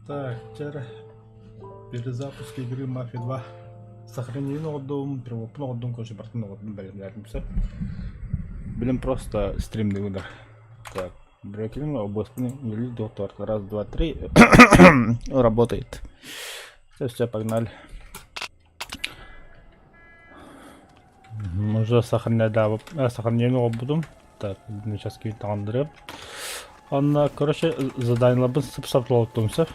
Так, теперь перезапуск игры Мафия 2. Сохранение отдум, первоплан отдум, короче, братан, отдум, блин, просто стримный удар. Так, брекелин, областный, или доктор. Раз, два, три. Работает. Все, погнали. Уже сохранение будем. Так, сейчас какие-то андре. Он, короче, задание лабы сапсапло тумся.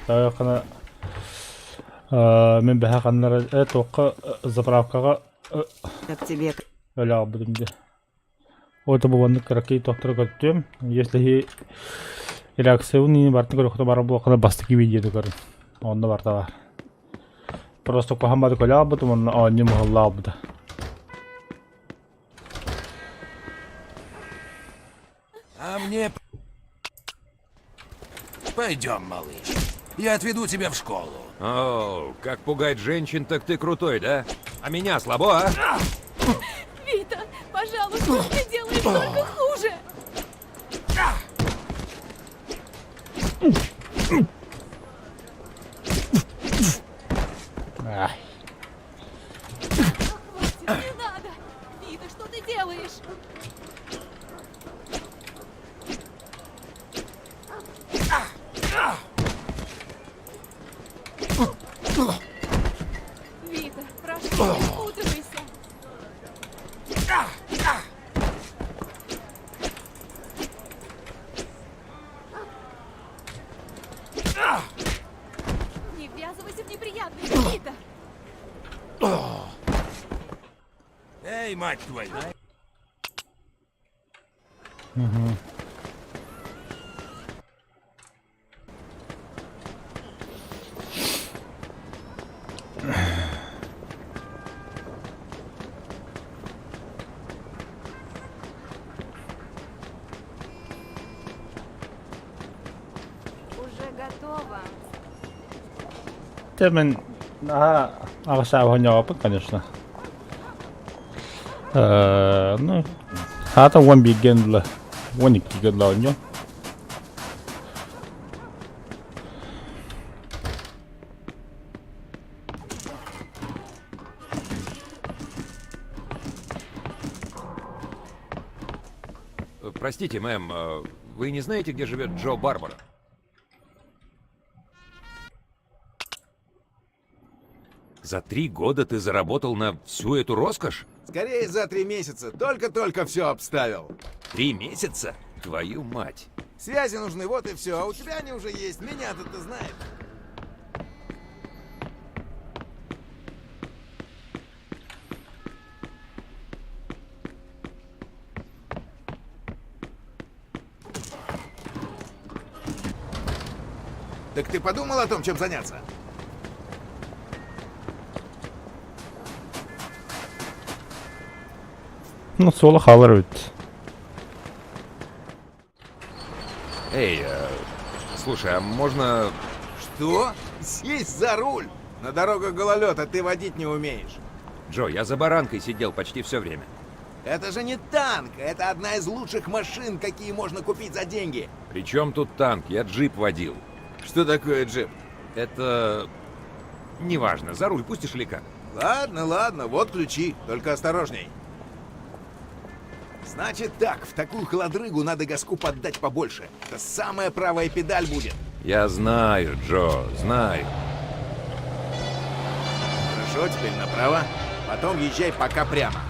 Таяқына мен бәһә қаннары тоққа заправкаға Как тебе? өлі албыдым де. Ойты бұбанды қарақей тоқтыры көттім. Если реакция не бартын көріқті бары бұлақына бастыки видеоды көрін. Онда барта бар. Просто қоғамбады көлі албыдым, оны не мұғылла албыды. А мне... Пойдем, малыш. Я отведу тебя в школу. О, как пугать женщин, так ты крутой, да? А меня слабо, а? Вита, пожалуйста, ты делаешь только хуже. Ай. Хватит, не надо. Вита, что ты делаешь? Вита, прошу, не впутывайся. Не ввязывайся в неприятности, Вита. Эй, мать твою. Уже готово. Темен, ағыша ойнауапы, конечно. Ну, хата 1 бигенді, 12 генді ойнау. Простите, мэм, вы не знаете, где живет Джо Барбара? За 3 года ты заработал на всю эту роскошь? Скорее за 3 месяца. Только-только все обставил. 3 месяца? Твою мать. Связи нужны, вот и все. А у тебя они уже есть. Меня-то ты знаешь. Так ты подумал о том, чем заняться? Ну, соло халарует. Эй, слушай, а можно... Что? Сесть за руль? На дорогах гололед, а ты водить не умеешь. Джо, я за баранкой сидел почти все время. Это же не танк, это одна из лучших машин, какие можно купить за деньги. Причем тут танк? Я джип водил. Что такое джип? Это... Неважно, за руль пустишь или как? Ладно, ладно, вот ключи, только осторожней. Значит так, в такую холодрыгу надо газку поддать побольше. Это самая правая педаль будет. Я знаю, Джо, знаю. Хорошо, теперь направо. Потом езжай пока прямо.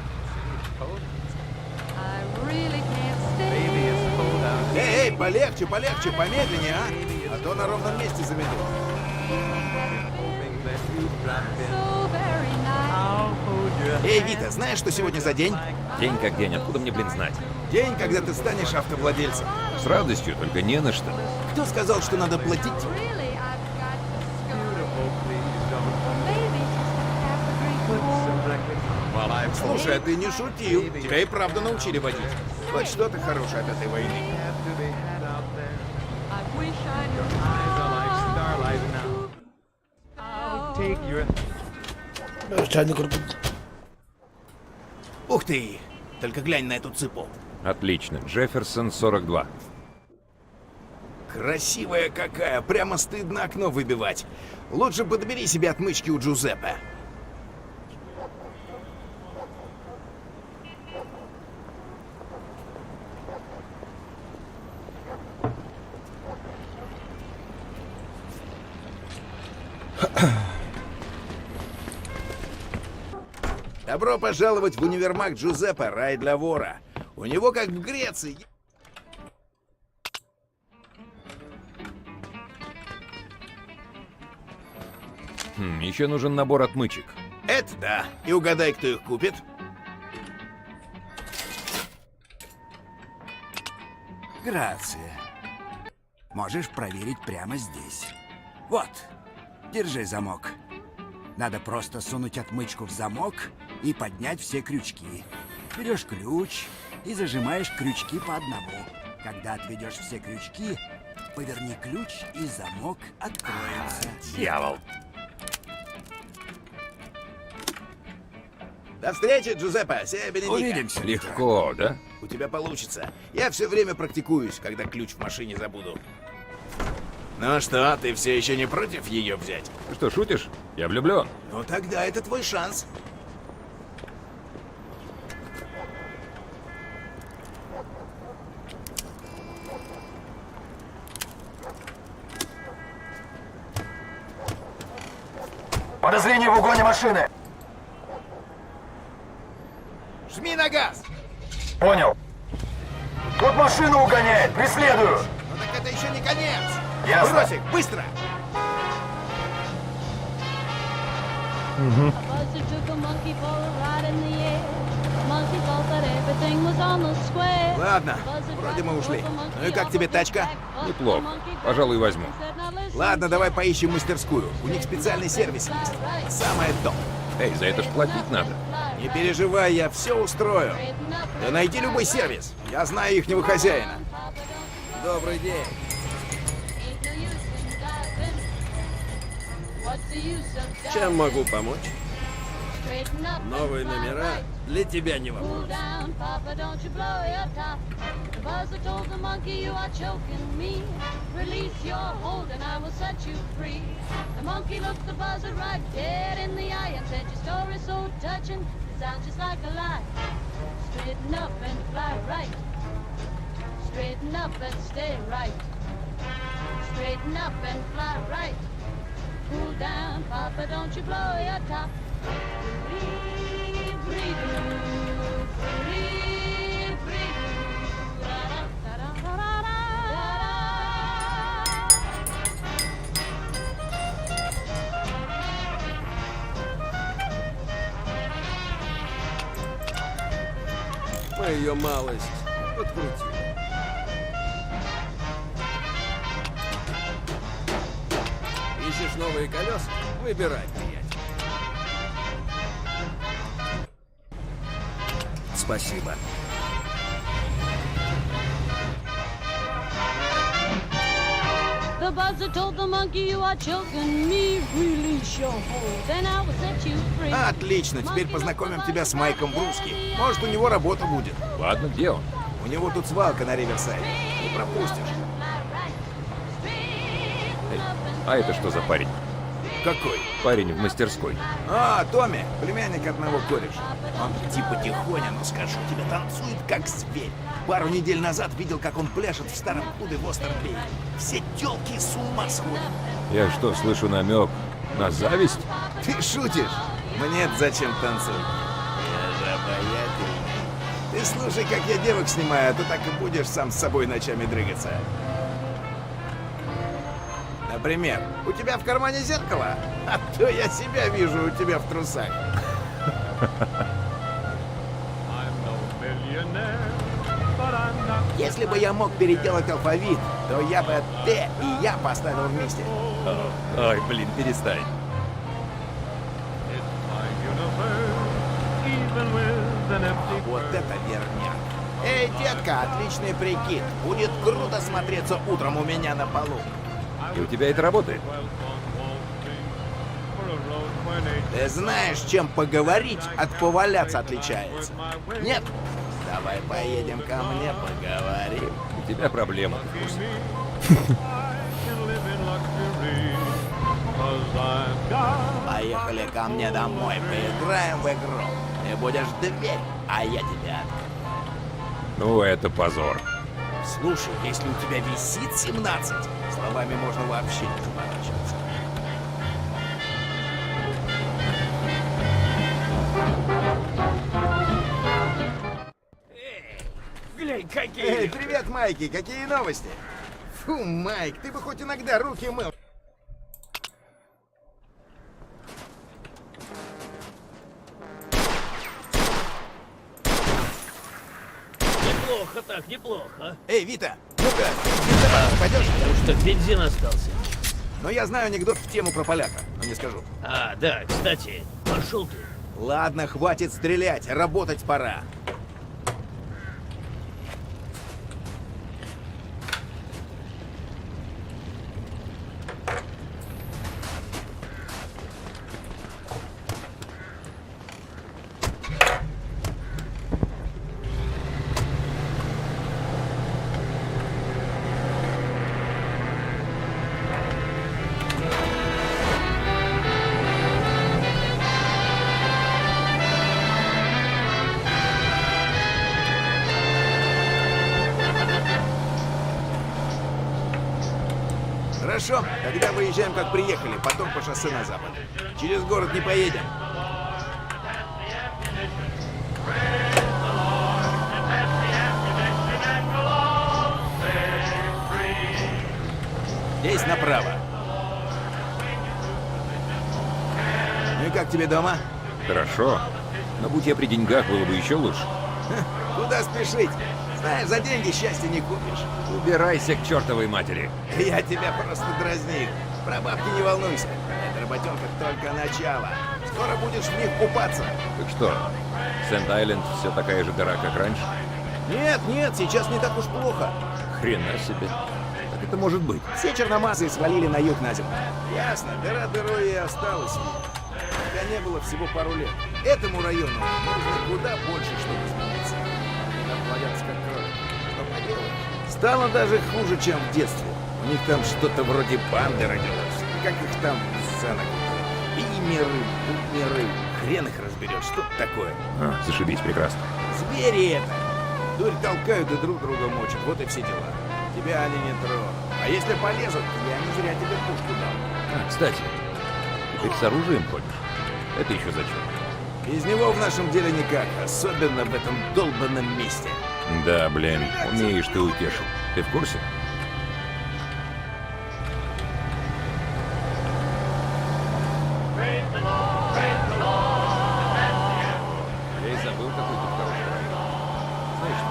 I really can't stay. Эй, полегче, полегче, помедленнее, а то на ровном месте замету. So very nice. Эй, Вита, знаешь, что сегодня за день? День как день, откуда мне, блин, знать? День, когда ты станешь автовладельцем. С радостью, только не на что. Кто сказал, что надо платить? Really, I've got to go. Maybe just have a drink more. Слушай, а ты не шутил. Тебя и правда научили водить. Хоть что-то хорошее от этой войны. I wish I knew how. Чайный корпус. Ух ты! Только глянь на эту цыпу. Отлично. Джефферсон 42. Красивая какая, прямо стыдно окно выбивать. Лучше подбери себе отмычки у Джузеппе. Добро пожаловать в универмаг Джузеппе, рай для вора. У него, как в Греции... Еще нужен набор отмычек. Это да. И угадай, кто их купит. Грация. Можешь проверить прямо здесь. Вот, держи замок. Надо просто сунуть отмычку в замок и поднять все крючки. Берешь ключ и зажимаешь крючки по одному. Когда отведешь все крючки, поверни ключ и замок откроется. Дьявол. До встречи, Джузеппе. Сея Бенедика. Увидимся. Легко, да? У тебя получится. Я все время практикуюсь, когда ключ в машине забуду. Ну что, ты все еще не против ее взять? Ты что, шутишь? Я влюблен. Ну тогда это твой шанс. Подозрение в угоне машины. Жми на газ! Понял. Тут машину угоняет, преследую. Ну так это еще не конец! Ясно. Брось их, быстро! Buster took a monkey for a ride in the air. Monkey thought that everything was on the square. Ладно, вроде мы ушли. Ну и как тебе тачка? Неплохо. Пожалуй, возьму. Ладно, давай поищем мастерскую. У них специальный сервис есть. Самое топ. Эй, за это ж платить надо. Не переживай, я все устрою. Да найди любой сервис. Я знаю ихнего хозяина. Добрый день. Чем могу помочь? Новые номера для тебя не вопрос. Buzzer told the monkey, you are choking me. Release your hold and I will set you free. The monkey looked the buzzer right dead in the eye and said, your story's so touching, it sounds just like a lie. Straighten up and fly right. Straighten up and stay right. Straighten up and fly right. Cool down, Papa, don't you blow your top. Free, free, free, free. Мы ее малость подкрутили. Ищешь новые колеса? Выбирай, приятель. Спасибо. The buzzer told the monkey, you are choking me. Release your hold, then I will set you free. Отлично, теперь познакомим тебя с Майком Бруски. Может, у него работа будет. Ладно, где он? У него тут свалка на Риверсайде. Не пропустишь. Эй, а это что за парень? Какой? Парень в мастерской. А, Томми, племянник одного кореша. Он типа тихоня, но скажу тебе, танцует как зверь. Пару недель назад видел, как он пляшет в старом клубе в Остербее. Все тёлки с ума сходят. Я что, слышу намек на зависть? Ты шутишь? Мне зачем танцевать? Я же обаятельный. Ты слушай, как я девок снимаю, а то так и будешь сам с собой ночами дрыгаться. Например, у тебя в кармане зеркало, а то я себя вижу у тебя в трусах. Если бы я мог переделать алфавит, то я бы Т и Я поставил вместе. Ой, блин, перестань. Вот это верняк. Эй, детка, отличный прикид. Будет круто смотреться утром у меня на полу. И у тебя это работает? Ты знаешь, чем поговорить от поваляться отличается? Нет? Давай поедем ко мне, поговорим. У тебя проблемы, ты в курсе? Поехали ко мне домой, поиграем в игру. Ты будешь дверь, а я тебя открою. Ну, это позор. Слушай, если у тебя висит 17, словами можно вообще не заморачиваться. Глянь, какие! Эй, привет, Майки, какие новости? Фу, Майк, ты бы хоть иногда руки мыл. Неплохо так, неплохо. Эй, Вита, ну-ка, бензобак пойдешь? Что, бензин остался? Но я знаю анекдот в тему про поляка, но не скажу. А, да, кстати, пошел ты. Ладно, хватит стрелять, работать пора. Хорошо, тогда выезжаем, как приехали, потом по шоссе на запад. Через город не поедем. Здесь направо. Ну и как тебе дома? Хорошо. Но будь я при деньгах, было бы еще лучше. Куда спешить? Знаешь, за деньги счастья не купишь. Убирайся к чертовой матери. Я тебя просто дразнил. Про бабки не волнуйся. Эта работенка только начало. Скоро будешь в них купаться. Так что, Сент-Айленд все такая же дыра, как раньше? Нет, нет, сейчас не так уж плохо. Хрена себе. Как это может быть? Все черномазые свалили на юг на зиму. Ясно, дыра дырой и осталась. Пока не было всего пару лет. Этому району нужно куда больше, чтобы измениться. Они там плодятся как кролики. Что поделать? Стало даже хуже, чем в детстве. У них там что-то вроде банды родилось. Как их там сцена. Бимеры, бумеры. Хрен их разберешь. Что это такое? А, зашибись, прекрасно. Звери это! Дурь толкают и друг друга мочат. Вот и все дела. Тебя они не тронут. А если полезут, я не зря тебе пушку дал. А, кстати, ты с оружием ходишь? Это еще зачем? Без него в нашем деле никак, особенно в этом долбанном месте. Да, блин, умеешь ты утешил. Ты в курсе? Я и забыл, какой тут хороший район. Знаешь что,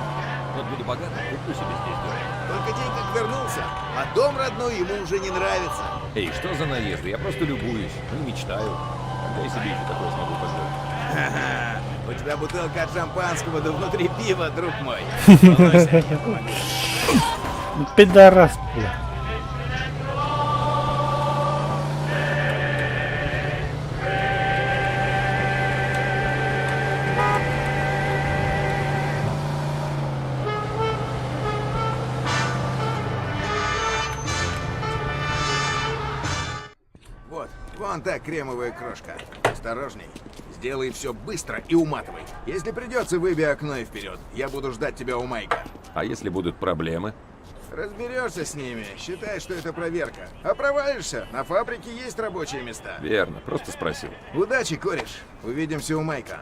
вот буду богатым, куплю себе здесь дом. Только день как вернулся, а дом родной ему уже не нравится. Эй, что за наезды? Я просто любуюсь, ну и мечтаю. Когда я себе еще такое смогу позволить? Ха-ха, у тебя бутылка от шампанского, да внутри пива, друг мой. Волнуйся, я помогу. Пидорас, бля. Вот, вон та кремовая крошка. Осторожней. Сделай все быстро и уматывай. Если придется, выбей окно и вперед. Я буду ждать тебя у Майка. А если будут проблемы? Разберешься с ними, считай, что это проверка. А провалишься, на фабрике есть рабочие места. Верно, просто спросил. Удачи, кореш. Увидимся у Майка.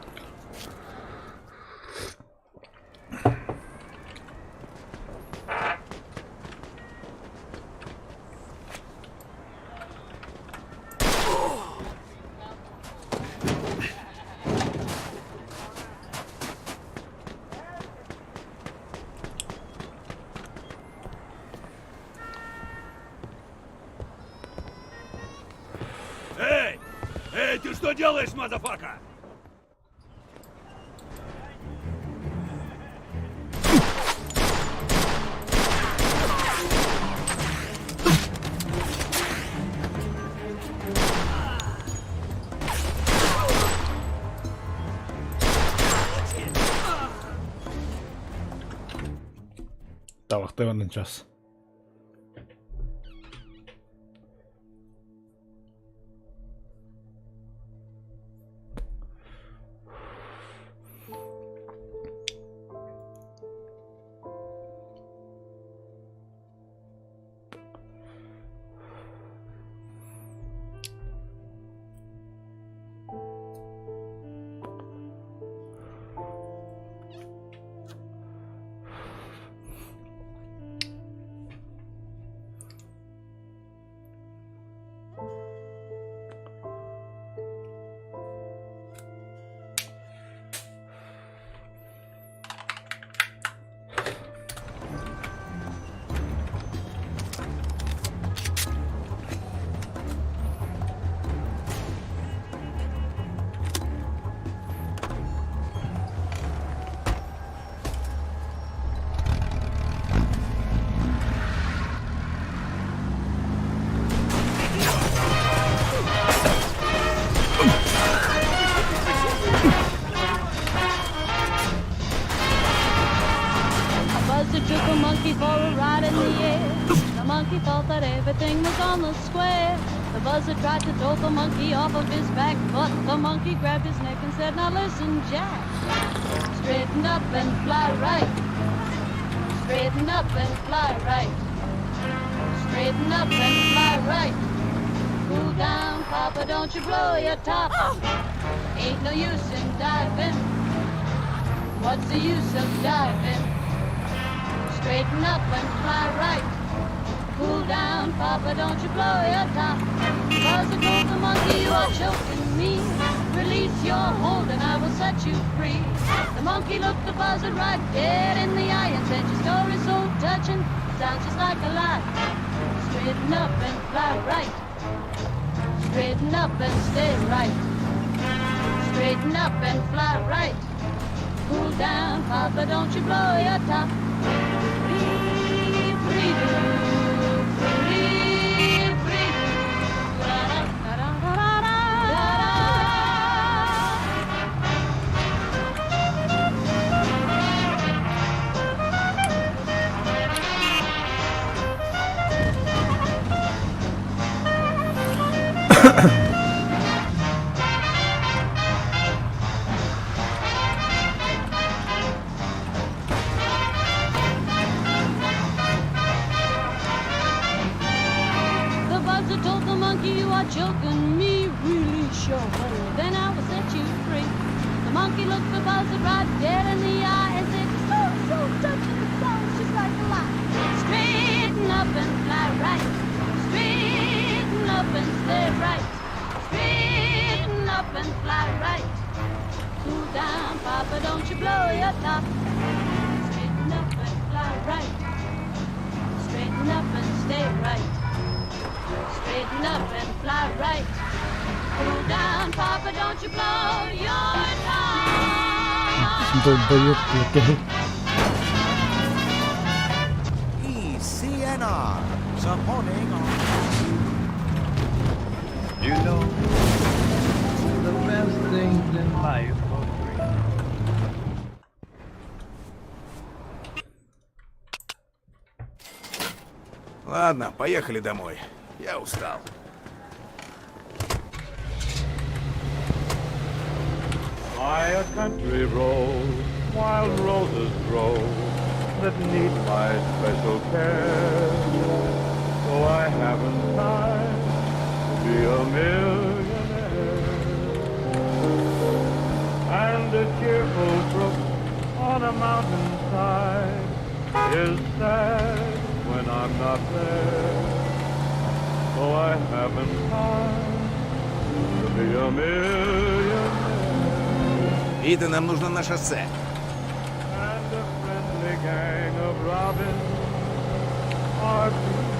Эй! Эй, ты что делаешь, мазафака? Тамақтанған час. Buzzard took a monkey for a ride in the air. The monkey thought that everything was on the square. The buzzard tried to throw the monkey off of his back, but the monkey grabbed his neck and said, "Now listen, Jack. Straighten up and fly right. Straighten up and fly right. Straighten up and fly right. Cool down, Papa, don't you blow your top. Ain't no use in diving. What's the use of diving? Straighten up and fly right. Cool down, Papa, don't you blow your top. Buzzard told the monkey, you are choking me. Release your hold and I will set you free. The monkey looked the buzzard right dead in the eye and said, your story's so touching, sounds just like a lie. Straighten up and fly right. Straighten up and stay right. Straighten up and fly right. Cool down, Papa, don't you blow your top. You are choking me really sure. Then I will set you free. The monkey looked the buzzard right dead in the eye and said, your story's so touching, it sounds just like a lie. Straighten up and fly right. Straighten up and stay right. Straighten up and fly right. Cool down, Papa, don't you blow your top. Straighten up and fly right. Straighten up and stay right. Straighten up and fly right. Cool down, Papa, don't you blow your top. ECNR, supporting on. You know, the best things in life are free. Ладно, поехали домой. Я устал. By a country road, wild roses grow that need my special care. So I haven't time to be a millionaire. And a cheerful brook on a mountainside is sad when I'm not there. So I haven't time to be a millionaire. Итан, нам нужно на шоссе. And a friendly gang of robins are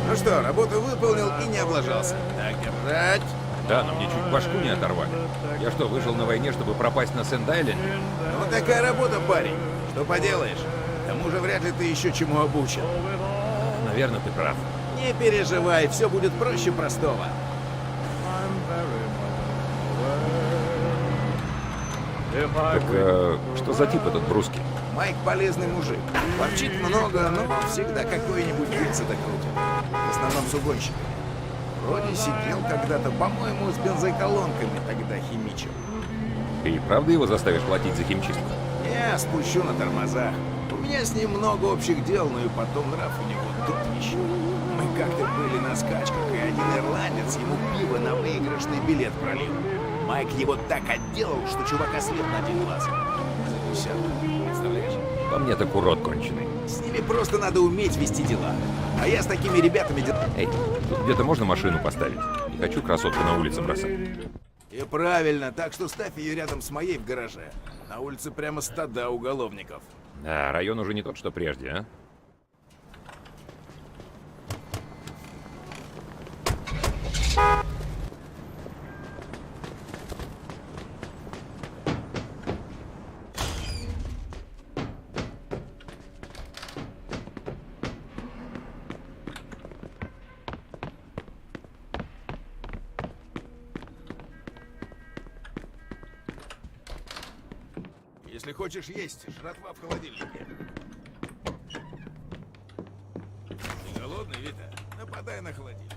Ну что, работу выполнил и не облажался. Так держать. Да, но мне чуть башку не оторвали. Я что, вышел на войне, чтобы пропасть на Сент-Айленде? Ну такая работа, парень. Что поделаешь? К тому же вряд ли ты еще чему обучен. Наверное, ты прав. Не переживай, все будет проще простого. I'm very much aware. Так, что за тип этот Бруски? Майк полезный мужик. Ворчит много, но всегда какой-нибудь яйцо докрутит. В основном с угонщиками. Вроде сидел когда-то, по-моему, с бензоколонками тогда химичил. Ты правда его заставишь платить за химчистку? Я спущу на тормозах. У меня с ним много общих дел, но и потом нрав у него тут еще. Мы как-то были на скачках, и один ирландец ему пиво на выигрышный билет пролил. Майк его так отделал, что чувак ослеп на один глаз. За десятку, представляешь? По мне так урод конченый. С ними просто надо уметь вести дела. А я с такими ребятами... Эй, тут где-то можно машину поставить? Не хочу красотку на улице бросать. И правильно, так что ставь ее рядом с моей в гараже. На улице прямо стада уголовников. Да, район уже не тот, что прежде, а? Если хочешь есть, жратва в холодильнике. Ты голодный, Вита? Нападай на холодильник.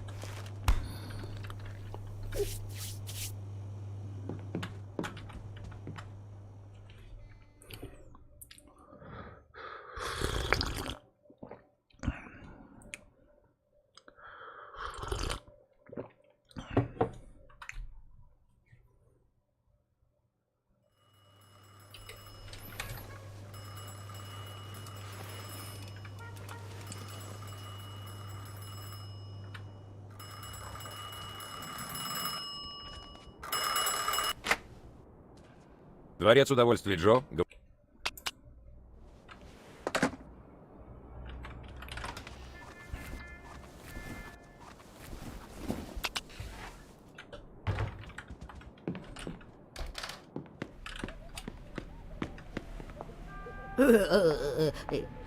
Дворец удовольствий, Джо.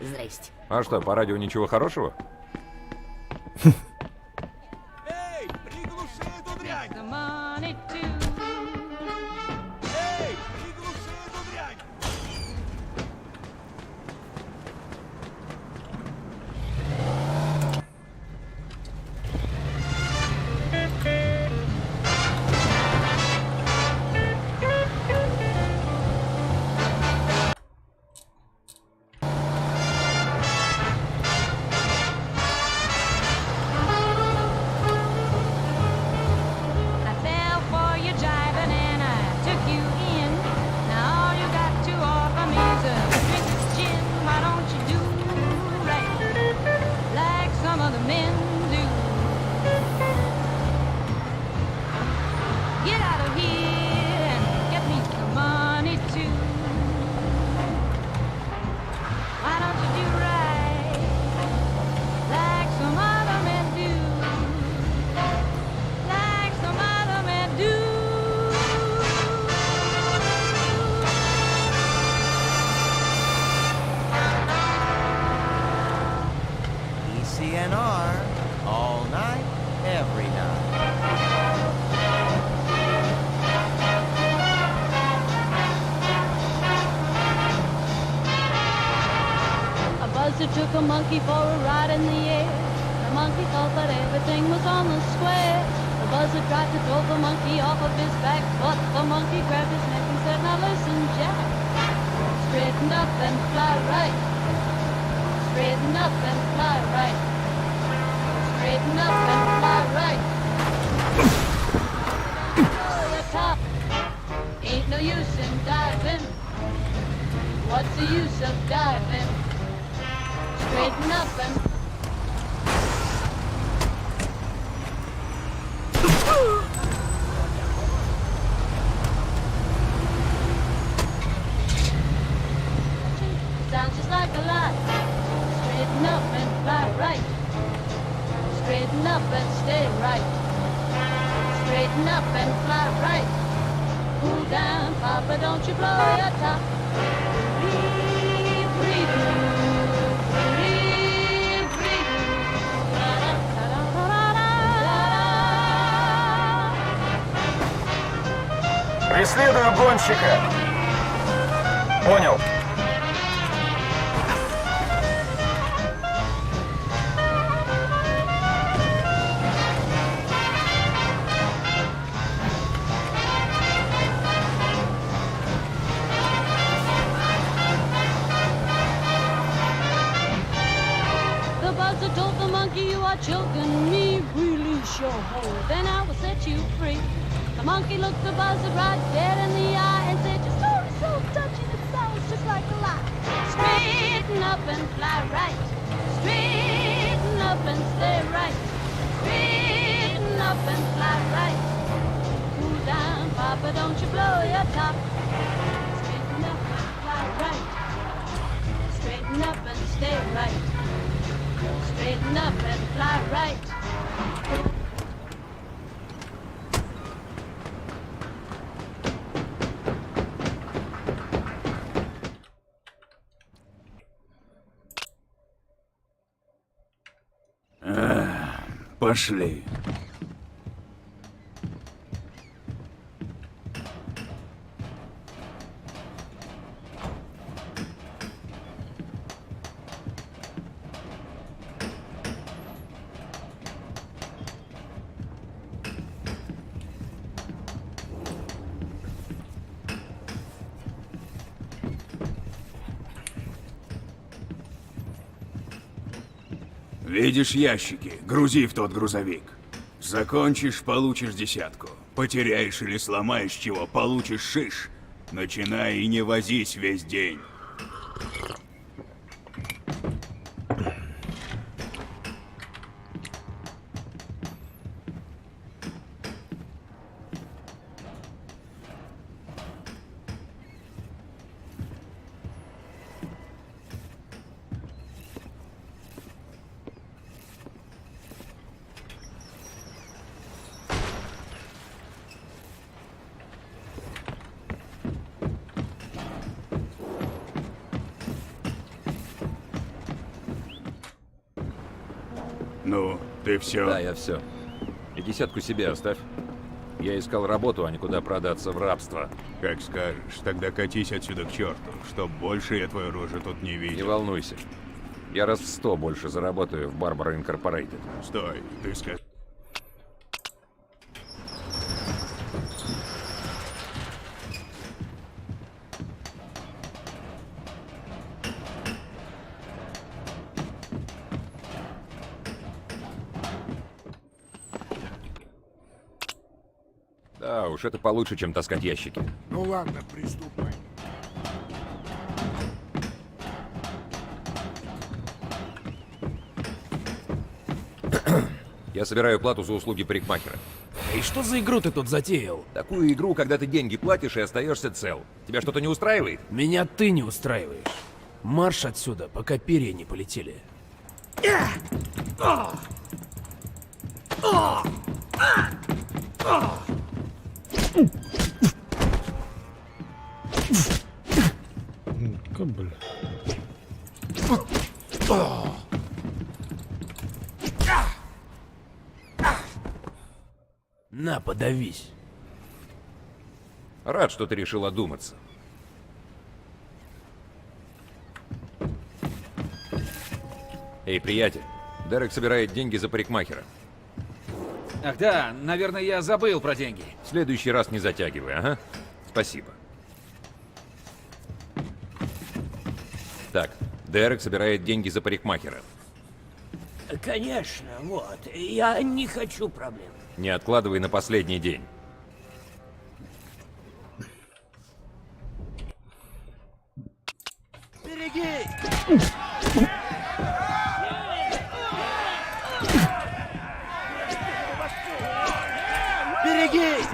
Здрасте. А что, по радио ничего хорошего? Эй, приглуши эту дрянь! The money too. Эй, приглуши эту дрянь! I fell for your jiving and I took you in. Now all you got to offer me is a drink of gin. Why don't you do right like some other men do? Get out of here and get me some money too. Why don't you do right like some other men do? Like some other men do. ECNR, all night, every night. A buzzard took a monkey for a ride in the air. The monkey thought that everything was on the square. The buzzard tried to throw the monkey off of his back, but the monkey grabbed his neck and said, "Now listen, Jack. Straighten up and fly right. Straighten up and fly right. Straighten up and fly right. Over the top. Ain't no use in diving. What's the use of diving? Straighten up and sounds just like a lie. Straighten up and fly right. Straighten up and stay right. Straighten up and fly right. Cool down, Papa, don't you blow your top. Breathe, breathe, breathe, breathe. Da-da-da-da-da-da. Преследую гонщика! Понял. The buzzer told the monkey, you are choking me. Release your hold, then I will set you free. The monkey looked the buzzer right dead in the eye and said, your story's so touching, it sounds just like a lie. Straighten up and fly right. Straighten up and stay right. Straighten up and fly right. Cool down, Papa, don't you blow your top. Straighten up and fly right. Straighten up and stay right. Straighten up and fly right. Пошли. Видишь ящики? Грузи в тот грузовик. Закончишь — получишь 10. Потеряешь или сломаешь чего — получишь шиш. Начинай и не возись весь день. Ну, ты все? Да, я все. И 10 себе оставь. Я искал работу, а не куда продаться в рабство. Как скажешь, тогда катись отсюда к черту, чтоб больше я твою рожу тут не видел. Не волнуйся. Я раз в 100 больше заработаю в Барбара Инкорпорейтед. Стой, ты скажи. Да уж, это получше, чем таскать ящики. Ну ладно, приступай. Я собираю плату за услуги парикмахера. И что за игру ты тут затеял? Такую игру, когда ты деньги платишь и остаешься цел. Тебя что-то не устраивает? Меня ты не устраиваешь. Марш отсюда, пока перья не полетели. Кабель. На, подавись. Рад, что ты решил одуматься. Эй, приятель, Дерек собирает деньги за парикмахера. Ах да, наверное, я забыл про деньги. В следующий раз не затягивай, ага? Спасибо. Так, Дерек собирает деньги за парикмахера. Конечно, вот. Я не хочу проблем. Не откладывай на последний день. Береги! Береги!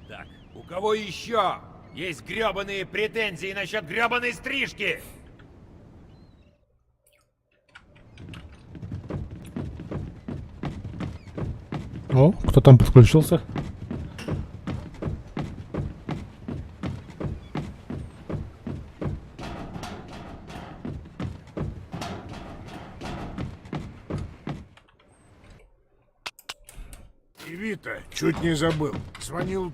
Так, у кого еще? Есть грёбаные претензии насчет грёбаной стрижки! О, кто там подключился? И Вита, чуть не забыл. Звонил...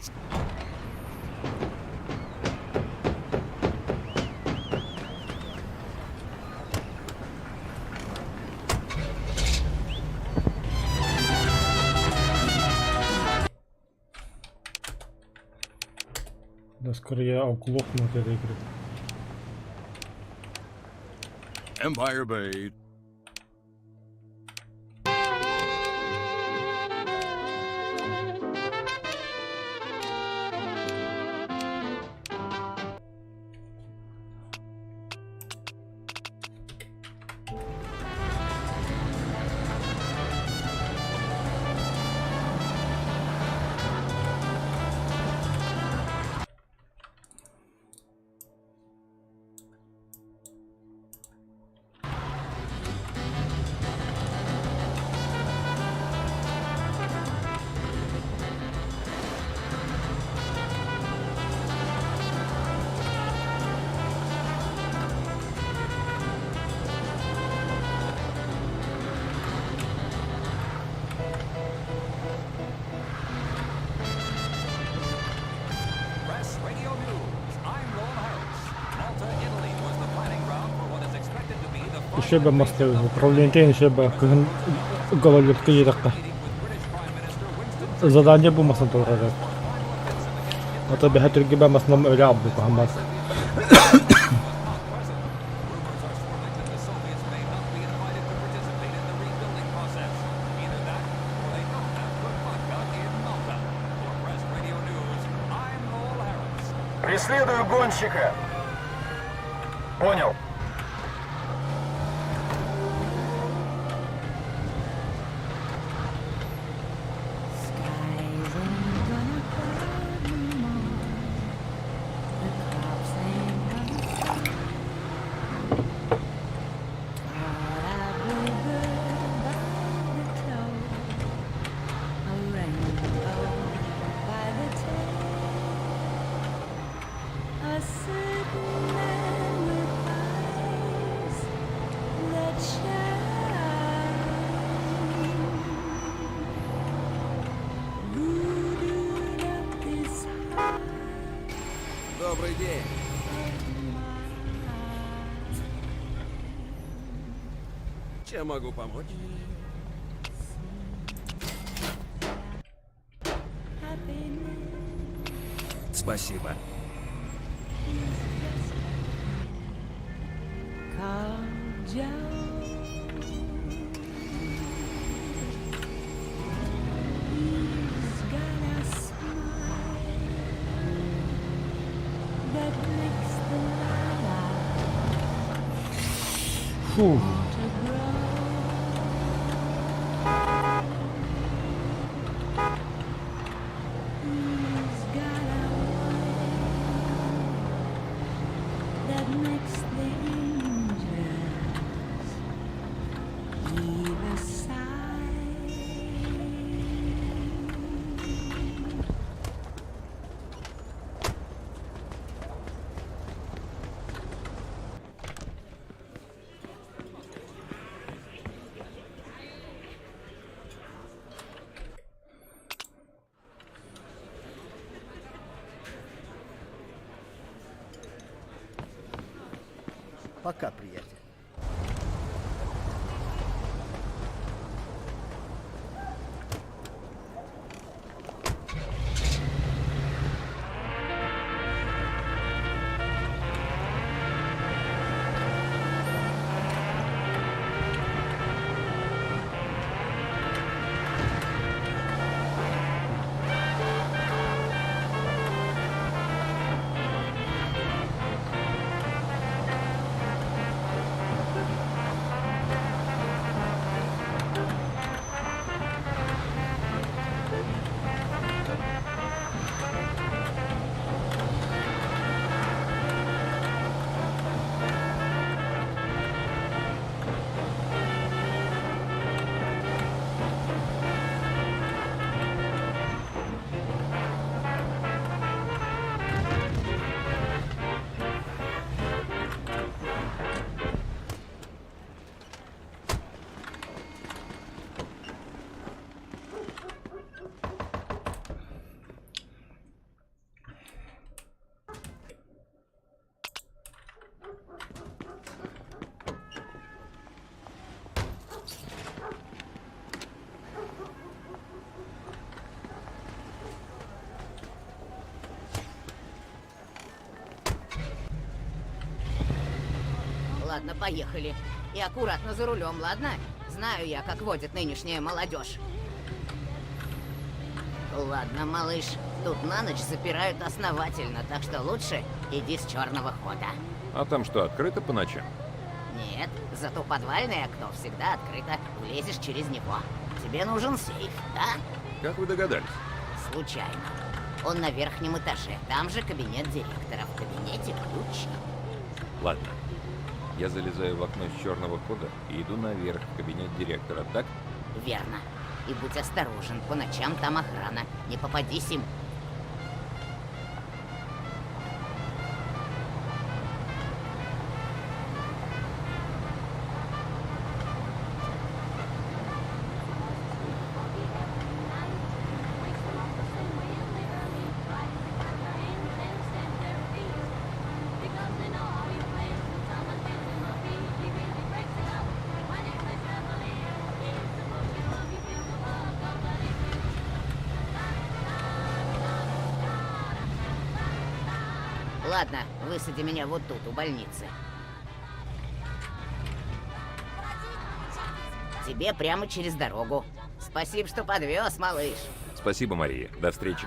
Да скоро я оглохну от этой игры. Empire Bay. Еще бы мосты управление, еще бы головлетка едакка. Задание bu masada olacak. Hatta bir hatır gibi masnam öyle abdı Muhammed. Преследую гонщика! Понял. Добрый день. Чем могу помочь? Спасибо. Фу. Пока, приятель. Ладно, поехали. И аккуратно за рулем, ладно? Знаю я, как водит нынешняя молодежь. Ладно, малыш, тут на ночь запирают основательно, так что лучше иди с черного хода. А там что, открыто по ночам? Нет, зато подвальное окно всегда открыто. Влезешь через него. Тебе нужен сейф, да? Как вы догадались? Случайно. Он на верхнем этаже. Там же кабинет директора. В кабинете ключ. Ладно. Я залезаю в окно с черного хода и иду наверх в кабинет директора, так? Верно. И будь осторожен, по ночам там охрана. Не попадись им. Ладно, высади меня вот тут, у больницы. Тебе прямо через дорогу. Спасибо, что подвез, малыш. Спасибо, Мария. До встречи.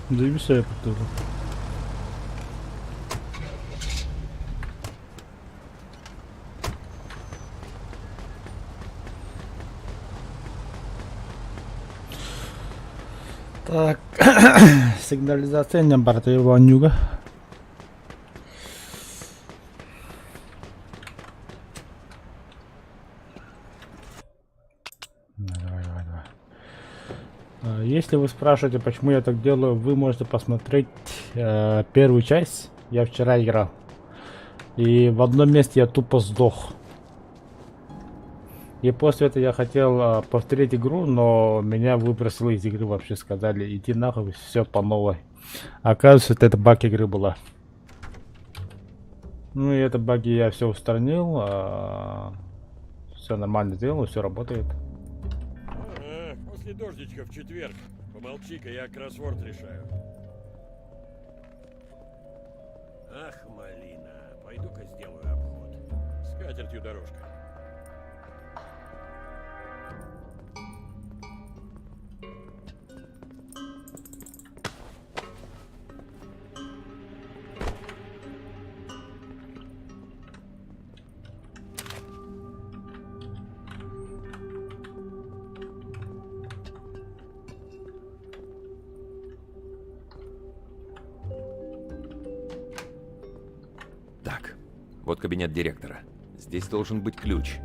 Зависаю потом. Так, сигнализация на борту Иванюга. Если вы спрашиваете, почему я так делаю, вы можете посмотреть первую часть. Я вчера играл. И в одном месте я тупо сдох. И после этого я хотел повторить игру, но меня выбросило из игры вообще. Сказали, иди нахуй, все по новой. Оказывается, это баг игры была. Ну и это баги я все устранил. Все нормально сделал, все работает. После дождичка в четверг. Помолчи-ка, я кроссворд решаю. Ах, малина. Пойду-ка сделаю обход. С катертью дорожка. Так, вот кабинет директора. Здесь должен быть ключ.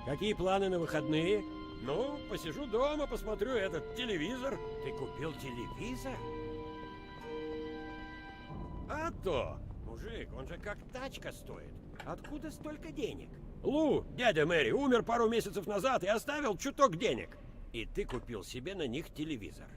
Какие планы на выходные? Ну, посижу дома, посмотрю этот телевизор. Ты купил телевизор? А то! Мужик, он же как тачка стоит. Откуда столько денег? Лу, дядя Мэри, умер пару месяцев назад и оставил чуток денег. И ты купил себе на них телевизор.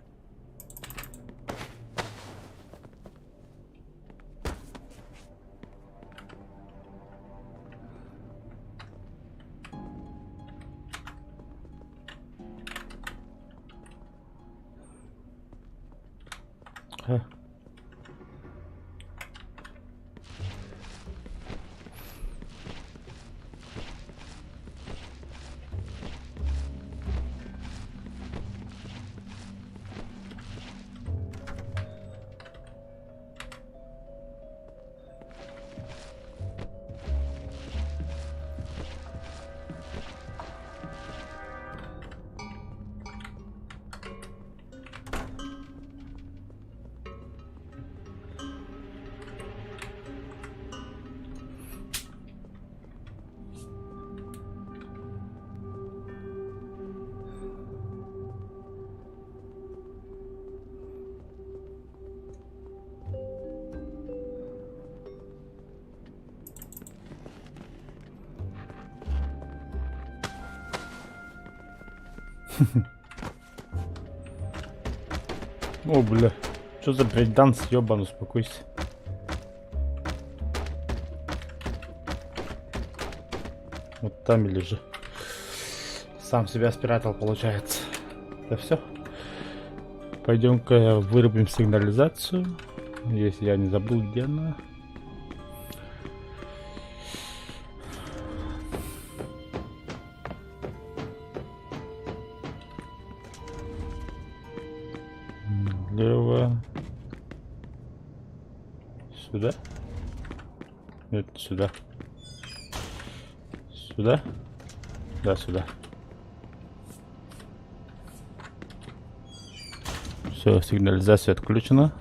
О, бля. Что за брейкданс, ёбан, успокойся. Вот там или же. Сам себя спрятал, получается. Да все. Пойдем-ка вырубим сигнализацию. Если я не забыл, где она. Лево. Сюда? Нет, сюда. Сюда? Да, сюда. Все, сигнализация отключена.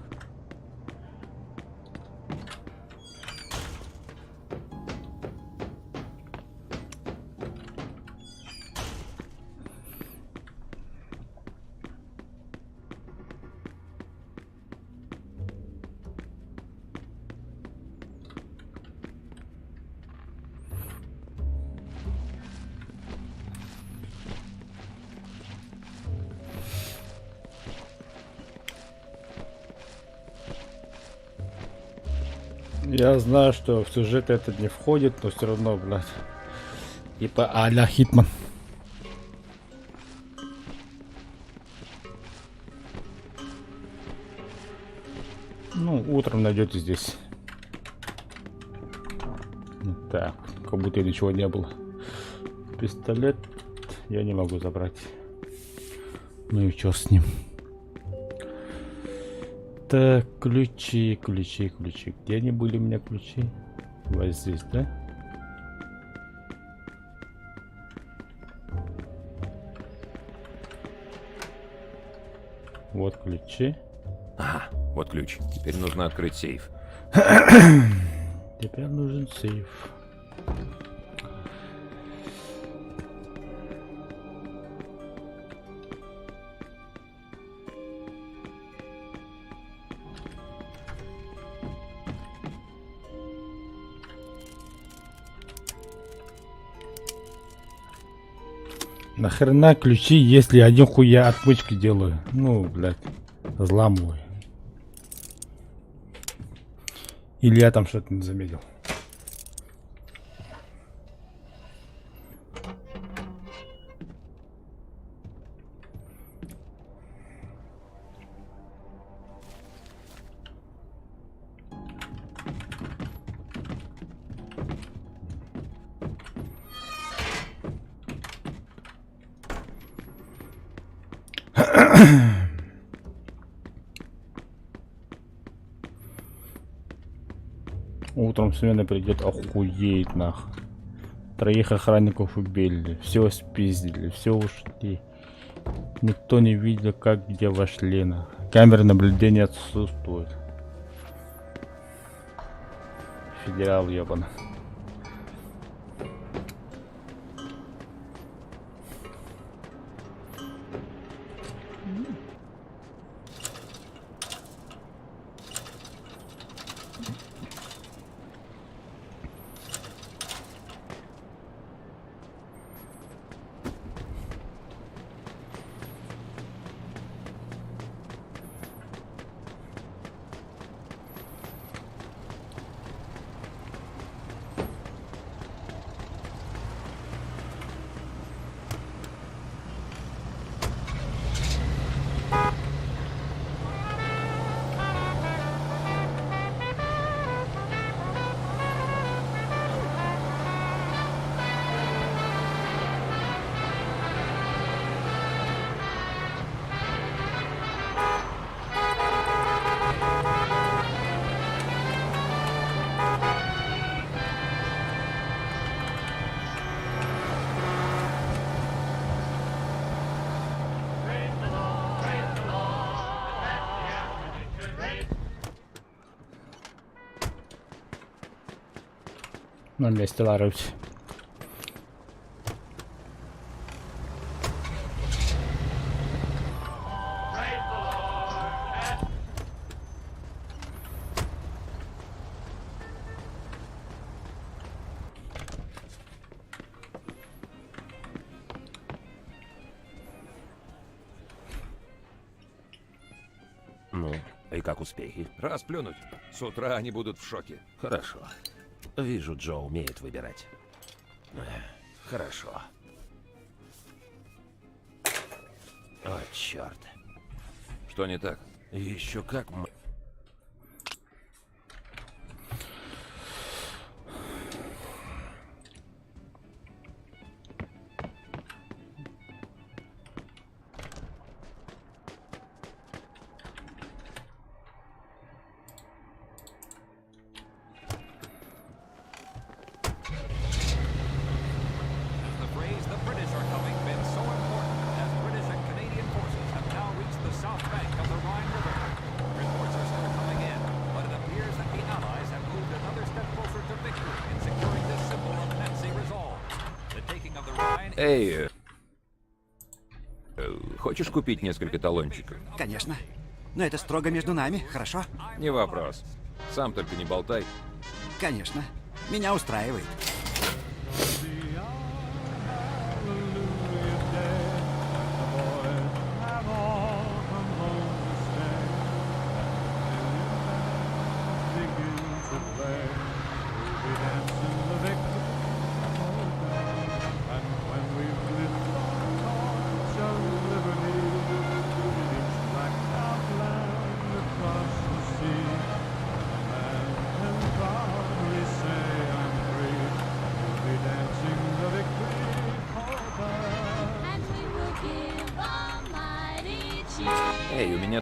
Я знаю, что в сюжет это не входит, но все равно, блядь. Типа а-ля Хитман. Ну, утром найдете здесь. Так, как будто ничего не было. Пистолет я не могу забрать. Ну и чё с ним? Так, ключи. Где они были у меня ключи? Вот здесь, да? Вот ключи. Ага, вот ключ. Теперь нужно открыть сейф. Теперь нужен сейф. Нахрена ключи, если один хуя отмычки делаю? Ну, блядь, взламываю. Или я там что-то не заметил. Утром смена придет, охуеть нах. 3 охранников убили, все спиздили, все ушли. Никто не видел, как где вошли на. Камеры наблюдения отсутствуют. Федерал ебаный. На месте ларусь. Ну, и как успехи? Расплюнуть. С утра они будут в шоке. Хорошо. Вижу, Джо умеет выбирать. Хорошо. О, черт. Что не так? Еще как мы... Эй, хочешь купить несколько талончиков? Конечно. Но это строго между нами, хорошо? Не вопрос. Сам только не болтай. Конечно. Меня устраивает. Эй, у меня...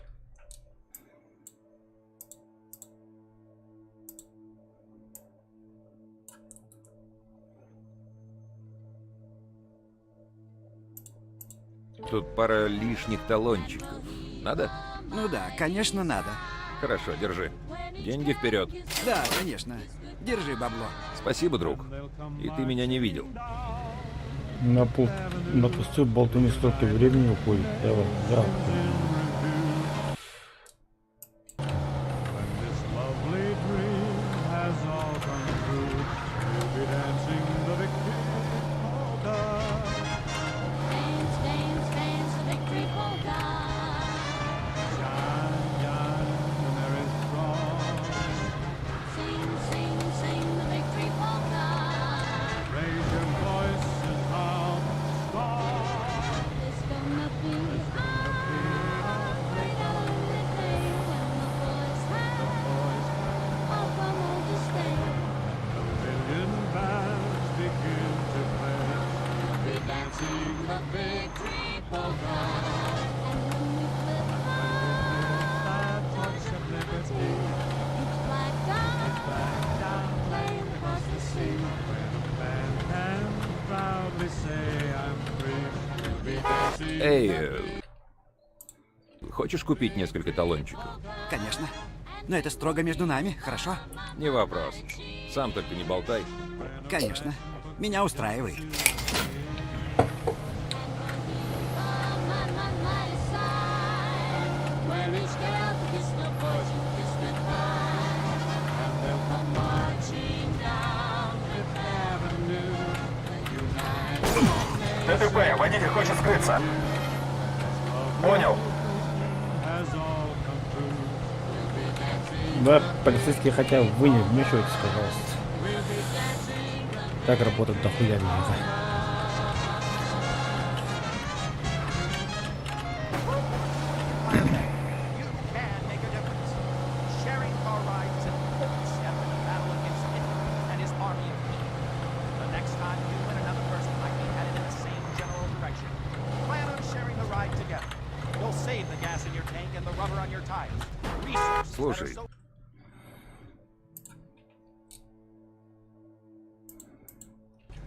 Тут пара лишних талончиков. Надо? Ну да, конечно, надо. Хорошо, держи. Деньги вперед. Да, конечно. Держи бабло. Спасибо, друг. И ты меня не видел. Напустил болтуны, столько времени уходит. Да. Эй, хочешь купить несколько талончиков? Конечно. Но это строго между нами, хорошо? Не вопрос. Сам только не болтай. Конечно. Меня устраивает. ДТП, водитель хочет скрыться. Понял. Да, полицейские хотя бы вы не вмешивайтесь, пожалуйста. Так работает дохуя людей. Слушай.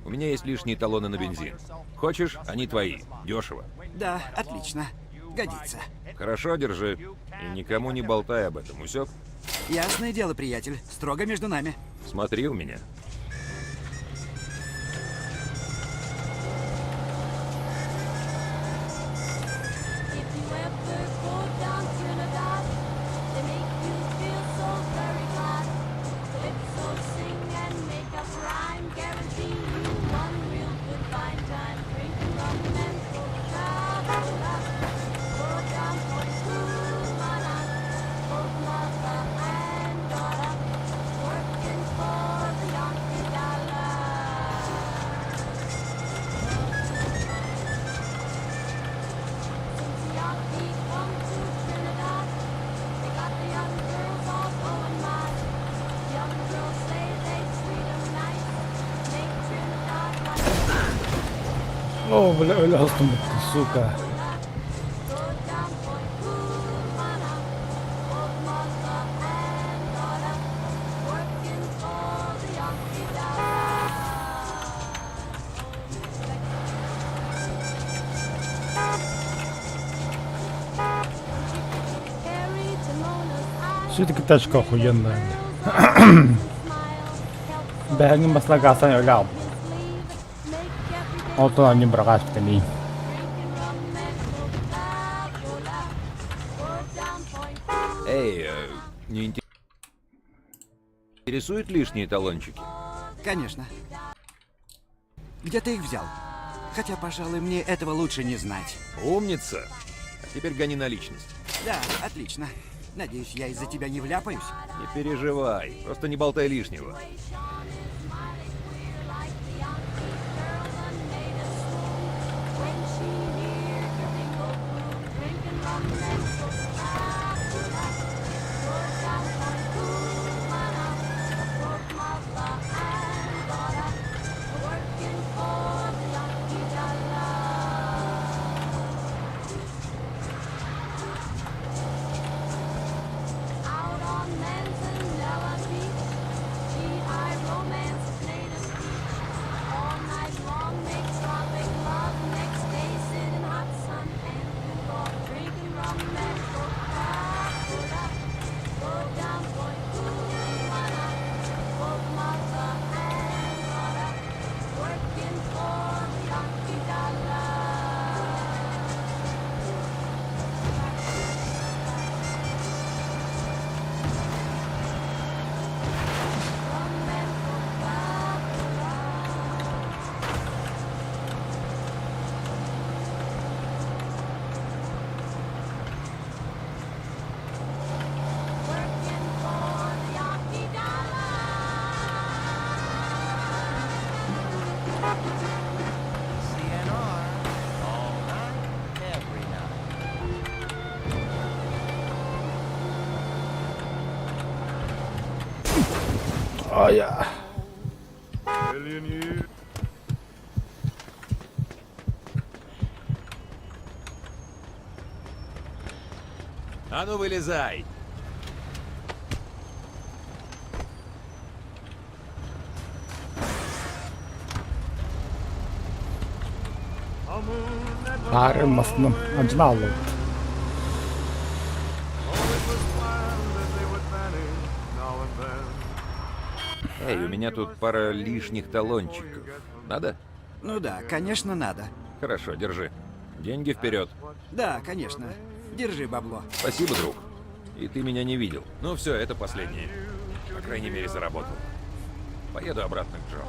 У меня есть лишние талоны на бензин. Хочешь? Они твои. Дешево. Да, отлично. Годится. Хорошо, держи. И никому не болтай об этом, усек? Ясное дело, приятель. Строго между нами. Смотри у меня. О, бля, öyle hastım bitti, сука. Все-таки тачка охуенная. Бәріңін басына қалсан өлі ал. Олтынан не бір ғаш бітемейін. Эй, не интересуют лишние талончики? Конечно. Где ты их взял? Хотя, пожалуй, мне этого лучше не знать. Умница. А теперь гони наличность. Да, отлично. Надеюсь, я из-за тебя не вляпаюсь? Не переживай, просто не болтай лишнего. А я. А ну вылезай! Ağrılmasının acını aldım. Эй, у меня тут пара лишних талончиков. Надо? Ну да, конечно, надо. Хорошо, держи. Деньги вперед. Да, конечно. Держи бабло. Спасибо, друг. И ты меня не видел. Ну все, это последнее. По крайней мере, заработал. Поеду обратно к Джо.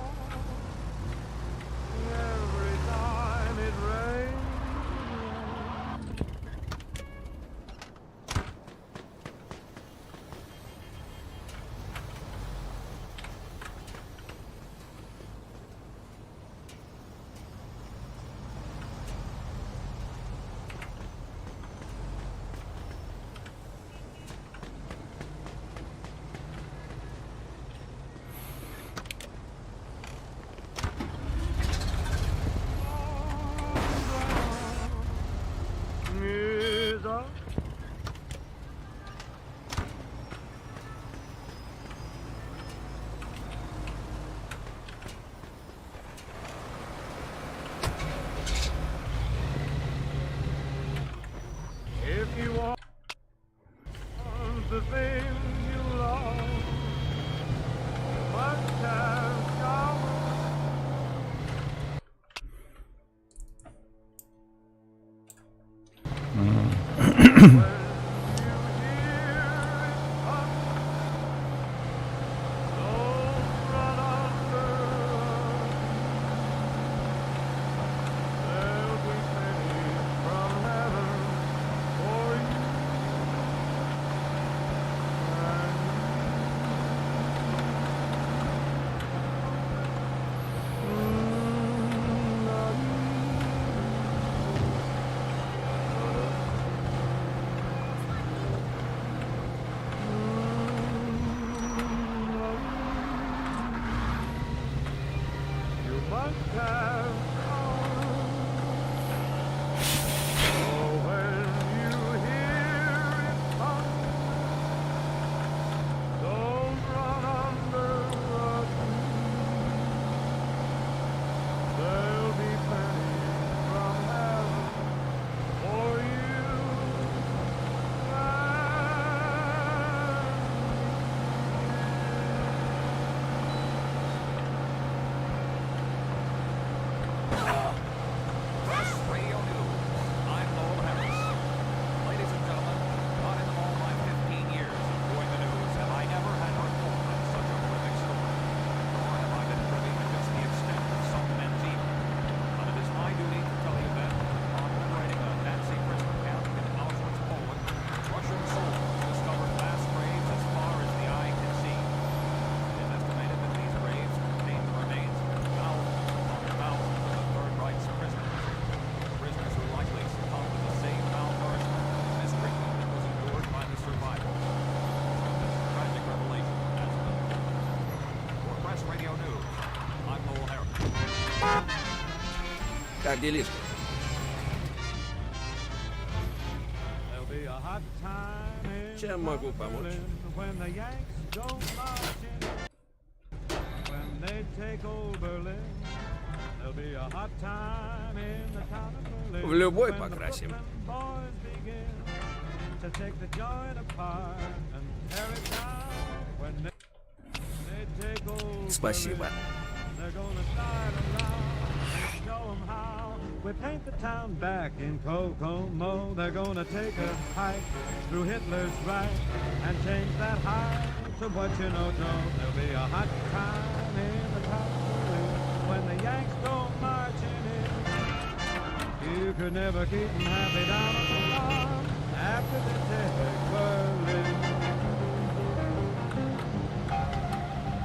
Как делишки? Чем могу помочь? В любой покрасим. Спасибо. We paint the town back in Kokomo. They're gonna take a hike through Hitler's Reich and change that high to what you know. There'll be a hot time in the town of Berlin when the Yanks go marching in. You could never keep them happy down at the farm after they take Berlin.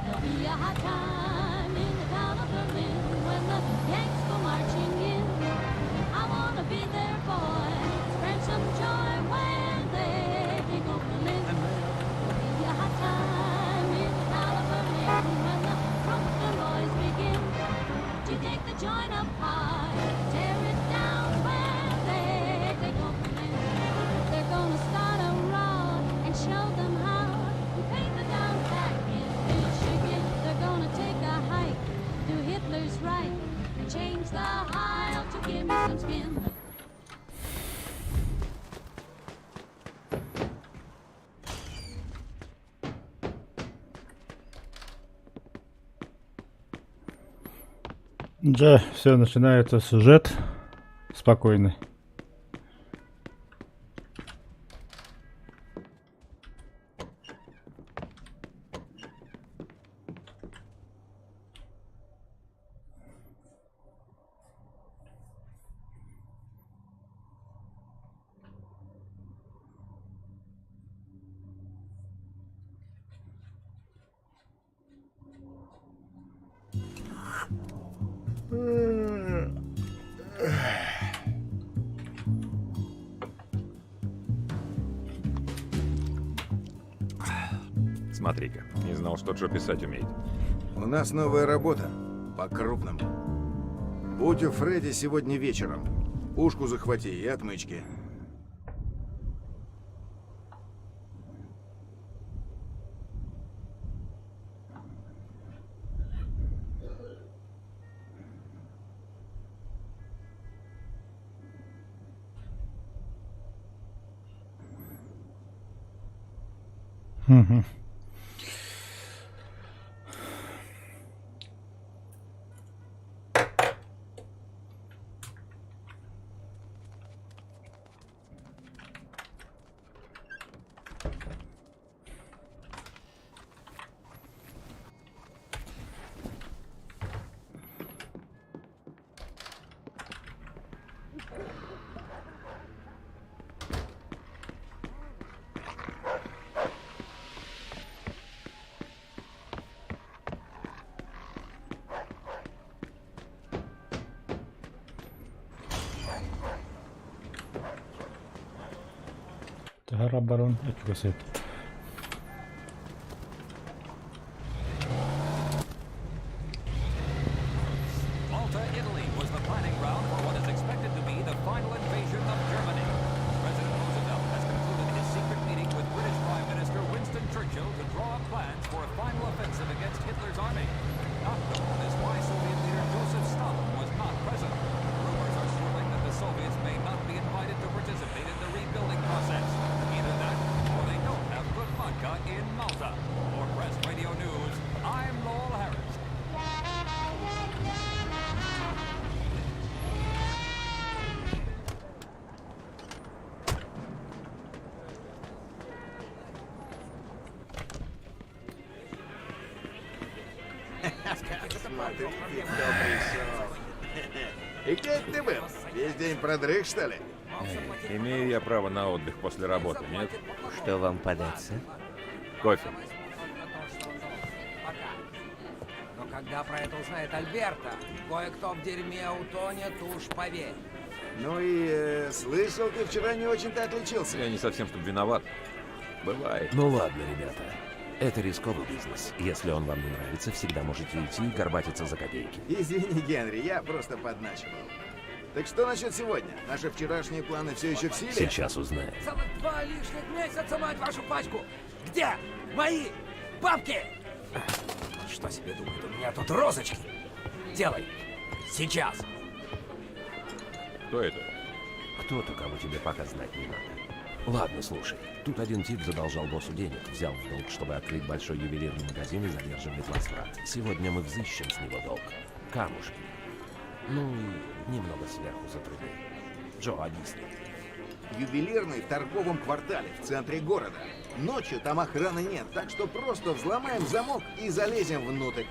There'll be a hot time in the town of Berlin when the Yanks go marching in. I wanna be their boy, spread some joy when they take over Berlin. There'll be a hot time in the town of Berlin when the Trumpet boys begin to take the joint up high, tear it down when they take over Berlin. They're gonna start a row and show them how we paint the town back in Michigan. They're gonna take a hike through Hitler's Reich and change the Heil to give me some skin. Да, все, начинается сюжет спокойный. Смотри-ка, не знал, что Джо писать умеет. У нас новая работа. По-крупному. Будь у Фредди сегодня вечером. Пушку захвати и отмычки. Угу. Барон, это все. Malta, Italy was the planning ground for what is expected to be the final invasion of Germany. President Roosevelt has concluded his secret meeting with British Prime Minister Winston Churchill to draw up plans for a final offensive against Hitler's army. Not known is why Soviet leader Joseph Stalin was not present. Rumors are swirling that the Soviets may not be invited to participate in the rebuilding process. Either that, or they don't have good vodka in Malta. For Press Radio News, I'm Lowell Harris. И как ты был? Весь день продрых, что ли? Имею я право на отдых после работы, нет? Что вам податься? Кофе. Но когда про это узнает Альберто, кое-кто в дерьме утонет, уж поверь. Ну и слышал, ты вчера не очень-то отличился. Я не совсем чтобы виноват. Бывает. Ну ладно, ребята. Это рисковый бизнес. Если он вам не нравится, всегда можете идти и горбатиться за копейки. Извини, Генри, я просто подначивал. Так что насчет сегодня? Наши вчерашние планы все еще в силе? Сейчас узнаем. Целых 2 лишних месяца, мать вашу пачку! Где мои бабки? Что себе думает, у меня тут розочки? Делай. Сейчас. Кто это? Кто-то, кого тебе пока знать не надо. Ладно, слушай. Тут один тип задолжал боссу денег, взял в долг, чтобы открыть большой ювелирный магазин и задерживает возврат. Сегодня мы взыщем с него долг. Камушки. Ну и немного сверху за труды. Джо, объясни. Ювелирный в торговом квартале в центре города. Ночью там охраны нет, так что просто взломаем замок и залезем внутрь.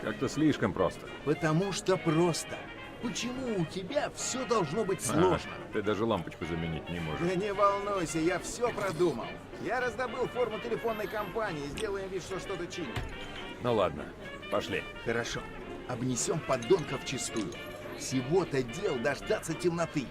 Как-то слишком просто. Потому что просто. Почему у тебя все должно быть сложно? Ты даже лампочку заменить не можешь. Да не волнуйся, я все продумал. Я раздобыл форму телефонной компании, сделаем вид, что что-то чиним. Ну ладно, пошли. Хорошо. Обнесем подонков чистую. Всего-то дел дождаться темноты.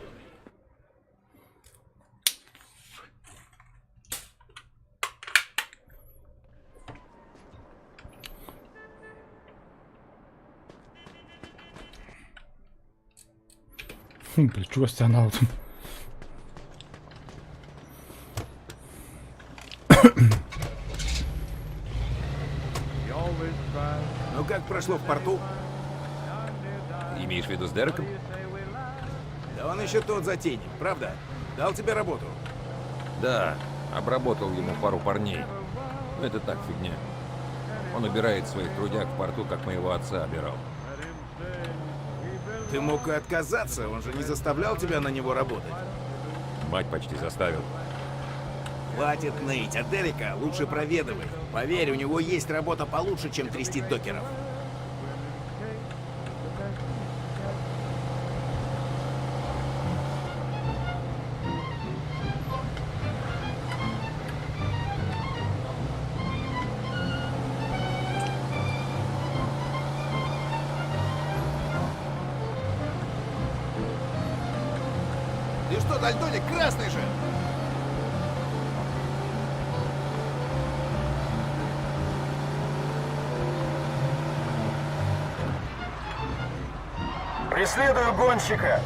Плечо стянул. Ну как прошло в порту? Имеешь в виду с Дереком? Да он еще тот затейник, правда? Дал тебе работу. Да, обработал ему пару парней. Это так, фигня. Он убирает своих трудяг в порту, как моего отца обирал. Ты мог и отказаться, он же не заставлял тебя на него работать. Мать почти заставил. Хватит ныть, а Дерека лучше проведывай. Поверь, у него есть работа получше, чем трясти докеров. Ты что, дальтоник, красный же! Преследую гонщика.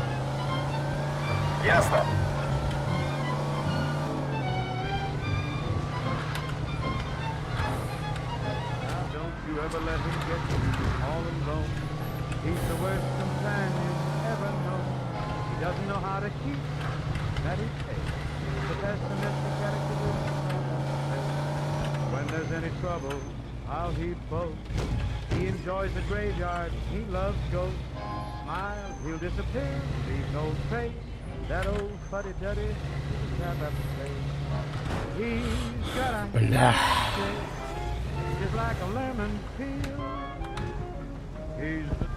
Ясно. Don't you ever let him get you all alone. He's the worst companion ever known. He doesn't know how to keep that he takes. The pessimistic attitude. When there's any trouble, how he boasts. He enjoys the graveyard. He loves ghosts. Smile, he'll disappear. Leave no trace. That old fuddy-duddy is a at the place. He's got a handshake, just like a lemon peel. He's the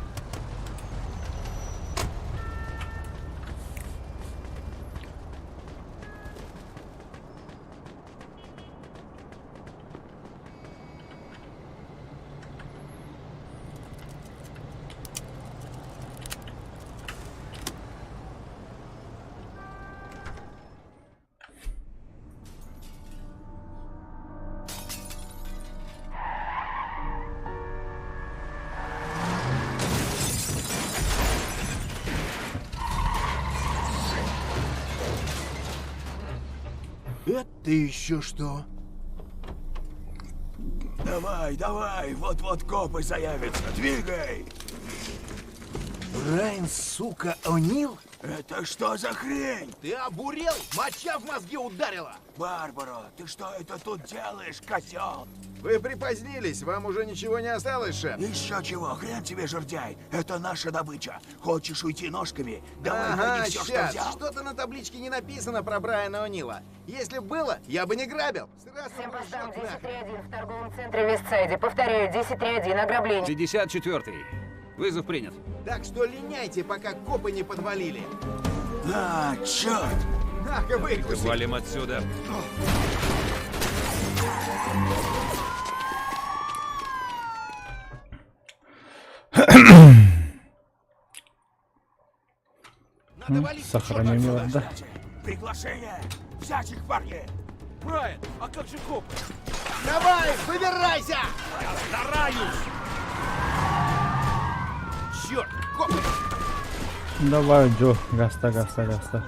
Это еще что? Давай, давай, вот-вот копы заявятся. Двигай! Райан, сука, О'Нил? Это что за хрень? Ты обурел? Моча в мозги ударила! Барбара, ты что это тут делаешь, козел? Вы припозднились, вам уже ничего не осталось, шеф? Еще чего, хрен тебе, жердяй. Это наша добыча. Хочешь уйти ножками? Давай гони все, что щас. взял. Что-то на табличке не написано про Брайана О'Нила. Если б было, я бы не грабил. Всем постам 10.3.1 в торговом центре Вестсайде. Повторяю, 10.3.1 ограбление. 54-й. Вызов принят. Так что линяйте, пока копы не подвалили. А, черт! На-ка, выкуси. Валим отсюда. Сохраним его, да. Приглашение! Взять их, парни! Брайан, а как же копы? Давай, выбирайся! Я стараюсь! Черт, копы! Давай, Джо, гаста, гаста, гаста.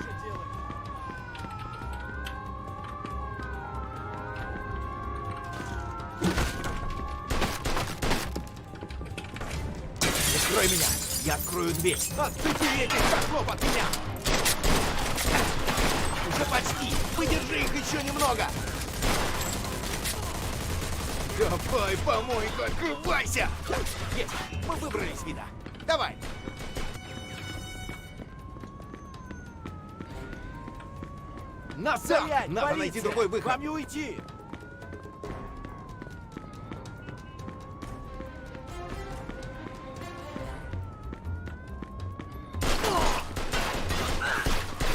Открой меня! Я открою дверь! Отцепи этих котлов от меня! Уже почти! Выдержи их еще немного! Давай, помойку, открывайся! Есть! Мы выбрались, вида! Давай! Назад! Надо найти другой выход! Вам не уйти!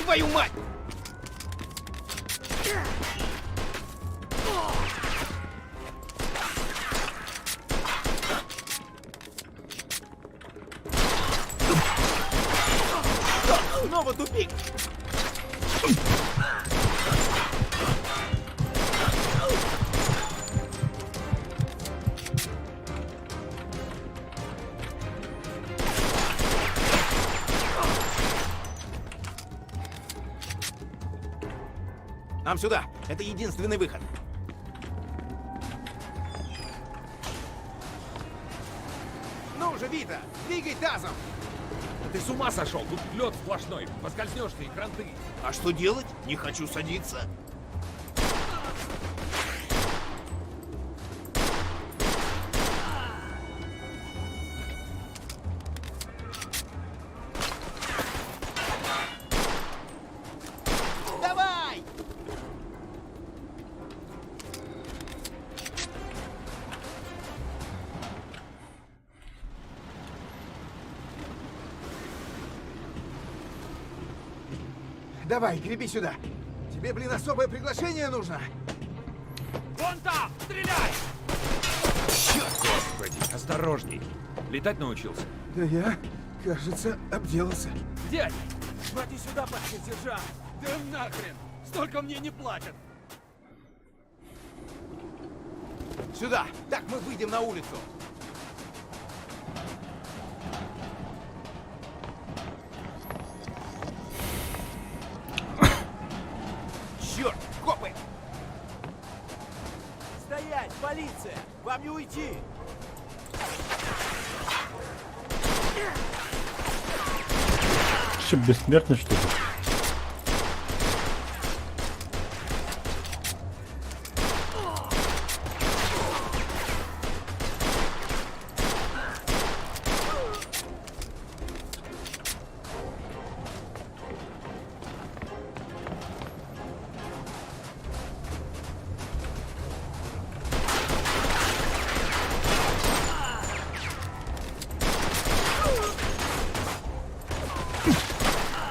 Твою мать! Снова тупик! Нам сюда! Это единственный выход! Ну же, Вита! Двигай тазом! Ты с ума сошел? Тут лед сплошной. Поскользнешься и кранты. А что делать? Не хочу садиться. Давай! Давай, греби сюда. Тебе, блин, особое приглашение нужно. Вон там! Стреляй! Черт, господи, осторожней. Летать научился? Да я, кажется, обделался. Дядь! Смотри сюда, парень, сержант! Да нахрен! Столько мне не платят! Сюда! Так мы выйдем на улицу. Черт, копы! Стоять, полиция! Вам не уйти! Че, бессмертный, что ли?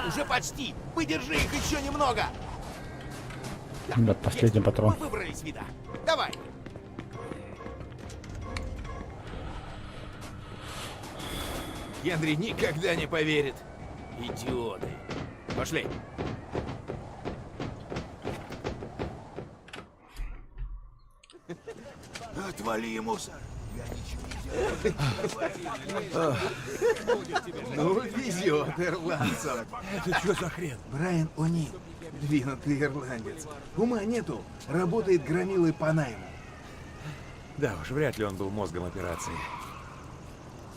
Уже почти! Выдержи их еще немного! Да, последний патрон. Мы выбрались, вида. Давай! Генри никогда не поверит. Идиоты. Пошли. Отвали, мусор. Ну, везет ирландцам. Это что за хрен? Брайан О'Нил, двинутый ирландец. Ума нету, работает громилой по найму. Да уж, вряд ли он был мозгом операции.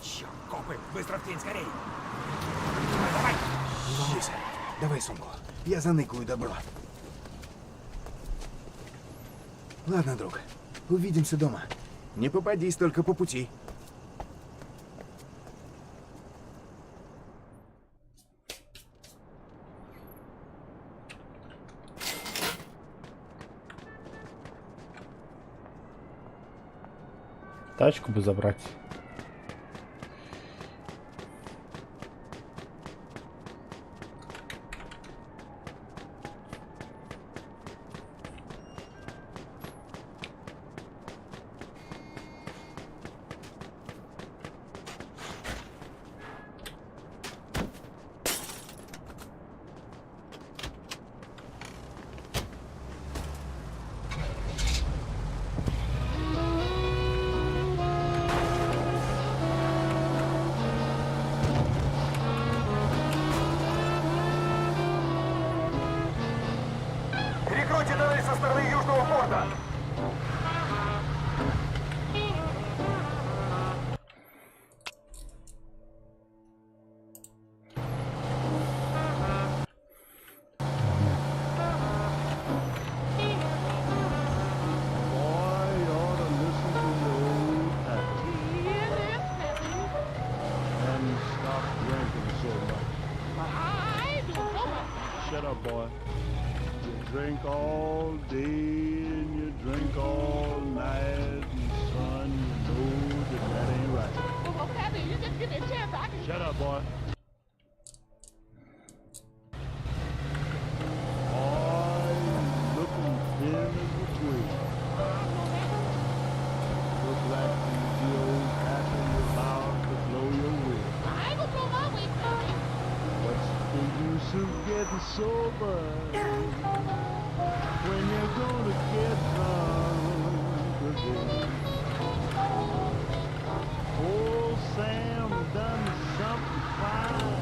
Черт, копы! Быстро в тень, скорей! Не волнуйся, давай сумку. Я заныкаю добро. Ладно, друг, увидимся дома. Не попадись только по пути. Тачку бы забрать. Атакуйте тоннель со стороны южного порта! Shut up, boy. You drink all day and you drink all night, and son, you know that ain't right. Well, Pappy, you just give me a chance. I can... Shut up, boy. Boy, you looking thin as a twig. Look like the old Pappy about to blow your wig. I ain't gonna blow my wig, Pappy. What's the use of getting sober when you're gonna get drunk again? Old Sam done something fine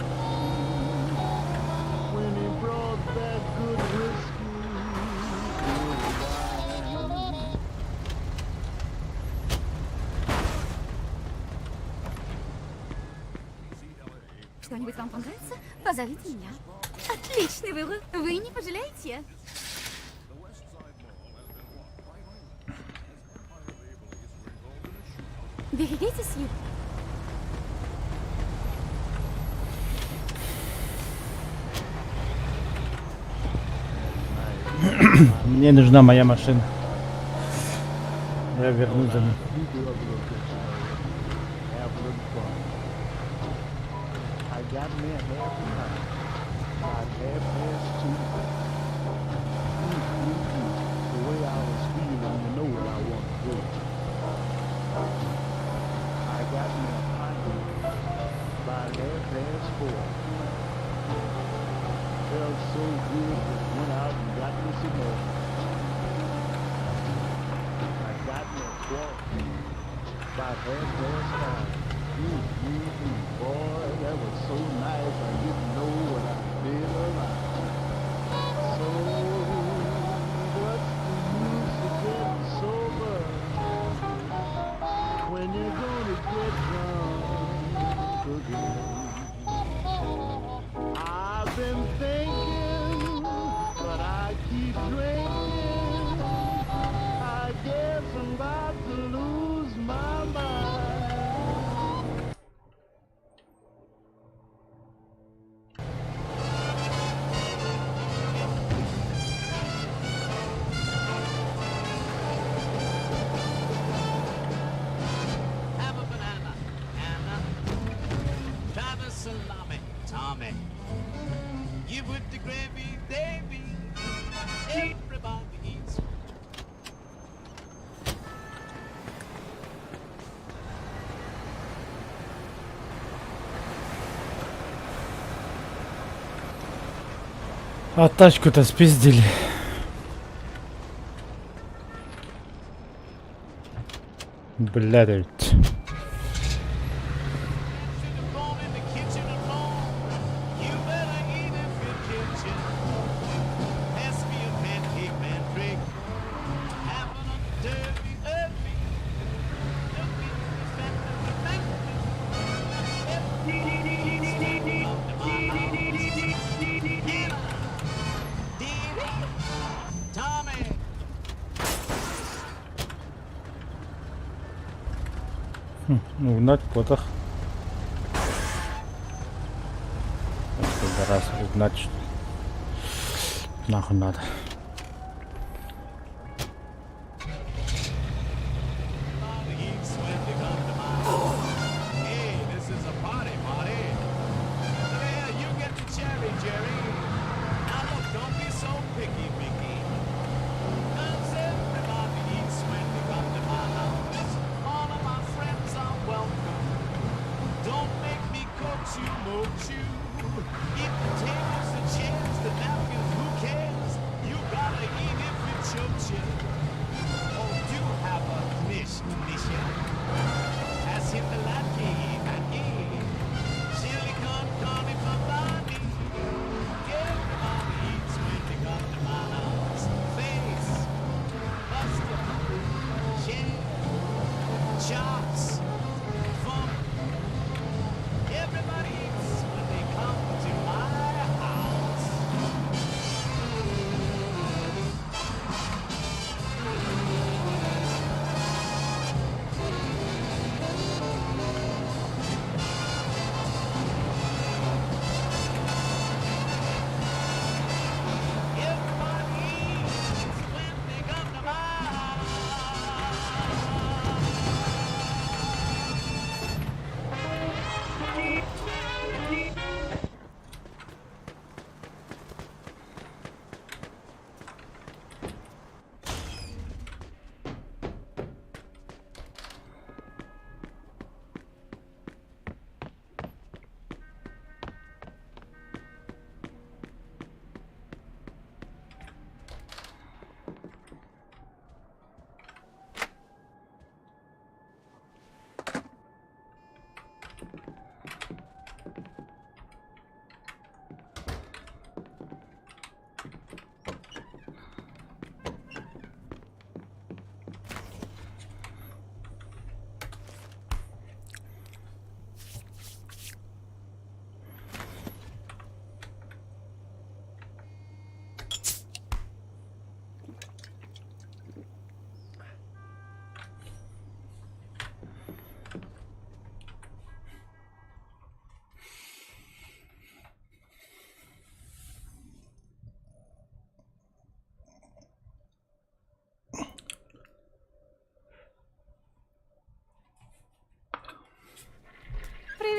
when he brought that good whiskey, good wine. Что-нибудь вам понравится? Позовите меня. Отличный выбор. Вы не пожалеете. Берегитесь, Ю. Мне нужна моя машина. Я вернусь за ней. Got me a half a night, about 2:30. The way I was feeling, you know what I want to do. I got me a pint about 4:30. Felt so good that went out and got me some more. I got me a quart about 5:30. Boy, that was so nice. I didn't know what I feel about. So, what's the use of getting sober when you're gonna get drunk again? I've been thinking, but I keep drinking. I guess I'm about to lose my mind. Tommy, you put the gravy, baby. Everybody eats. А тачку-то спиздили. Блядь. Угнать потах. Раз угнать, что нахуй надо. If the table's a chance, the napkins, who cares? You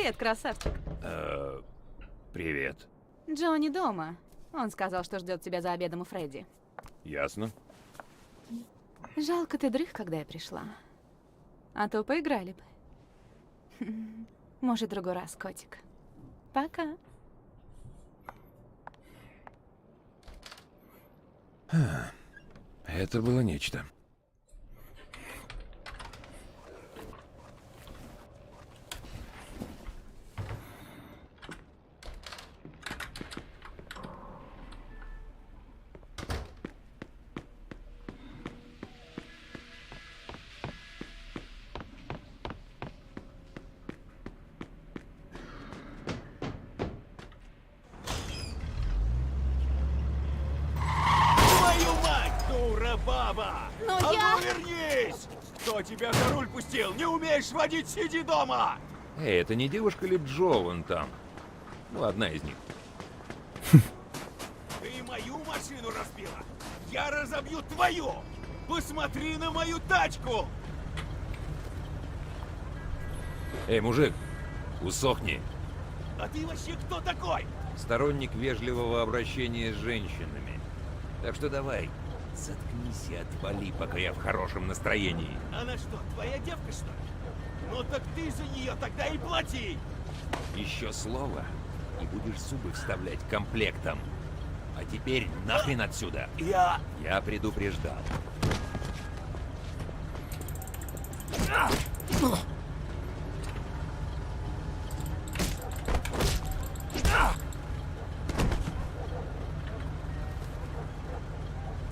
Привет, красавчик. Привет. Джонни дома. Он сказал, что ждет тебя за обедом у Фредди. Ясно. Жалко, ты дрых, когда я пришла. А то поиграли бы. Может, в другой раз, котик. Пока. Это было нечто. Твою мать, дура баба! Но А я- ну вернись! Кто тебя за руль пустил? Не умеешь водить, сиди дома! Эй, это не девушка ли Джо вон там? Ну, одна из них. Ты мою машину разбила! Я разобью твою! Посмотри на мою тачку! Эй, мужик, усохни. А ты вообще кто такой? Сторонник вежливого обращения с женщинами. Так что давай, заткнись и отвали, пока я в хорошем настроении. Она что, твоя девка, что ли? Ну так ты за нее тогда и плати! Еще слово, и будешь зубы вставлять комплектом. А теперь нахрен отсюда. Я предупреждал.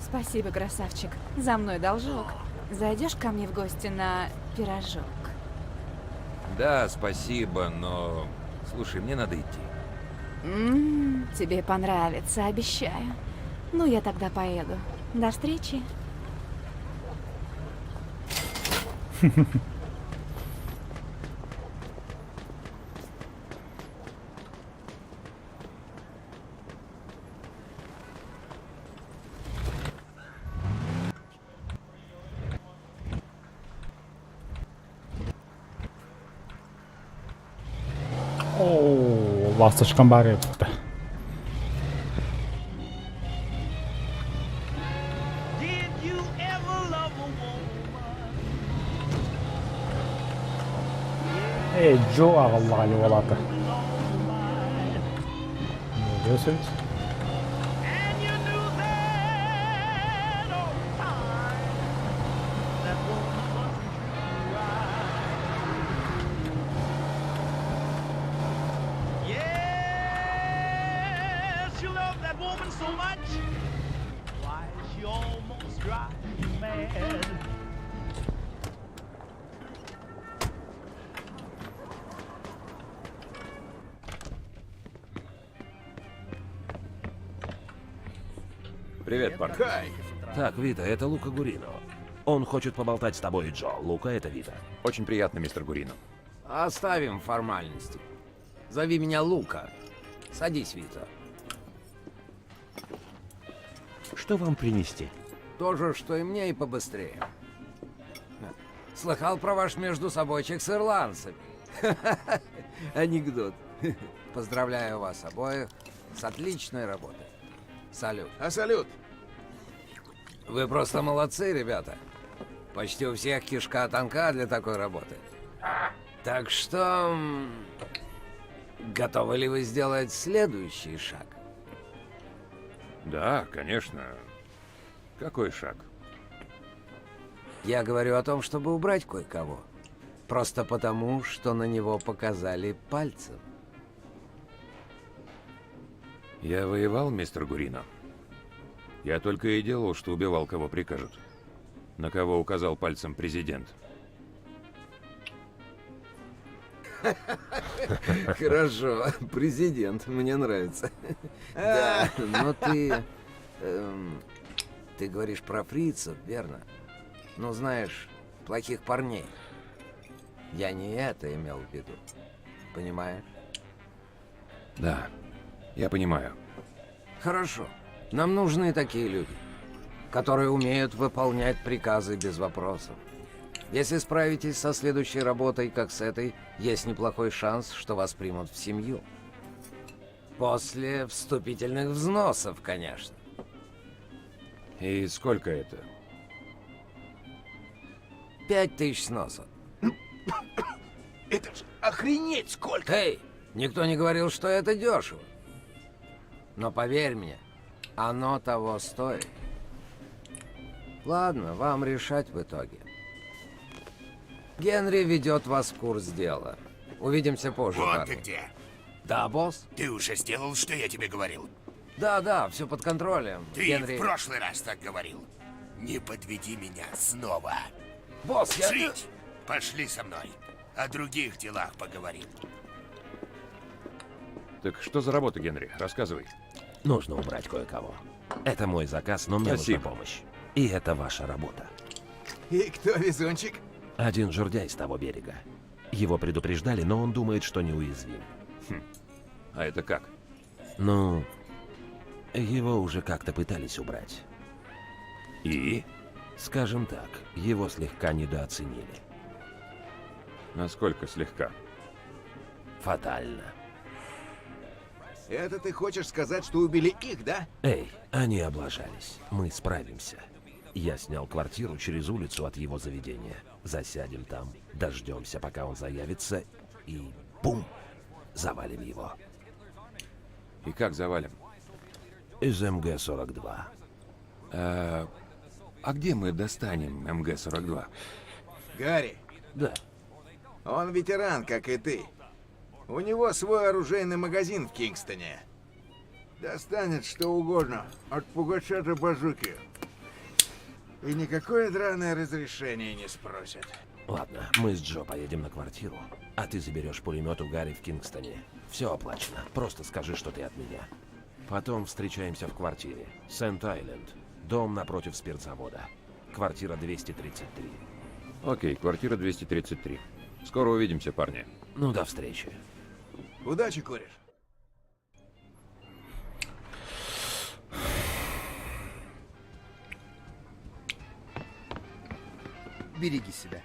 Спасибо, красавчик. За мной должок. Зайдешь ко мне в гости на пирожок? Да, спасибо, но... Слушай, мне надо идти. Тебе понравится, обещаю. Ну, я тогда поеду. До встречи. О, ласточкам бар етіпті. Did you ever love a woman? Ей, Джо ағылға алып алады. Не görüyorsunuz? And you knew that all the time that woman wasn't true, right? Yes, you love that woman so much. Why, she almost drives you mad. Привет, парень. Кай. Так, Вита, это Лука Гурино. Он хочет поболтать с тобой, Джо. Лука, это Вита. Очень приятно, мистер Гурино. Оставим формальности. Зови меня Лука. Садись, Вита. Что вам принести? То же, что и мне, и побыстрее. Слыхал про ваш междусобойчик с ирландцами? Анекдот. Поздравляю вас обоих с отличной работой. Салют. А салют? Вы просто молодцы, ребята. Почти у всех кишка тонка для такой работы. Так что... готовы ли вы сделать следующий шаг? Да, конечно. Какой шаг? Я говорю о том, чтобы убрать кое-кого. Просто потому, что на него показали пальцем. Я воевал, мистер Гурино. Я только и делал, что убивал, кого прикажут. На кого указал пальцем президент. Хорошо, президент, мне нравится. Да, но ты... ты говоришь про фрицев, верно? Ну, знаешь, плохих парней. Я не это имел в виду. Понимаешь? Да, я понимаю. Хорошо. Нам нужны такие люди, которые умеют выполнять приказы без вопросов. Если справитесь со следующей работой, как с этой, есть неплохой шанс, что вас примут в семью. После вступительных взносов, конечно. И сколько это? 5000 сносов. Это ж охренеть сколько! Эй, никто не говорил, что это дешево. Но поверь мне, оно того стоит. Ладно, вам решать в итоге. Генри ведет вас в курс дела. Увидимся позже, Вот парни. ты где. Да, босс? Ты уже сделал, что я тебе говорил? Да, все под контролем. Ты Генри... в прошлый раз так говорил. Не подведи меня снова. Босс, я... Жить! Пошли со мной. О других делах поговорим. Так что за работа, Генри? Рассказывай. Нужно убрать кое-кого. Это мой заказ, но мне Спасибо. нужна помощь. И это ваша работа. И кто везунчик? Один жердяй с того берега. Его предупреждали, но он думает, что неуязвим. А это как? Ну, его уже как-то пытались убрать. И? Скажем так, его слегка недооценили. Насколько слегка? Фатально. Это ты хочешь сказать, что убили их, да? Эй, они облажались. Мы справимся. Я снял квартиру через улицу от его заведения. Засядем там, дождемся, пока он заявится, и бум! Завалим его. И как завалим? Из МГ-42. А где мы достанем МГ-42? Гарри. Да. Он ветеран, как и ты. У него свой оружейный магазин в Кингстоне. Достанет что угодно, от пугача до базуки. И никакое драное разрешение не спросят. Ладно, мы с Джо поедем на квартиру, а ты заберешь пулемет у Гарри в Кингстоне. Все оплачено. Просто скажи, что ты от меня. Потом встречаемся в квартире. Сент-Айленд. Дом напротив спиртзавода. Квартира 233. Окей, квартира 233. Скоро увидимся, парни. Ну, до встречи. Удачи, кореш. Береги себя.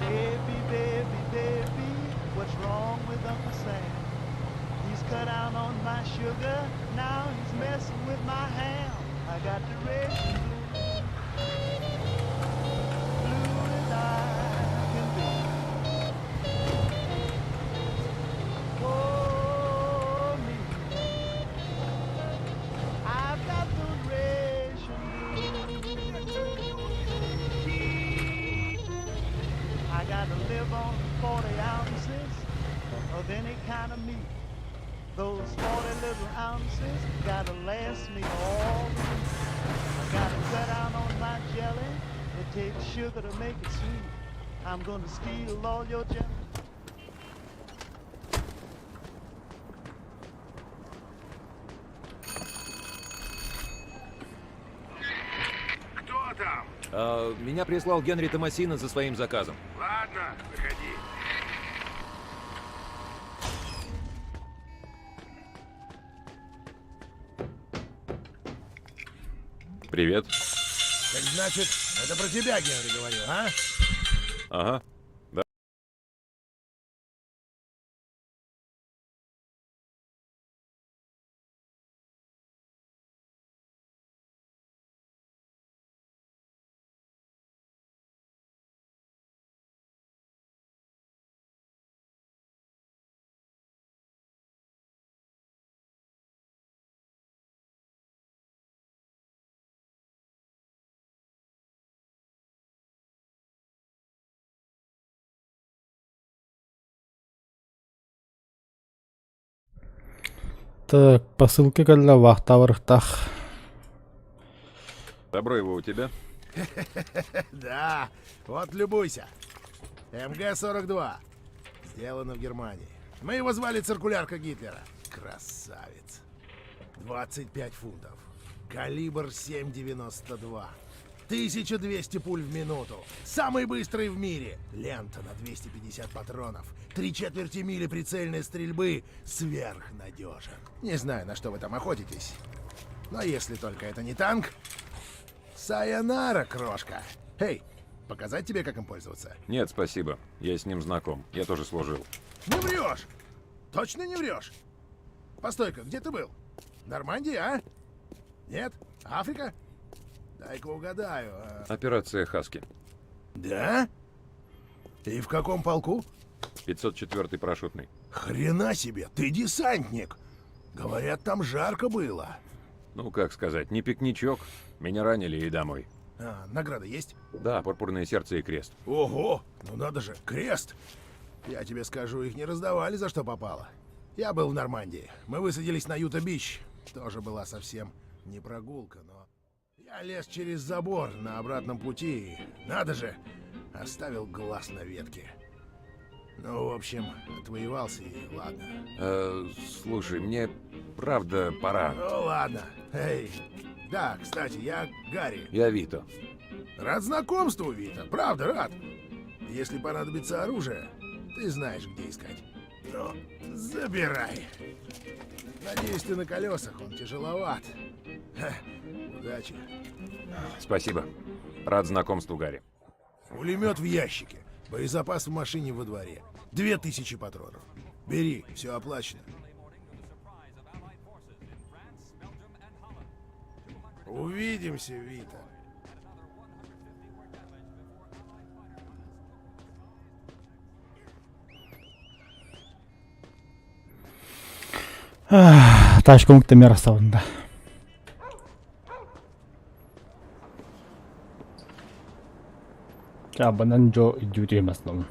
Baby, baby, baby, what's wrong with Uncle Sam? He's cut out on my sugar, now he's messing with my ham. I got the ration blue as I can be. Oh, me, I've got the ration I gotta live on 40 ounces of any kind of meat. Those 40 little ounces gotta last me all the week. I gotta cut out on my jelly. It takes sugar to make it sweet. I'm gonna steal all your jelly. Кто там? Меня прислал Генри Томасино за своим заказом. Ладно, выходи. Привет. Так значит, это про тебя, Генри, говорю, а? Ага. Да. Так, по ссылке когда вахтаврахтах. Добро его у тебя? Да, вот любуйся. МГ-42. Сделано в Германии. Мы его звали циркулярка Гитлера. Красавец. 25 фунтов. Калибр 7,92. 1200 пуль в минуту. Самый быстрый в мире. Лента на 250 патронов. 3/4 мили прицельной стрельбы. Сверхнадежен. Не знаю, на что вы там охотитесь. Но если только это не танк... Сайонара, крошка. Эй, показать тебе, как им пользоваться? Нет, спасибо. Я с ним знаком. Я тоже служил. Не врешь! Точно не врешь? Постой-ка, где ты был? Нормандия, а? Нет? Африка? Дай-ка угадаю. Операция «Хаски». Да? И в каком полку? 504-й парашютный. Хрена себе, ты десантник! Говорят, там жарко было. Ну, как сказать, не пикничок. Меня ранили и домой. А, награда есть? Да, пурпурное сердце и крест. Ого, ну надо же, крест! Я тебе скажу, их не раздавали за что попало. Я был в Нормандии. Мы высадились на Юта-Бич. Тоже была совсем не прогулка, но... Я лез через забор на обратном пути и, надо же, оставил глаз на ветке. Ну, в общем, отвоевался и ладно. Слушай, мне правда пора. Ну, ладно. Эй, да, кстати, я Гарри. Я Вито. Рад знакомству, Вита. Правда, рад. Если понадобится оружие, ты знаешь, где искать. Ну, забирай. Надеюсь, ты на колесах, он тяжеловат. Ха, удачи. Спасибо. Рад знакомству, Гарри. Пулемет в ящике. Боезапас в машине во дворе. 2000 патронов. Бери, все оплачено. Увидимся, Вита. Taş komikte miras savunda. Çabanan jo duty maslam.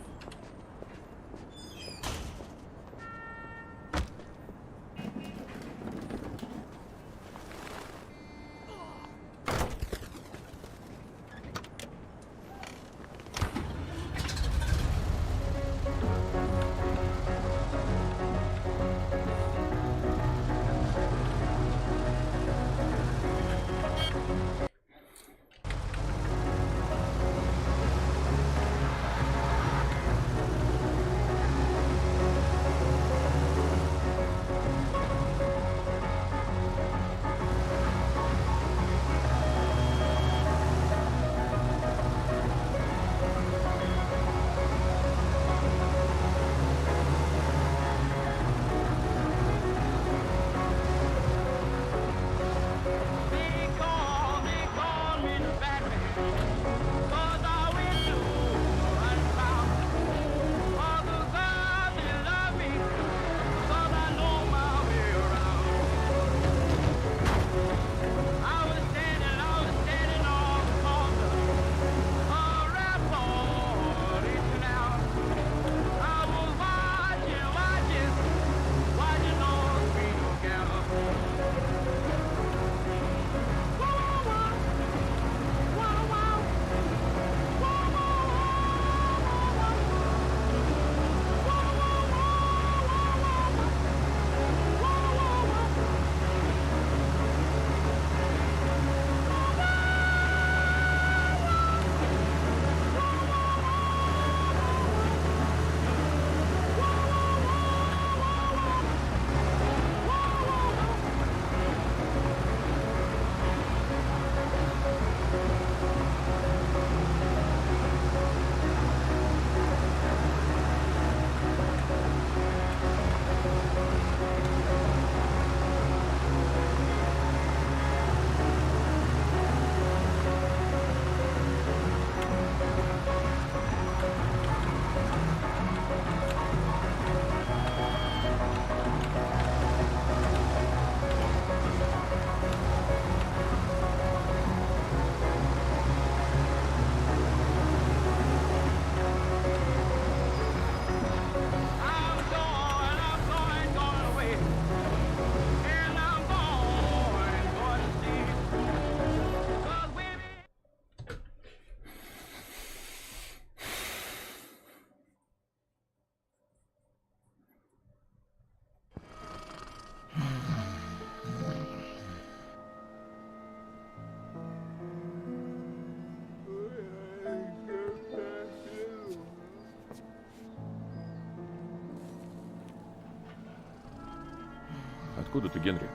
Откуда ты, Генри?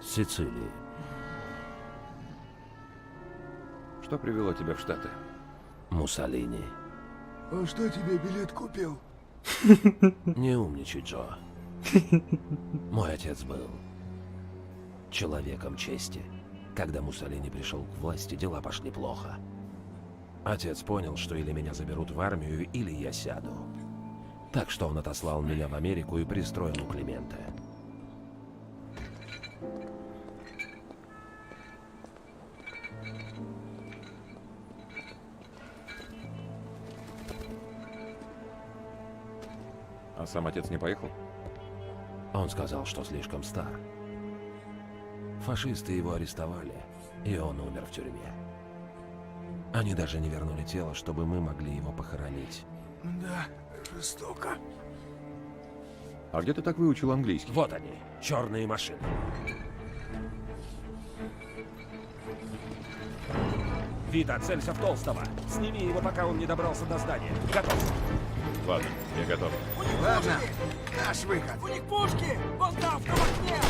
С Сицилии. Что привело тебя в Штаты? Муссолини. А что тебе билет купил? Не умничай, Джо. Мой отец был человеком чести. Когда Муссолини пришел к власти, дела пошли плохо. Отец понял, что или меня заберут в армию, или я сяду. Так что он отослал меня в Америку и пристроил у Климента. А сам отец не поехал? Он сказал, что слишком стар. Фашисты его арестовали, и он умер в тюрьме. Они даже не вернули тело, чтобы мы могли его похоронить. Да, жестоко. А где ты так выучил английский? Вот они, черные машины. Вита, целься в Толстого. Сними его, пока он не добрался до здания. Готов. Ладно, я готов. Ладно, наш выход. У них пушки! Вон там, в том окне!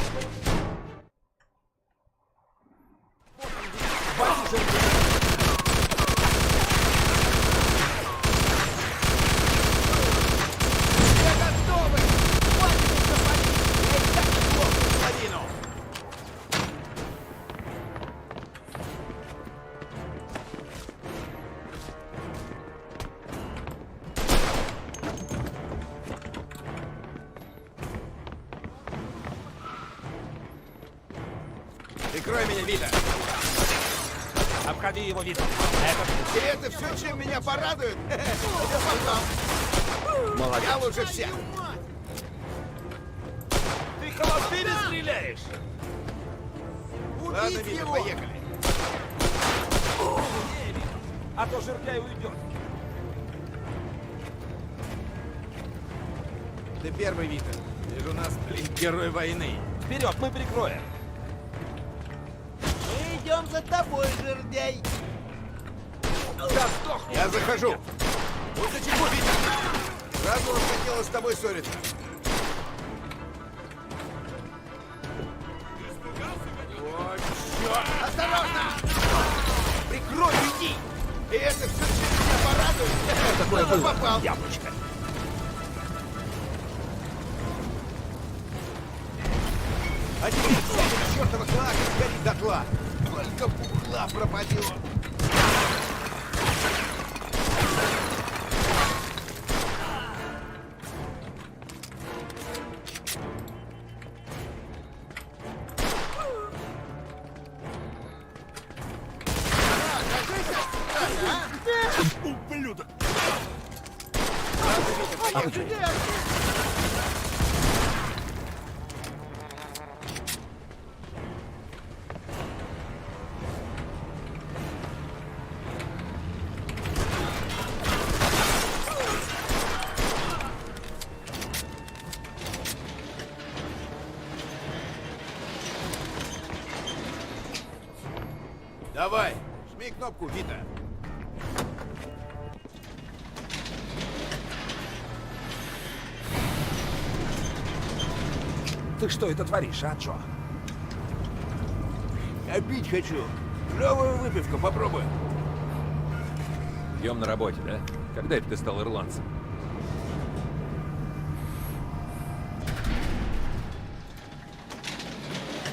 Прикрой меня, Вита. Обходи его, Вита. И это все, чем меня порадует? Молодец. Я лучше всех. Ты холостыми стреляешь? Ладно, Вита, поехали. А то жердяй уйдет. Ты первый, Вита. Ты же у нас, блин, герой войны. Вперед, мы прикроем. Мы идем за тобой, жердяй. Я захожу. Вот за чего, Вита? Сразу расхотелось с тобой ссориться. Вот, черт! Осторожно! Прикрой, иди! И это все, чем меня порадует. Такое было. Попал. Яблочко. А теперь вся эта чертова клака сгорит дотла. Только пухла пропадет. Ублюдок! Давай, жми кнопку, Вита. Ты что это творишь, а, Джо? Я пить хочу. Клевую выпивку попробуй. Днем на работе, да? Когда это ты стал ирландцем?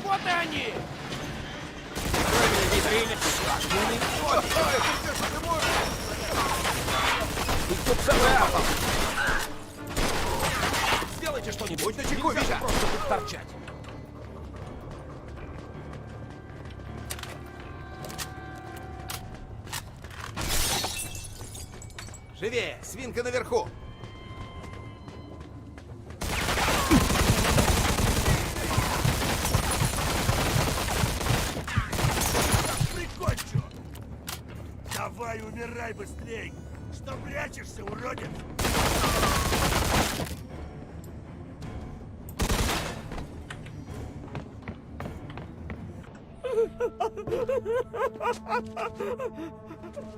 Вот и они! Сделайте что-нибудь. Будь начеку, Нельзя Вита. просто тут торчать. Живее, свинка наверху. Прикончу! Давай, умирай быстрей! Что прячешься, уродец?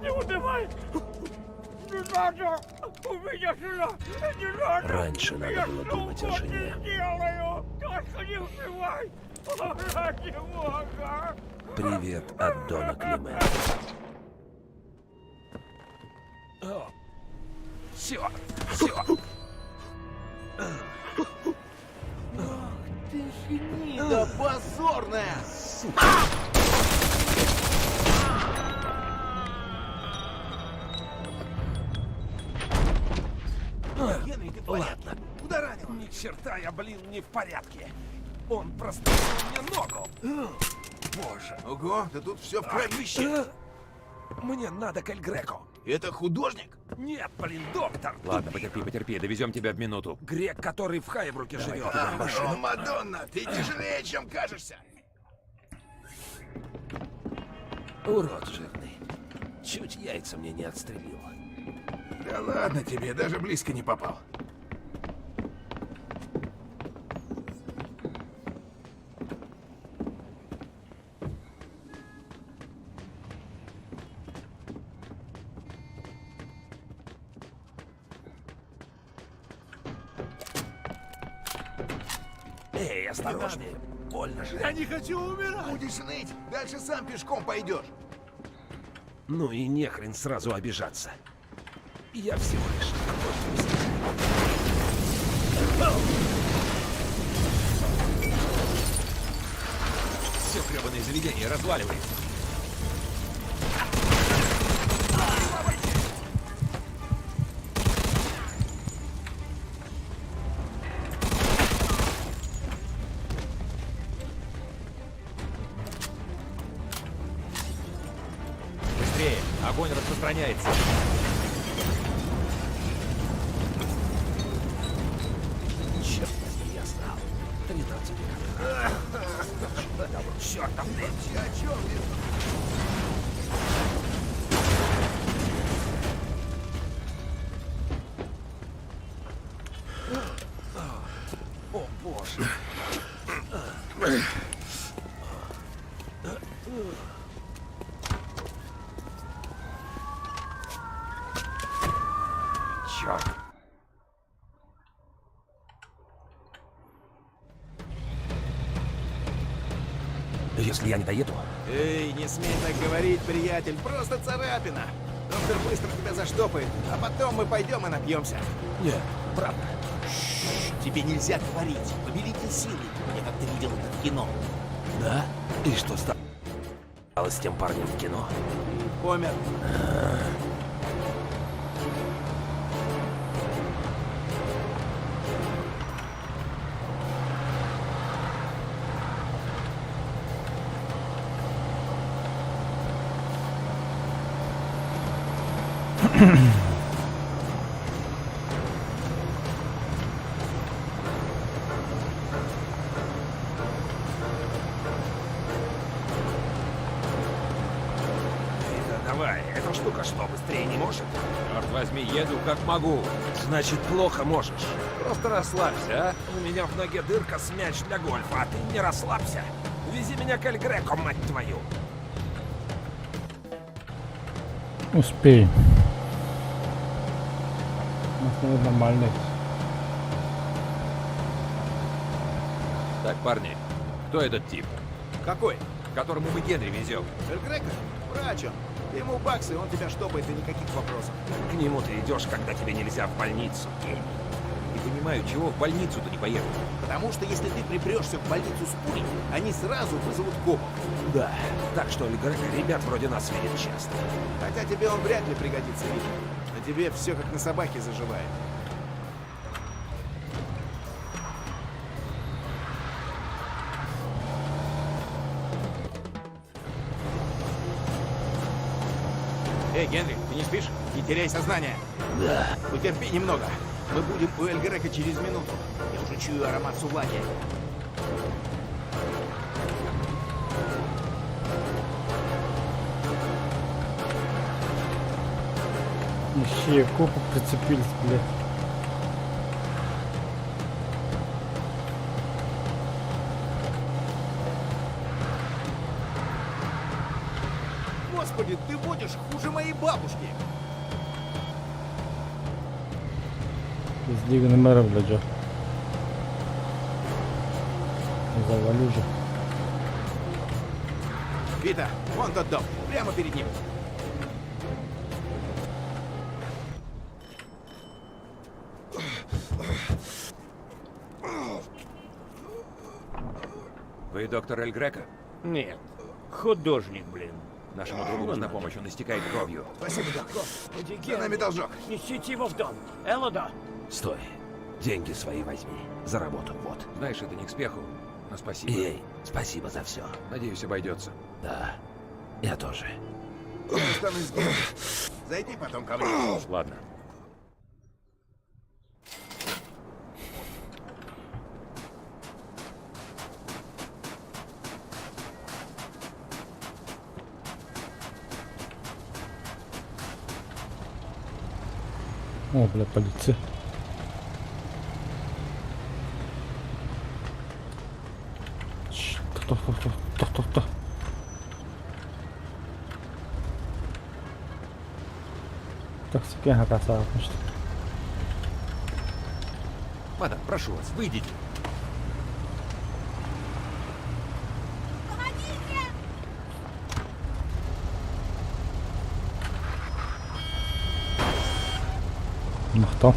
Не убивай! Не надо! У меня жена! Не надо! Раньше надо было думать о жене. Сделаю! Только не убивай! Ради бога! Привет от Дона Климента. Все! Все! Ты гнида позорная! Генри, ты в порядке? Ладно. Куда ранил? Ни черта я, блин, не в порядке. Он прострелил мне ногу. Боже. Ого, ты тут все в кровище. Мне надо к Эль Греко. Это художник? Нет, блин, доктор. Ладно, потерпи, потерпи, довезем тебя в минуту. Грек, который в Хайбруке живет. О, Мадонна, ты тяжелее, чем кажешься. Урод жирный. Чуть яйца мне не отстрелил. Да ладно тебе, даже близко не попал. Эй, осторожнее. Больно же. Я не хочу умирать. Будешь ныть, дальше сам пешком пойдешь. Ну и нехрен сразу обижаться. Я всего лишь Все гребаное заведение разваливается. Быстрее! Огонь распространяется. Черт, я знал. 13 Черт, там ты! О чем ты? О, боже. Черт. Если я не доеду... Эй, не смей так говорить, приятель, просто царапина. Доктор быстро тебя заштопает, а потом мы пойдем и напьемся. Нет, правда. Тебе нельзя говорить. Повелитель силы. Я как-то видел это в кино. Да? И что стало с тем парнем в кино? Помер. Давай, эта штука что, быстрее не может? Черт возьми, еду как могу. Значит, плохо можешь. Просто расслабься, а? У меня в ноге дырка с мяч для гольфа, а ты не расслабься. Вези меня к Эль Греко, мать твою. Успеем. Ну, нормально. Так, парни, кто этот тип? Какой? Которому мы Генри везем. Эль Греко? Врач он. Ты ему баксы, он тебя штопает, и никаких вопросов. К нему ты идешь, когда тебе нельзя в больницу, гений. Не понимаю, чего в больницу-то не поехал? Потому что если ты припрешься в больницу с пулей, они сразу вызовут копов. Да, так что Эль Греко ребят вроде нас видит часто. Хотя тебе он вряд ли пригодится, видно. На тебе все как на собаке заживает. Эй, Генри, ты не спишь? Не теряй сознание. Да. Потерпи немного. Мы будем у Эль Греко через минуту. Я уже чую аромат сувлаки. Еще копы прицепились, блядь. Господи, ты водишь хуже моей бабушки. Сдвигай мэра, блядь, Джо. Завалю же. Вита, вон тот дом, прямо перед ним. Вы доктор Эль Греко? Нет, художник, блин. Нашему другу нужна помощь, он истекает кровью. Спасибо, док. Господи, За нами должок. Несите его в дом. Элода. Стой. Деньги свои возьми. За работу, вот. Знаешь, это не к спеху, но спасибо. Ей, спасибо за все. Надеюсь, обойдется. Да, я тоже. Я останусь здесь. Зайди потом ко мне. Ладно. О, бля, полиция. Кто? Так, секая оказалось, значит. Мадам, прошу вас, выйдите. Махтал.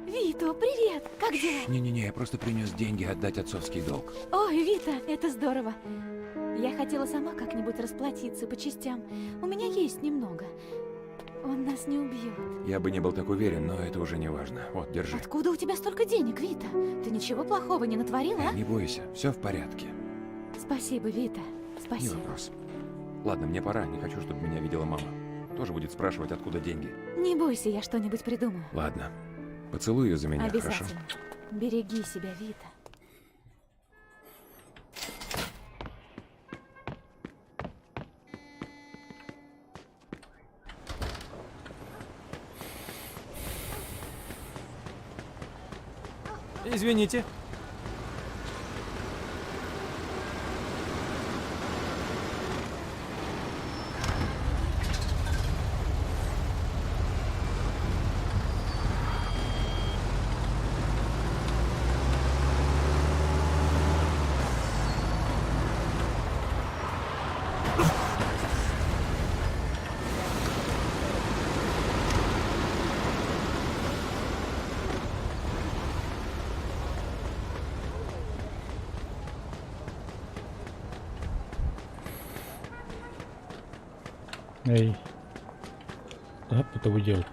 Вито, привет! Как дела? Не-не-не, я просто принес деньги отдать отцовский долг. Ой, Вита, это здорово. Я хотела сама как-нибудь расплатиться по частям. У меня есть немного. Он нас не убьет. Я бы не был так уверен, но это уже не важно. Вот, держи. Откуда у тебя столько денег, Вита? Ты ничего плохого не натворила, а? Не бойся, все в порядке. Спасибо, Вита. Не Спасибо. вопрос. Ладно, мне пора, не хочу, чтобы меня видела мама. Тоже будет спрашивать, откуда деньги. Не бойся, я что-нибудь придумаю. Ладно. Поцелуй ее за меня, хорошо? Обязательно. Береги себя, Вита. Извините. Эй. Да, это вы делаете?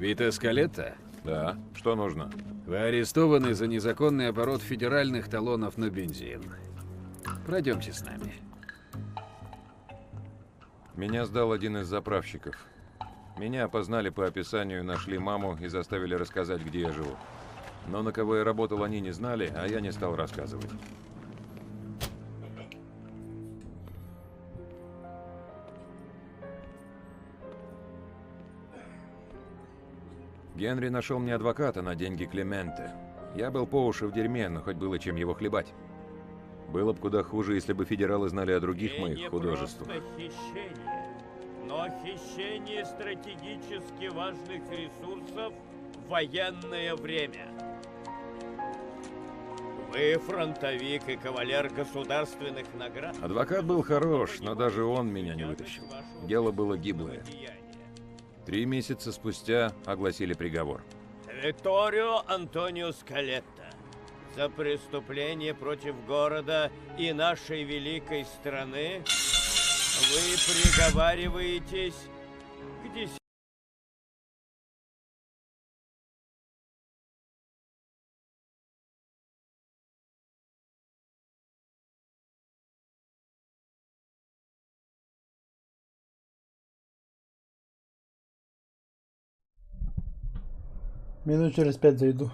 Вита Скалетта? Да. Что нужно? Вы арестованы за незаконный оборот федеральных талонов на бензин. Пройдемте с нами. Меня сдал один из заправщиков. Меня опознали по описанию, нашли маму и заставили рассказать, где я живу. Но на кого я работал, они не знали, а я не стал рассказывать. Генри нашел мне адвоката на деньги Клементе. Я был по уши в дерьме, но хоть было чем его хлебать. Было бы куда хуже, если бы федералы знали о других моих художествах. Хищение, но хищение стратегически важных ресурсов в военное время. Вы фронтовик и кавалер государственных наград. Адвокат был хорош, но даже он меня не вытащил. Дело было гиблое. 3 месяца спустя огласили приговор. Викторио Антонио Скалетта. За преступление против города и нашей великой страны вы приговариваетесь к 10. Минут через 5 зайду.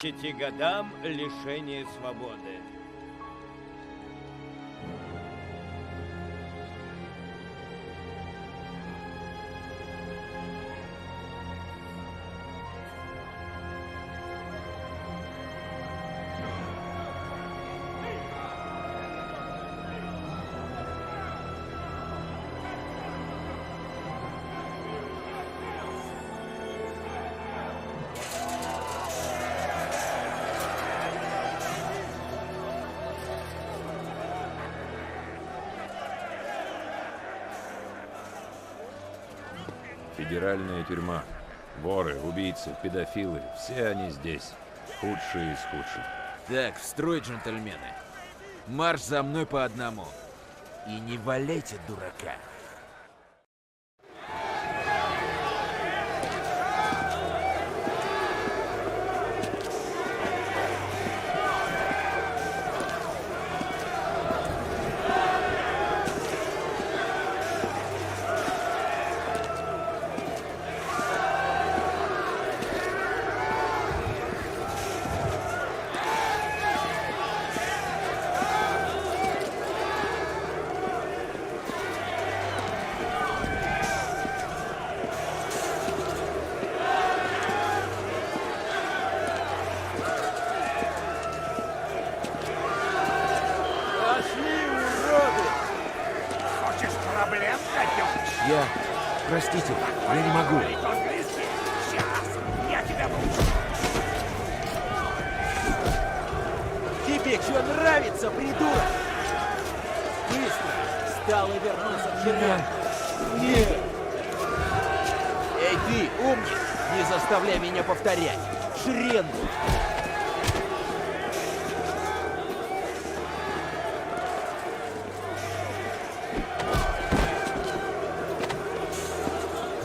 5 годам лишения свободы. Федеральная тюрьма. Воры, убийцы, педофилы. Все они здесь. Худшие из худших. Так, в строй, джентльмены. Марш за мной по одному. И не валяйте дурака. Простите, я не могу. Я тебя научу. Тебе что нравится, придурок? Быстро встал и вернулся в тюрьму. Нет. Эй ты, умник, не заставляй меня повторять. В шеренгу.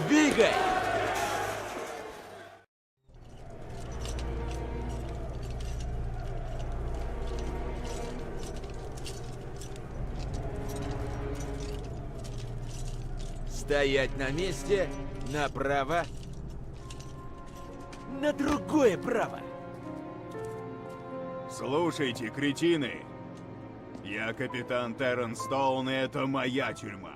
Двигай! Стоять на месте, направо, на другое право. Слушайте, кретины. Я капитан Террен Стоун, и это моя тюрьма.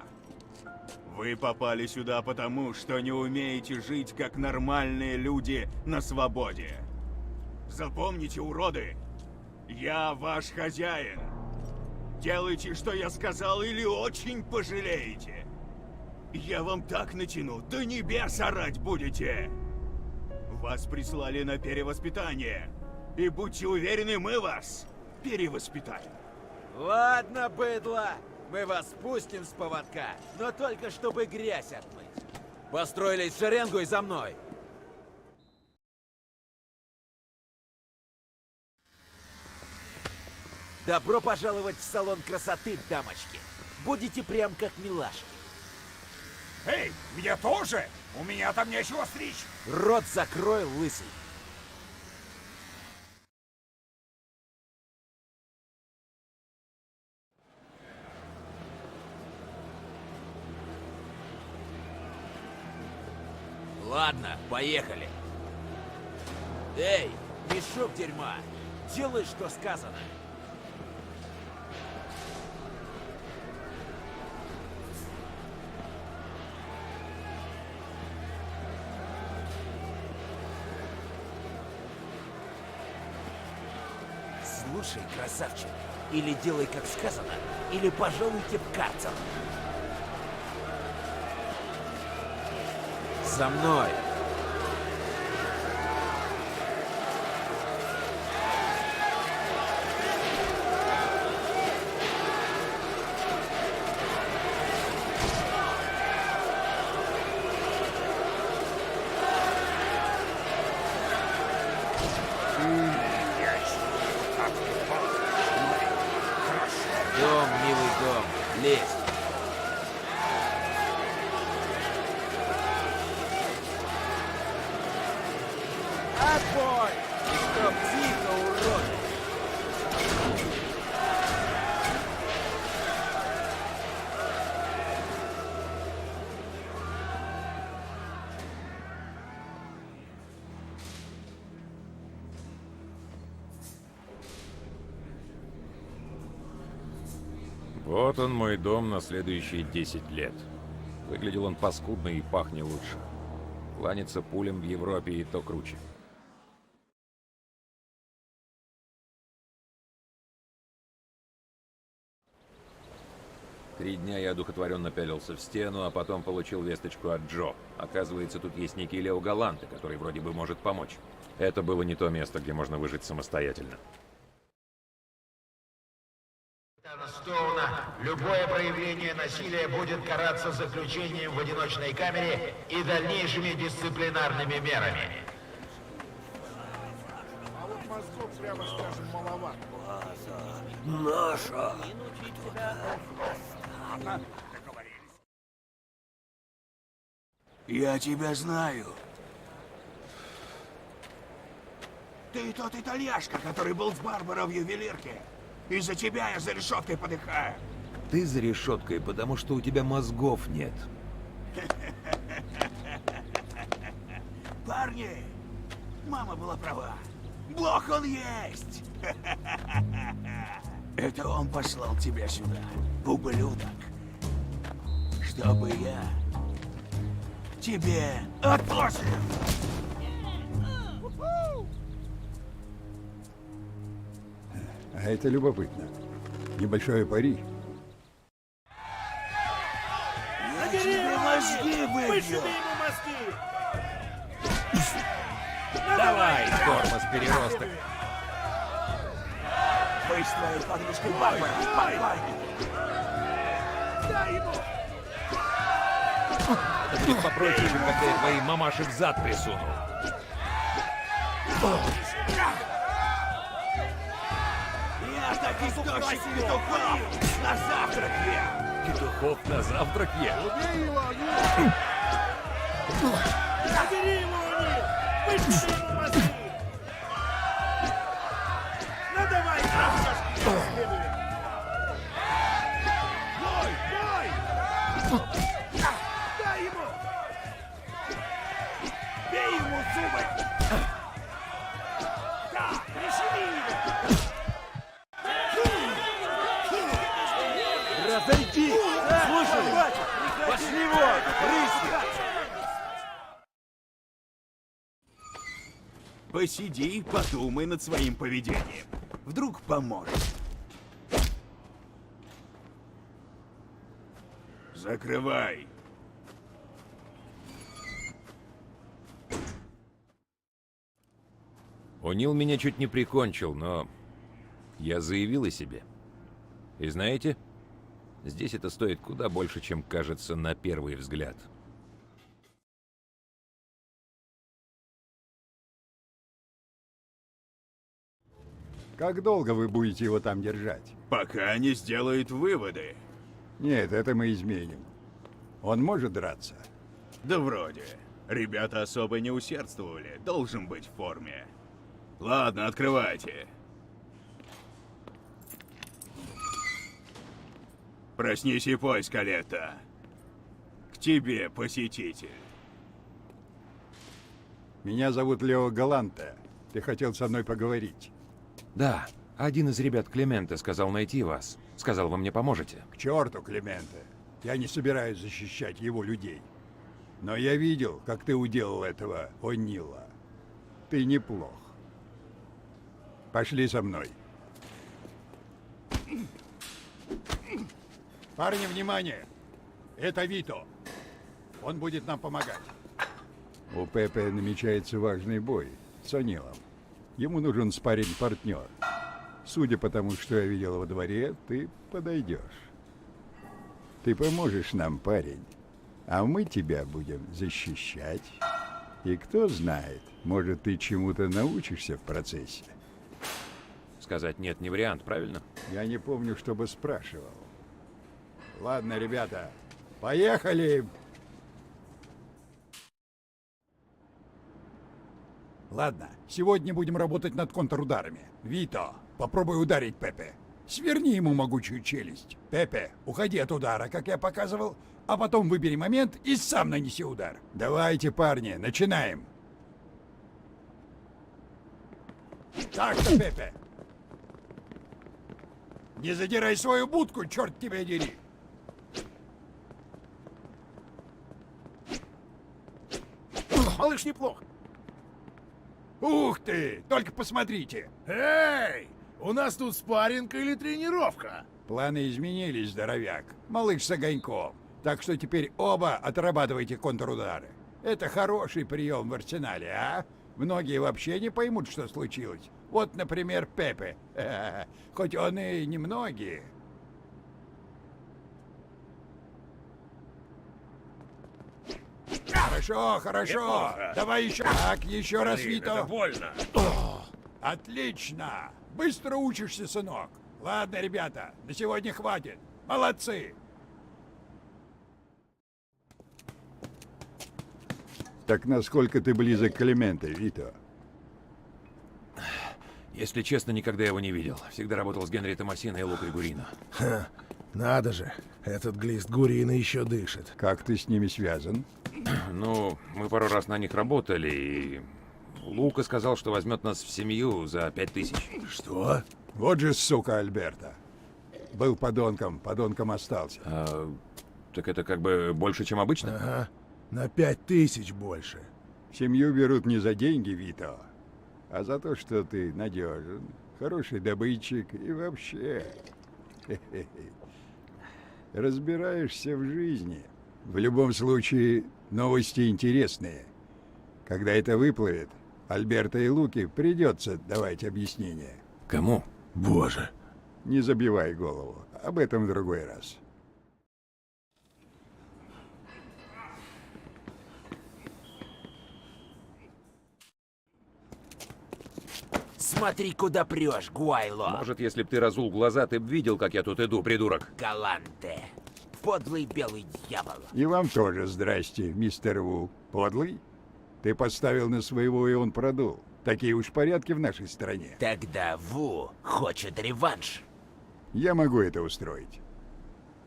Вы попали сюда потому, что не умеете жить как нормальные люди на свободе. Запомните, уроды, я ваш хозяин. Делайте, что я сказал, или очень пожалеете. Я вам так натяну, до небес орать будете. Вас прислали на перевоспитание. И будьте уверены, мы вас перевоспитаем. Ладно, быдло. Мы вас спустим с поводка, но только чтобы грязь отмыть. Построились в шеренгу и за мной. Добро пожаловать в салон красоты, дамочки. Будете прям как милашки. Эй, мне тоже? У меня там нечего стричь. Рот закрой, лысый. Ладно, поехали. Эй, мешок дерьма, делай, что сказано. Слушай, красавчик, или делай, как сказано, или пожалуйте в карцер. За мной! Дом, милый дом, лезь! Отбой! Чтоб тихо, уроды! Вот он, мой дом на следующие 10 лет. Выглядел он паскудно и пах не лучше. Кланяться пулям в Европе и то круче. Три дня я одухотворенно пялился в стену, а потом получил весточку от Джо. Оказывается, тут есть некий Лео Галанте, который вроде бы может помочь. Это было не то место, где можно выжить самостоятельно. Стоуна, любое проявление насилия будет караться заключением в одиночной камере и дальнейшими дисциплинарными мерами. А вот мозгов, прямо скажем, маловато. Наша. Я тебя знаю. Ты тот итальяшка, который был с Барбаро в ювелирке. Из-за тебя я за решеткой подыхаю. Ты за решеткой, потому что у тебя мозгов нет. Парни, мама была права. Бог он есть! Это он послал тебя сюда, ублюдок. Чтобы я тебе отпустил. А это любопытно. Небольшое пари. Я тебе мозги выбью. Давай, тормоз-переросток. Вы с твоей подружкой Барбарой, давай. Дай ему. Это будет попроще, чем когда я твоей мамаши в зад присунул. Я таких источник петухов на завтрак ем. Петухов на завтрак ем? Убей его, забери его, вышли ему мозги. Ну давай, следует. Бой! Дай ему! Бей ему зубы! Да, пришли его! Разойди! Слушай! Пошли вон! Рыси! Посиди, подумай над своим поведением. Вдруг поможет. Закрывай. О'Нил меня чуть не прикончил, но я заявил о себе. И знаете, здесь это стоит куда больше, чем кажется на первый взгляд. Как долго вы будете его там держать? Пока не сделает выводы. Нет, это мы изменим. Он может драться? Да вроде. Ребята особо не усердствовали. Должен быть в форме. Ладно, открывайте. Проснись и пой, Скалетта. К тебе, посетитель. Меня зовут Лео Галанте. Ты хотел со мной поговорить? Да, один из ребят Клементе сказал найти вас. Сказал, вы мне поможете. К черту, Клементе. Я не собираюсь защищать его людей. Но я видел, как ты уделал этого О'Нила. Ты неплох. Пошли со мной. Парни, внимание! Это Вито. Он будет нам помогать. У Пепе намечается важный бой с О'Нилом. Ему нужен спарринг-партнер. Судя по тому, что я видел во дворе, ты подойдешь. Ты поможешь нам, парень. А мы тебя будем защищать. И кто знает, может, ты чему-то научишься в процессе. Сказать нет не вариант, правильно? Я не помню, чтобы спрашивал. Ладно, ребята, поехали! Ладно, сегодня будем работать над контрударами. Вито, попробуй ударить Пепе. Сверни ему могучую челюсть. Пепе, уходи от удара, как я показывал, а потом выбери момент и сам нанеси удар. Давайте, парни, начинаем. Так-то, Пепе. Не задирай свою будку, черт тебя дери! Малыш неплох. Ух ты! Только посмотрите! Эй! У нас тут спарринг или тренировка? Планы изменились, здоровяк. Малыш с огоньком. Так что теперь оба отрабатывайте контрудары. Это хороший прием в арсенале, а? Многие вообще не поймут, что случилось. Вот, например, Пепе. Хоть он и немногие. Хорошо, хорошо. Неплохо. Давай еще. Так, еще раз, Блин, Вито. это больно. Отлично. Быстро учишься, сынок. Ладно, ребята, на сегодня хватит. Молодцы. Так насколько ты близок к Клементе, Вито? Если честно, никогда его не видел. Всегда работал с Генри Томасино и Лукой Гурино. Ха, надо же, этот глист Гурина еще дышит. Как ты с ними связан? Ну, мы пару раз на них работали, и Лука сказал, что возьмет нас в семью за 5000. Что? Вот же сука Альберта. Был подонком, подонком остался. Так это как бы больше, чем обычно? Ага, на 5000 больше. Семью берут не за деньги, Вито, а за то, что ты надежен, хороший добытчик и вообще разбираешься в жизни. В любом случае, новости интересные. Когда это выплывет, Альберто и Луке придется давать объяснение. Кому? Боже. Не забивай голову. Об этом в другой раз. Смотри, куда прешь, Гуайло. Может, если б ты разул глаза, ты б видел, как я тут иду, придурок. Галанте. Подлый белый дьявол. И вам тоже здрасте, мистер Ву. Подлый? Ты поставил на своего, и он продул. Такие уж порядки в нашей стране. Тогда Ву хочет реванш. Я могу это устроить.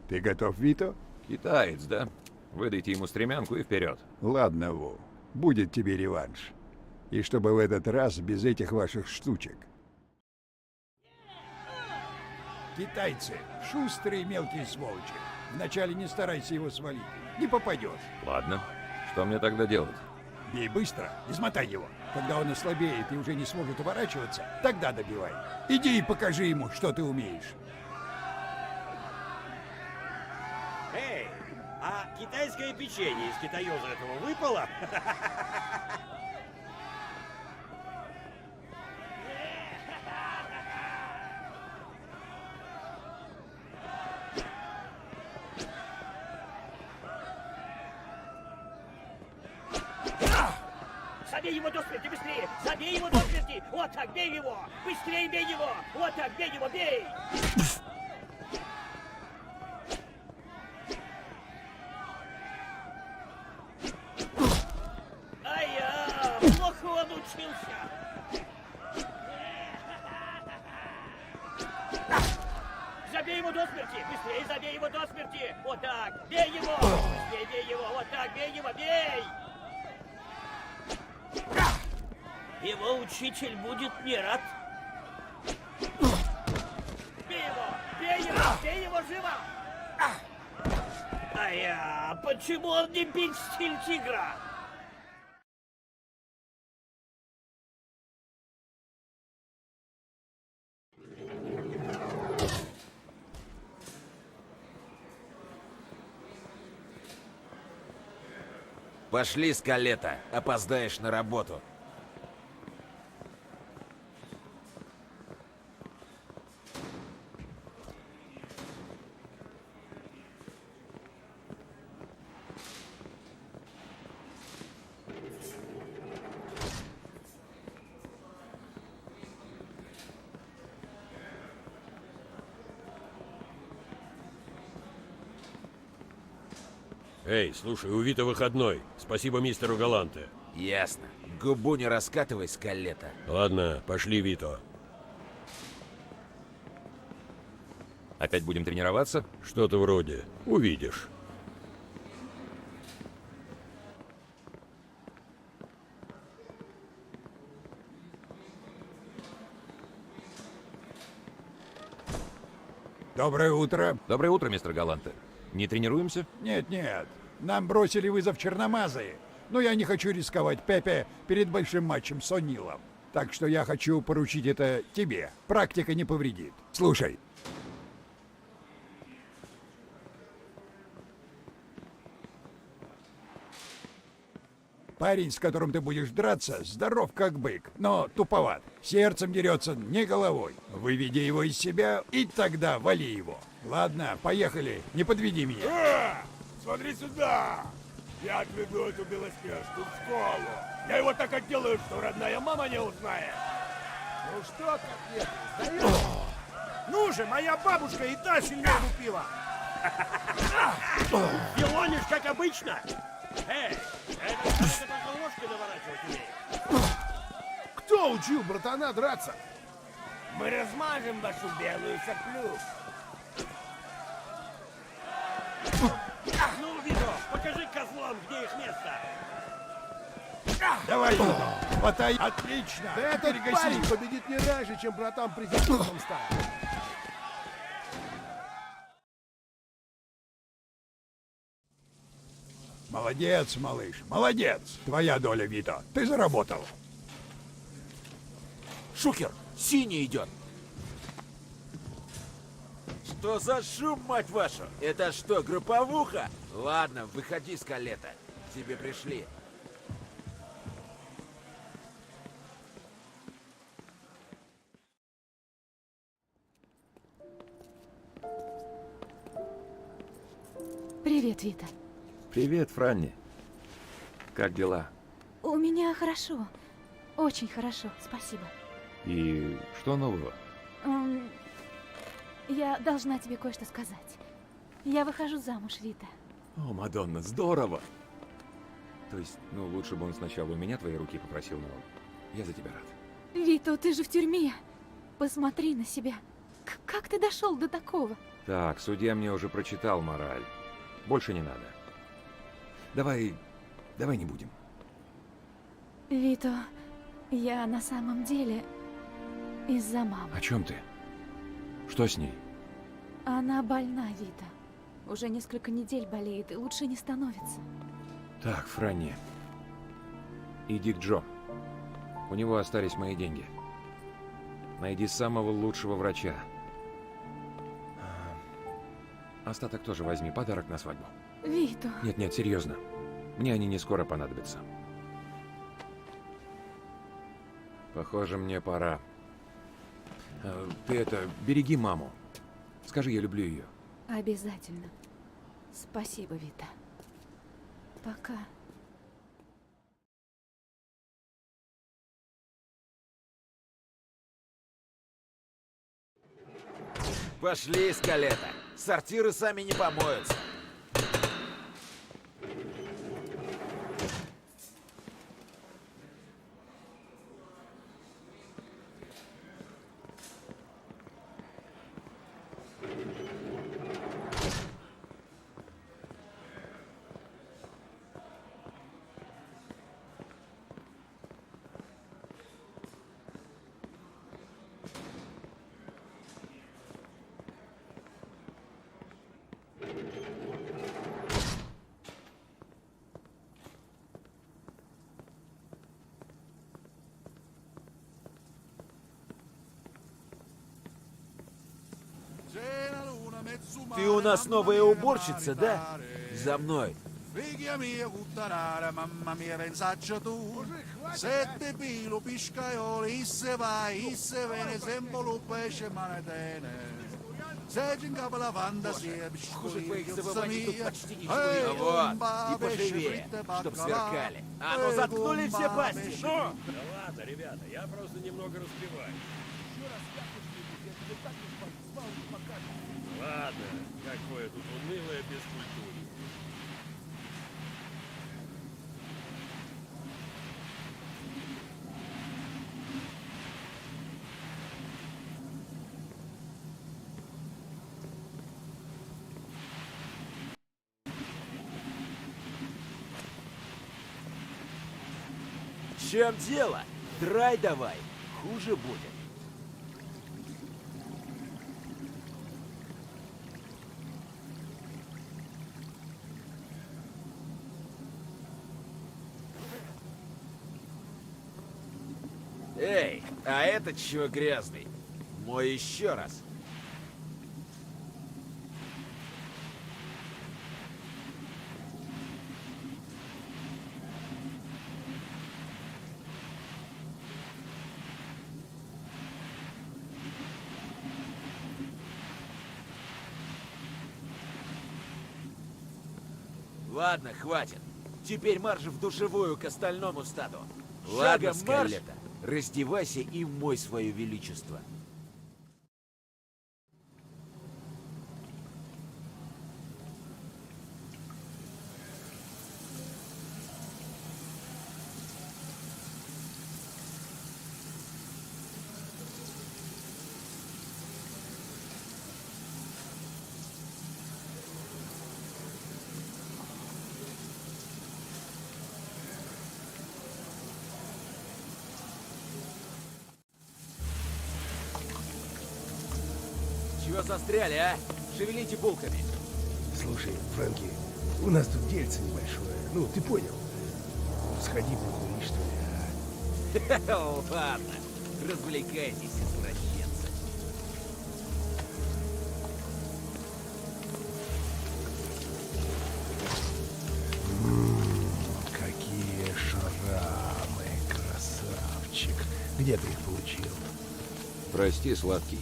Ты готов, Вито? Китаец, да? Выдайте ему стремянку и вперед. Ладно, Ву. Будет тебе реванш. И чтобы в этот раз без этих ваших штучек. Китайцы, шустрые мелкие сволочи. Вначале не старайся его свалить. Не попадешь. Ладно. Что мне тогда делать? Бей быстро, измотай его. Когда он ослабеет и уже не сможет уворачиваться, тогда добивай. Иди и покажи ему, что ты умеешь. Эй, а китайское печенье из китаёза этого выпало? Забей его до смерти, быстрее! Забей его до смерти! Вот так, бей его! Быстрее бей его! Вот так, бей его, бей! Ай-я! Плохо он учился! Забей его до смерти! Быстрее забей его до смерти! Вот так! Бей его! Быстрее бей его! Вот так! Бей его! Бей! Его учитель будет не рад. Бей его! Бей его! Бей его живо! А почему он не бить стиль тигра? Пошли, Скалета, опоздаешь на работу. Эй, слушай, у Вита выходной. Спасибо мистеру Галанте. Ясно. Губу не раскатывай, Скалета. Ладно, пошли, Вито. Опять будем тренироваться? Что-то вроде. Увидишь. Доброе утро. Доброе утро, мистер Галанте. Не тренируемся? Нет. Нам бросили вызов черномазые. Но я не хочу рисковать Пепе перед большим матчем с О'Нилом. Так что я хочу поручить это тебе. Практика не повредит. Слушай. Парень, с которым ты будешь драться, здоров как бык, но туповат. Сердцем дерется, не головой. Выведи его из себя, и тогда вали его. Ладно, поехали, не подведи меня. Смотри сюда! Я отведу эту белоснежку в школу. Я его так отделаю, что родная мама не узнает. Ну что, как сдаешь? Ну же, моя бабушка и та сильнее лупила. Филонишь, как обычно? Эй, это только ложкой наворачивать умеет. Кто учил братана драться? Мы размажем вашу белую соплю. Ну, Вито, покажи козлам, где их место. Давай, хватай. Отлично. Да этот парень победит не раньше, чем братан президентом станет. Молодец, малыш, молодец. Твоя доля, Вито. Ты заработал. Шухер, синий идет. Что за шум, мать вашу? Это что, групповуха? Ладно, выходи с Калета. Тебе пришли. Привет, Вита. Привет, Франни. Как дела? У меня хорошо. Очень хорошо, спасибо. И что нового? Я должна тебе кое-что сказать. Я выхожу замуж, Вита. О, Мадонна, здорово! То есть, ну, лучше бы он сначала у меня твоей руки попросил, но я за тебя рад. Вито, ты же в тюрьме. Посмотри на себя. Как ты дошел до такого? Так, судья мне уже прочитал мораль. Больше не надо. Давай не будем. Вито, я на самом деле из-за мамы. О чем ты? Что с ней? Она больна, Вита. Уже несколько недель болеет и лучше не становится. Так, Франни. Иди к Джо. У него остались мои деньги. Найди самого лучшего врача. Остаток тоже возьми, подарок на свадьбу. Вито. Нет, серьезно. Мне они не скоро понадобятся. Похоже, мне пора. Ты это, береги маму. Скажи, я люблю ее. Обязательно. Спасибо, Вита. Пока. Пошли, Скалета. Сортиры сами не помоются. Ты у нас новая уборщица, да? За мной. Figlia mia cuttanara, mamma mia pensaccia tu. Sette pilo piscaioli, isse vai, isse viene, sempre lo pesce manetene. Se ci incapa la fantasia, Хуже их забывать тут почти ничего. Ну вот, и поживее, чтоб сверкали. А ну заткнули все пасти, ну! Да ладно, ребята, я просто немного распеваю. Ладно, какое тут унылое бескультурье. В чем дело? Драй давай, хуже будет. Эй, а этот чего грязный? Мой еще раз. Ладно, хватит. Теперь марш в душевую к остальному стаду. Ладно, шагом марш, раздевайся и мой свое величество. Чего застряли, а? Шевелите булками. Слушай, Фрэнки, у нас тут дельце небольшое. Ну, ты понял. Сходи покури, что ли, а? Ладно, развлекайтесь, извращенцы. Какие шрамы, красавчик. Где ты их получил? Прости, сладкий.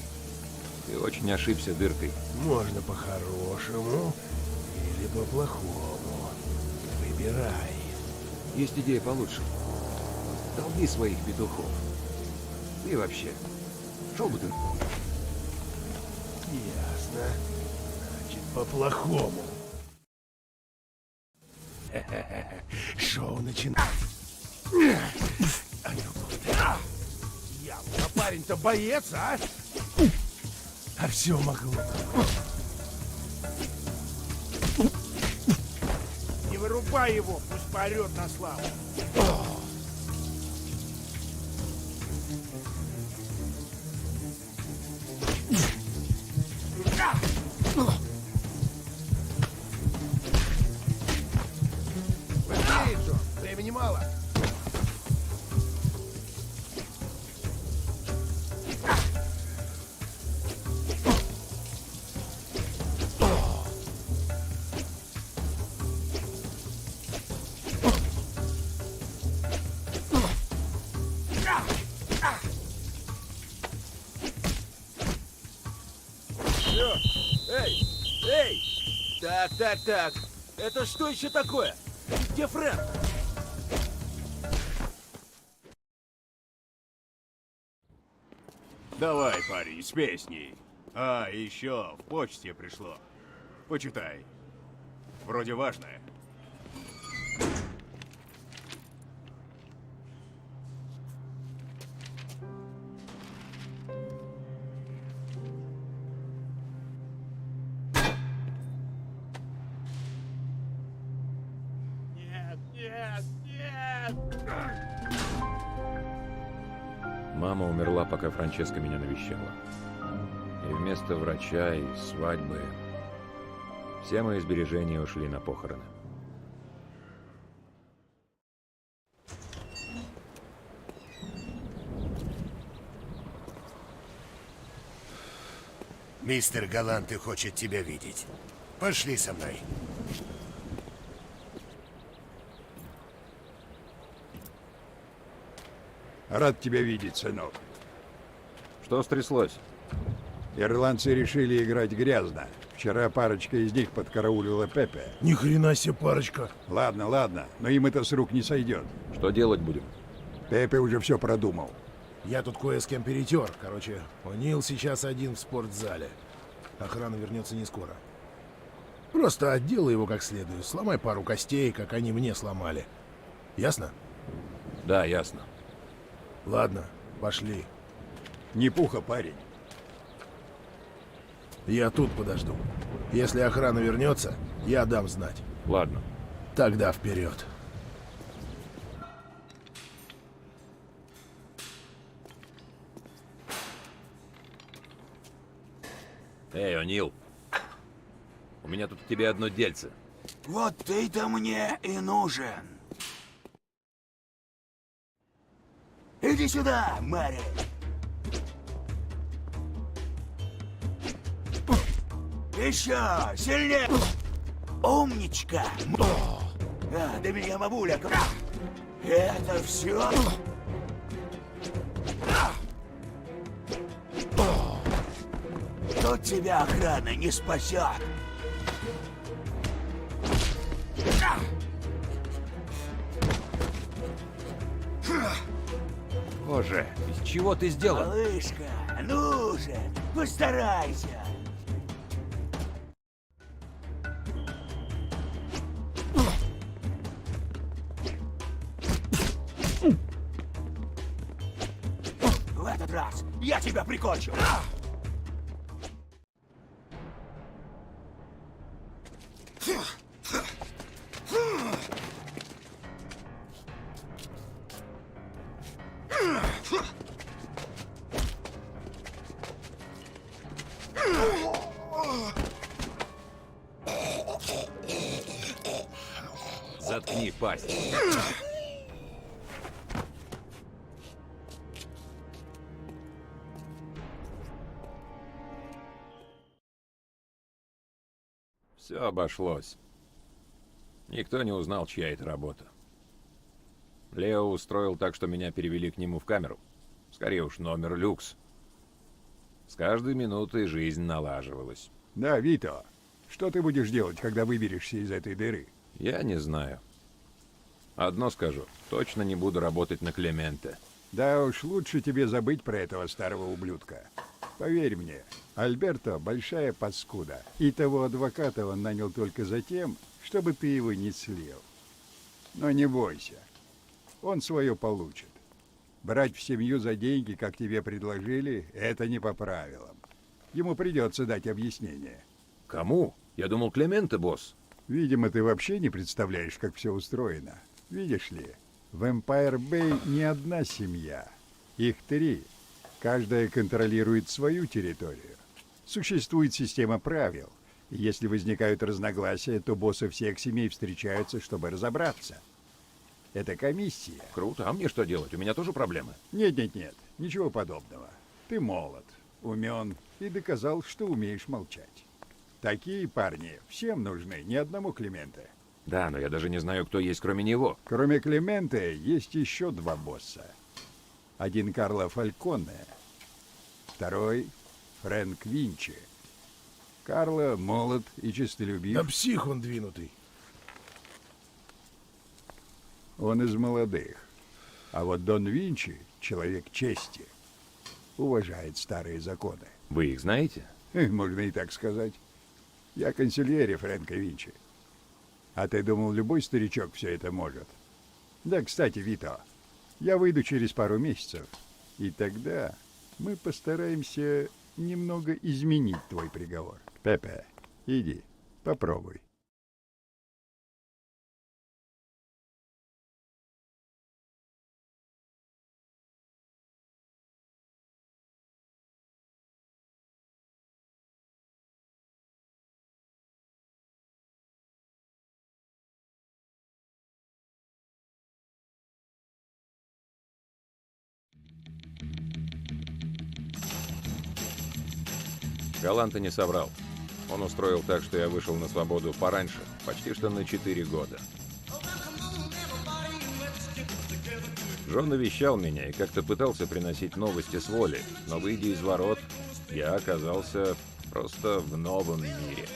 Ты очень ошибся дыркой. Можно по-хорошему или по-плохому. Выбирай. Есть идея получше. Долги своих петухов. И вообще, шел бы ты. Ясно. Значит, по-плохому. Шоу начинается. Явно парень-то боец, а? А все могло. Не вырубай его, пусть поорет на славу. Быстрее, Джон, времени мало. Эй! Эй! Так. Это что еще такое? Где Фрэнк? Давай, парень, с песней. А, еще в почте пришло. Почитай. Вроде важное. Нет! Мама умерла, пока Франческа меня навещала. И вместо врача и свадьбы все мои сбережения ушли на похороны. Мистер Галанте хочет тебя видеть. Пошли со мной. Рад тебя видеть, сынок. Что стряслось? Ирландцы решили играть грязно. Вчера парочка из них подкараулила Пепе. Ни хрена себе парочка. Ладно, но им это с рук не сойдет. Что делать будем? Пепе уже все продумал. Я тут кое с кем перетер. Короче, О'Нил сейчас один в спортзале. Охрана вернется не скоро. Просто отделай его как следует. Сломай пару костей, как они мне сломали. Ясно? Да, ясно. Ладно, пошли. Не пуха, парень. Я тут подожду. Если охрана вернется, я дам знать. Ладно. Тогда вперед. Эй, О'Нил. У меня тут к тебе одно дельце. Вот ты-то мне и нужен. Иди сюда, Мэри! Еще сильнее! Умничка! Да меня мамуля! Это все? Тут тебя охрана не спасет! Боже, из чего ты сделан? Малышка, ну же, постарайся! В этот раз я тебя прикончу! Заткни пасть. Все обошлось. Никто не узнал, чья это работа. Лео устроил так, что меня перевели к нему в камеру. Скорее уж, номер люкс. С каждой минутой жизнь налаживалась. Да, Вито, что ты будешь делать, когда выберешься из этой дыры? Я не знаю. Одно скажу, точно не буду работать на Клементе. Да уж, лучше тебе забыть про этого старого ублюдка. Поверь мне, Альберто большая паскуда, и того адвоката он нанял только за тем, чтобы ты его не слил. Но не бойся, он свое получит. Брать в семью за деньги, как тебе предложили, это не по правилам. Ему придется дать объяснение. Кому? Я думал, Клементе, босс. Видимо, ты вообще не представляешь, как все устроено. Видишь ли, в Empire Bay не одна семья. Их 3. Каждая контролирует свою территорию. Существует система правил. И если возникают разногласия, то боссы всех семей встречаются, чтобы разобраться. Это комиссия. Круто, а мне что делать? У меня тоже проблемы. Нет, ничего подобного. Ты молод, умен и доказал, что умеешь молчать. Такие парни всем нужны, ни одному Клементе. Да, но я даже не знаю, кто есть кроме него. Кроме Клементе есть еще 2 босса. Один Карло Фальконе, второй Фрэнк Винчи. Карло молод и честолюбив. Да псих он двинутый. Он из молодых. А вот Дон Винчи — человек чести. Уважает старые законы. Вы их знаете? Можно и так сказать. Я консильери Фрэнка Винчи. А ты думал, любой старичок все это может? Да, кстати, Вито, я выйду через пару месяцев. И тогда мы постараемся немного изменить твой приговор. Пепе, иди, попробуй. Галанта не соврал. Он устроил так, что я вышел на свободу пораньше, почти что на 4 года. Джон навещал меня и как-то пытался приносить новости с воли, но, выйдя из ворот, я оказался просто в новом мире.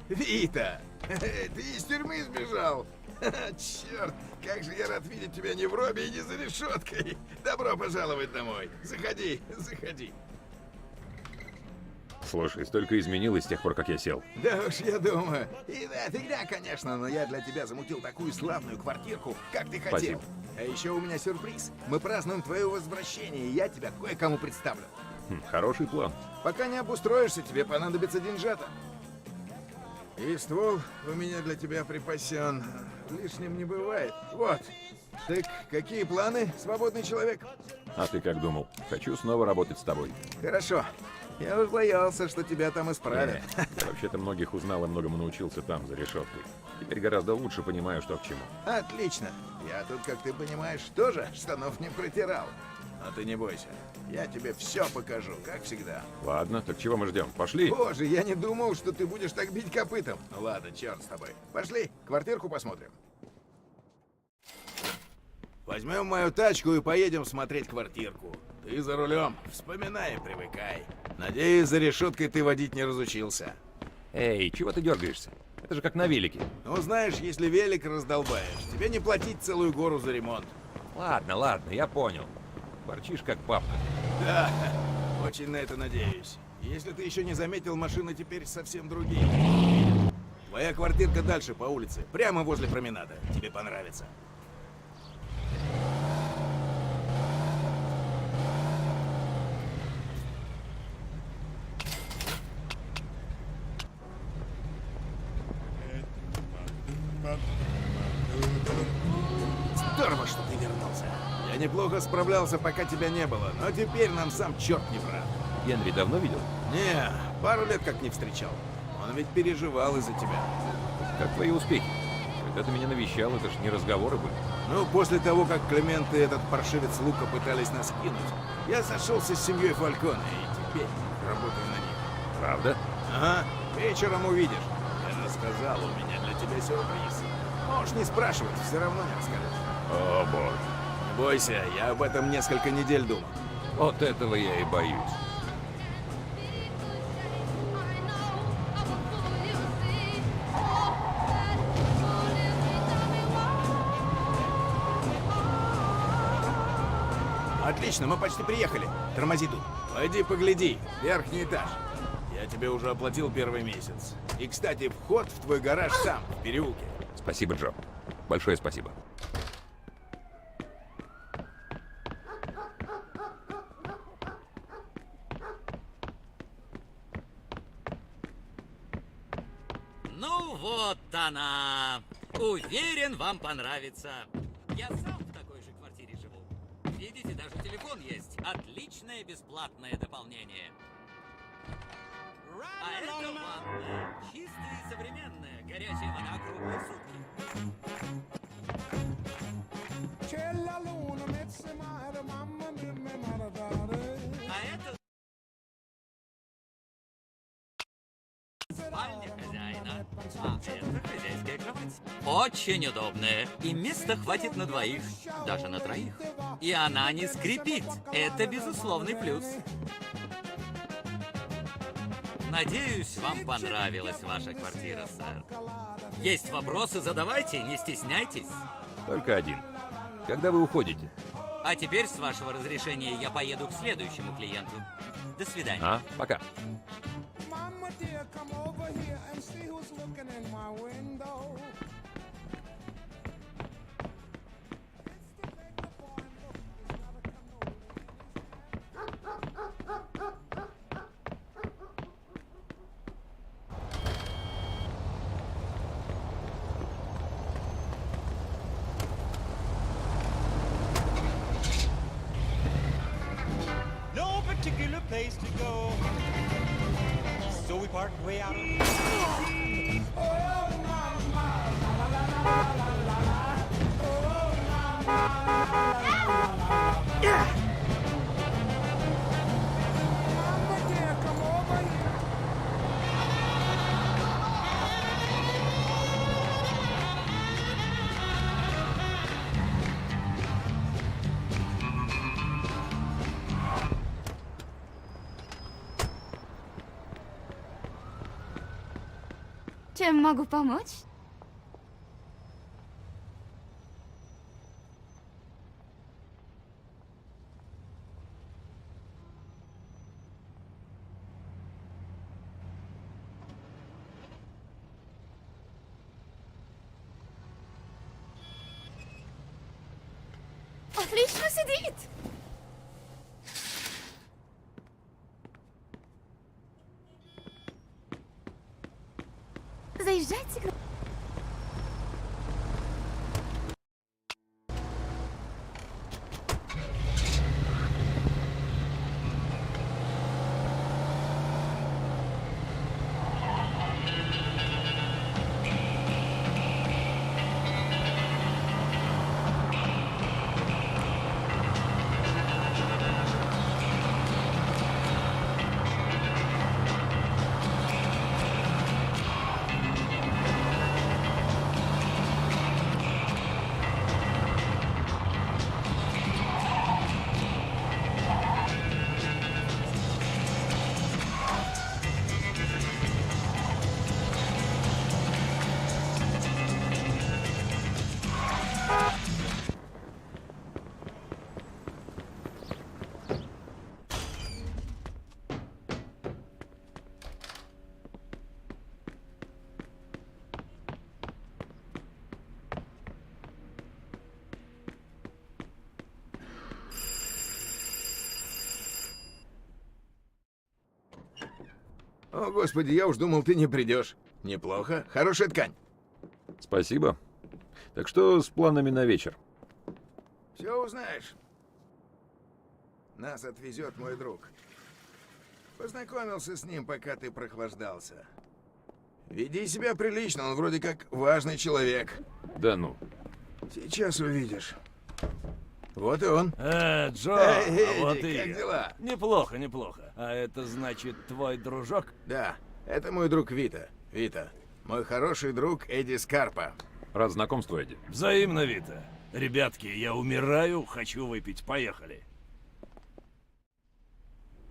Вита, Ты из тюрьмы сбежал? Черт, как же я рад видеть тебя не в робе и не за решеткой. Добро пожаловать домой. Заходи, заходи. Слушай, столько изменилось с тех пор, как я сел. Да уж, я думаю. И да, всегда, конечно, но я для тебя замутил такую славную квартирку, как ты хотел. Спасибо. А еще у меня сюрприз. Мы празднуем твое возвращение, и я тебя кое-кому представлю. Хороший план. Пока не обустроишься, тебе понадобится деньжата. И ствол у меня для тебя припасен. Лишним не бывает. Вот. Так, какие планы, свободный человек? А ты как думал? Хочу снова работать с тобой. Хорошо. Я уж боялся, что тебя там исправят. Я вообще-то многих узнал и многому научился там, за решеткой. Теперь гораздо лучше понимаю, что к чему. Отлично. Я тут, как ты понимаешь, тоже штанов не протирал. Но ты не бойся. Я тебе все покажу, как всегда. Ладно, так чего мы ждем? Пошли. Боже, я не думал, что ты будешь так бить копытом. Ну ладно, черт с тобой. Пошли, квартирку посмотрим. Возьмем мою тачку и поедем смотреть квартирку. Ты за рулем. Вспоминай и привыкай. Надеюсь, за решеткой ты водить не разучился. Эй, чего ты дергаешься? Это же как на велике. Ну, знаешь, если велик раздолбаешь, тебе не платить целую гору за ремонт. Ладно, ладно, я понял. Ворчишь как папа. Да, очень на это надеюсь. Если ты еще не заметил, машины теперь совсем другие. Твоя квартирка дальше по улице, прямо возле променада. Тебе понравится. Здорово, что ты вернулся. Я неплохо справлялся, пока тебя не было, но теперь нам сам черт не брат. Генри давно видел? Не, пару лет как не встречал. Он ведь переживал из-за тебя. Как твои успехи? Когда ты меня навещал, это ж не разговоры были. Ну, после того, как Клемент и этот паршивец Лука пытались нас кинуть, я сошелся с семьей Фальконе и теперь работаю на них. Правда? Ага, вечером увидишь. Я же сказал, у меня для тебя сюрприз. Можешь не спрашивать, все равно не расскажешь. О, боже. Не бойся, я об этом несколько недель думал. Вот этого я и боюсь. Отлично, мы почти приехали. Тормози тут. Пойди погляди, верхний этаж. Я тебе уже оплатил первый месяц. И, кстати, вход в твой гараж там, в переулке. Спасибо, Джо. Большое спасибо. Ну вот она. Уверен, вам понравится. Я сам в такой же квартире живу. Видите, даже телефон есть. Отличное бесплатное дополнение. А это ванна. Чистая и современная. Горячая вода круглые сутки. А это... Спальня хозяина. А это хозяйская кровать. Очень удобная. И места хватит на двоих. Даже на троих. И она не скрипит. Это безусловный плюс. Надеюсь, вам понравилась ваша квартира, сэр. Есть вопросы, задавайте, не стесняйтесь. Только один. Когда вы уходите? А теперь, с вашего разрешения, я поеду к следующему клиенту. До свидания. А, пока. No particular place to go, so we parked way out of Чем могу помочь? Отлично сидит! Заезжайте к нам. О, господи, я уж думал, ты не придешь. Неплохо. Хорошая ткань. Спасибо. Так что с планами на вечер? Все узнаешь. Нас отвезет мой друг. Познакомился с ним, пока ты прохлаждался. Веди себя прилично, он вроде как важный человек. Да ну. Сейчас увидишь. Вот и он. Джо, Эй, вот Эдди, и как я. дела? Неплохо, неплохо. А это значит твой дружок? Да, это мой друг Вита. Вита, мой хороший друг Эдди Скарпа. Рад знакомству, Эдди. Взаимно, Вита. Ребятки, я умираю, хочу выпить. Поехали.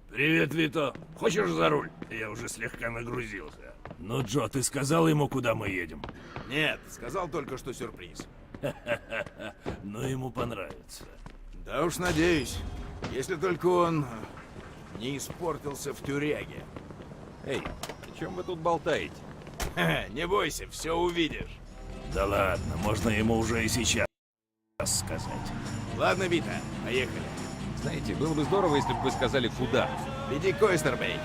Привет, Вито. Хочешь за руль? Я уже слегка нагрузился. Ну, Джо, ты сказал ему, куда мы едем? Нет, сказал только, что сюрприз. Ну, ему понравится. Да уж надеюсь. Если только он не испортился в тюряге. Эй, о чем вы тут болтаете? Не бойся, все увидишь. Да ладно, можно ему уже и сейчас сказать. Ладно, Вита, поехали. Знаете, было бы здорово, если бы вы сказали, куда. Веди к Ойстербей.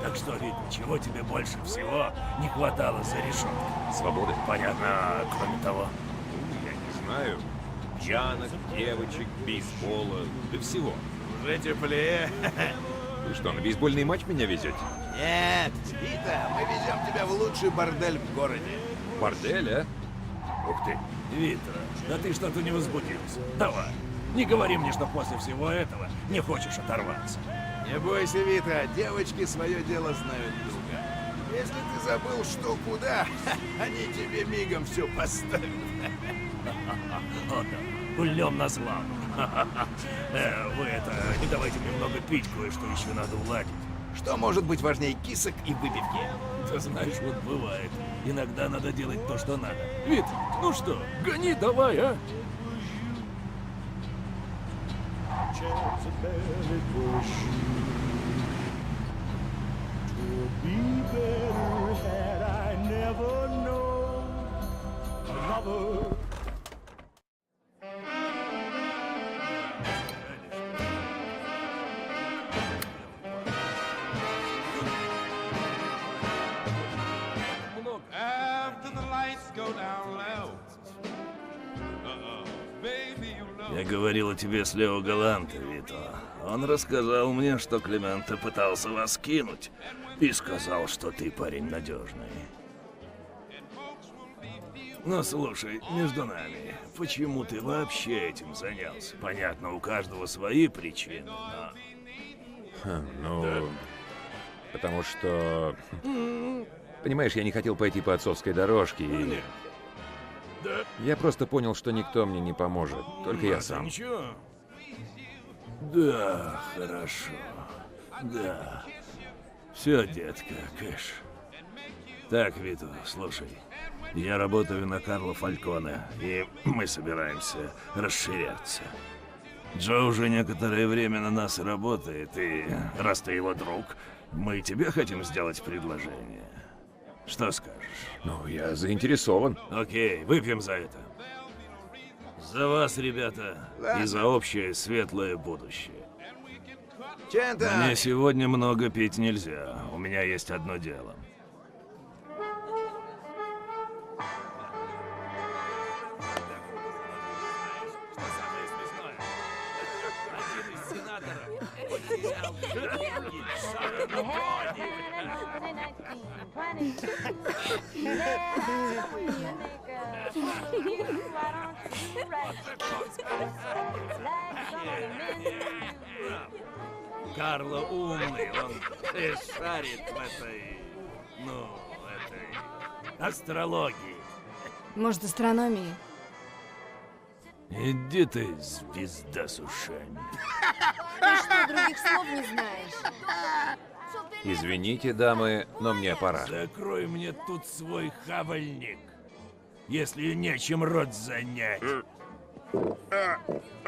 Так что, Вита, чего тебе больше всего не хватало за решеткой? Свободы. Понятно, а кроме того. Я не знаю. Пьянок, девочек, бейсбола, да всего. Уже теплее. Вы что, на бейсбольный матч меня везете? Нет, Вита, мы везем тебя в лучший бордель в городе. Бордель, а? Ух ты, Вита, да ты что-то не возбудился. Давай, не говори мне, что после всего этого не хочешь оторваться. Не бойся, Вита, девочки свое дело знают друга. Если ты забыл, что куда, они тебе мигом все поставят. Вот так, гульнем на славу. Вы это, не давайте мне много пить, кое-что еще надо уладить. Что может быть важнее кисок и выпивки? Ты знаешь, вот бывает. Иногда надо делать то, что надо. Вит, ну что, гони давай, а? Я говорил о тебе с Лео Галанте, Вито. Он рассказал мне, что Клименте пытался вас кинуть. И сказал, что ты парень надежный. Но слушай, между нами, почему ты вообще этим занялся? Понятно, у каждого свои причины, но... Ну, потому что... Понимаешь, я не хотел пойти по отцовской дорожке и... Да. Я просто понял, что никто мне не поможет, только я сам. Ничего. Да, хорошо. Да. Все, детка, кэш. Так, Вито, слушай. Я работаю на Карло Фальконе, и мы собираемся расширяться. Джо уже некоторое время на нас работает, и раз ты его друг, мы тебе хотим сделать предложение. Что скажешь? Ну, я заинтересован. Окей, выпьем за это. За вас, ребята, и за общее светлое будущее. Мне сегодня много пить нельзя, у меня есть одно дело. Карло умный, он шарит в этой, астрологии. Может, астрономии? Иди ты, звезда с ушами. Ты что, других слов не знаешь? Извините, дамы, но мне пора. Закрой мне тут свой хавальник, если нечем рот занять.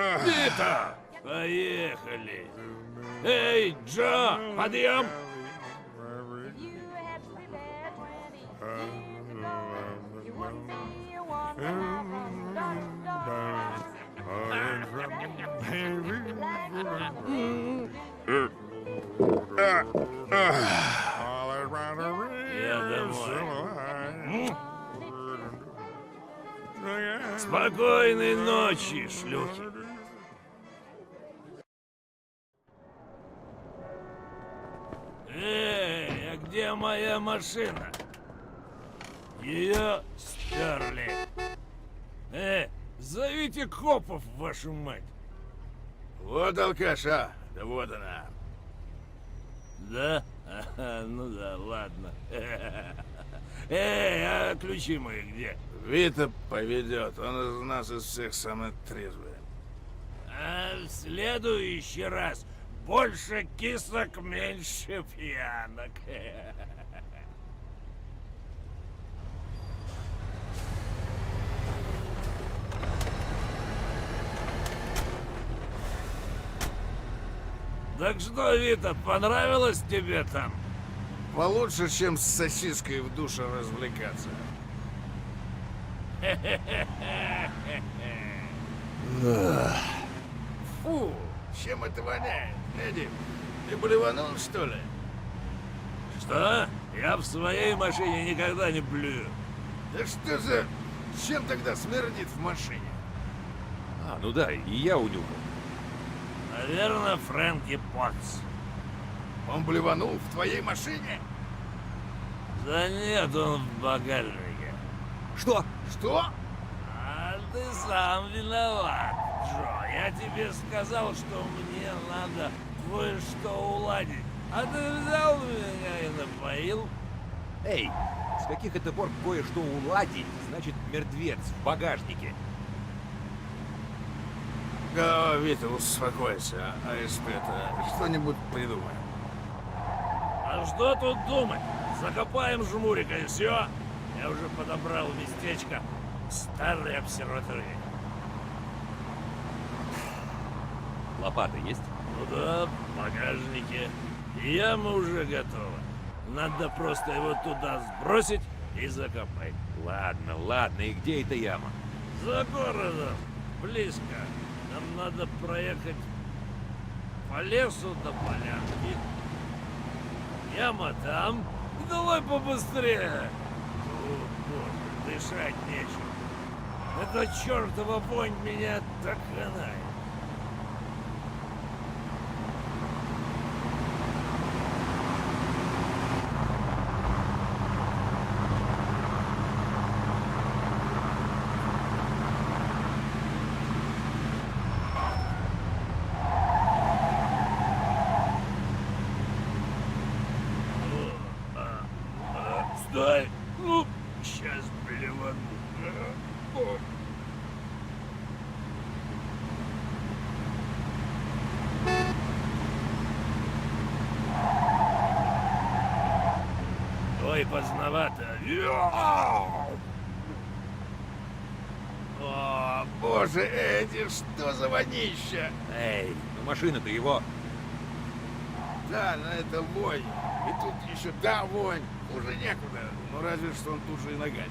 Вито! Поехали! Эй, Джо, подъем! Я домой. Спокойной ночи, шлюхи. Эй, а где моя машина? Ее стерли. Зовите копов, вашу мать. Вот алкаша, да вот она. Да? Ага, ну да, ладно. Эй, а ключи мои где? Вита поведет, он из нас из всех самый трезвый. А в следующий раз больше кисок, меньше пьянок. Так что, Вита, понравилось тебе там? Получше, чем с сосиской в душе развлекаться. Фу, чем это воняет? Эдди, ты блеванул, что ли? Что? Я в своей машине никогда не блюю. Да что за... Чем тогда смердит в машине? А, ну да, и я унюхал. Наверное, Фрэнки Потс. Он блеванул в твоей машине? Да нет, он в багажнике. Что? Что? А ты сам виноват, Джо. Я тебе сказал, что мне надо кое-что уладить. А ты взял меня и напоил. Эй, с каких это пор кое-что уладить, значит мертвец в багажнике? Да, Вита, успокойся, АСП-то что-нибудь придумаем. А что тут думать? Закопаем жмурика и все. Я уже подобрал местечко в старой обсерватории. Лопата есть? Ну да, в багажнике. Яма уже готова. Надо просто его туда сбросить и закопать. Ладно, ладно, и где эта яма? За городом, близко. Нам надо проехать по лесу до полянки. Яма там. Давай побыстрее. О, боже, дышать нечем. Эта чертова вонь меня так ханает. Стой! Ну, сейчас блевану. Ой, поздновато. О, боже, Эдди, что за вонища? Эй, ну машина-то его. Да, но это вонь. И тут еще та вонь. Уже некуда. Ну разве что он тут же и нагадит.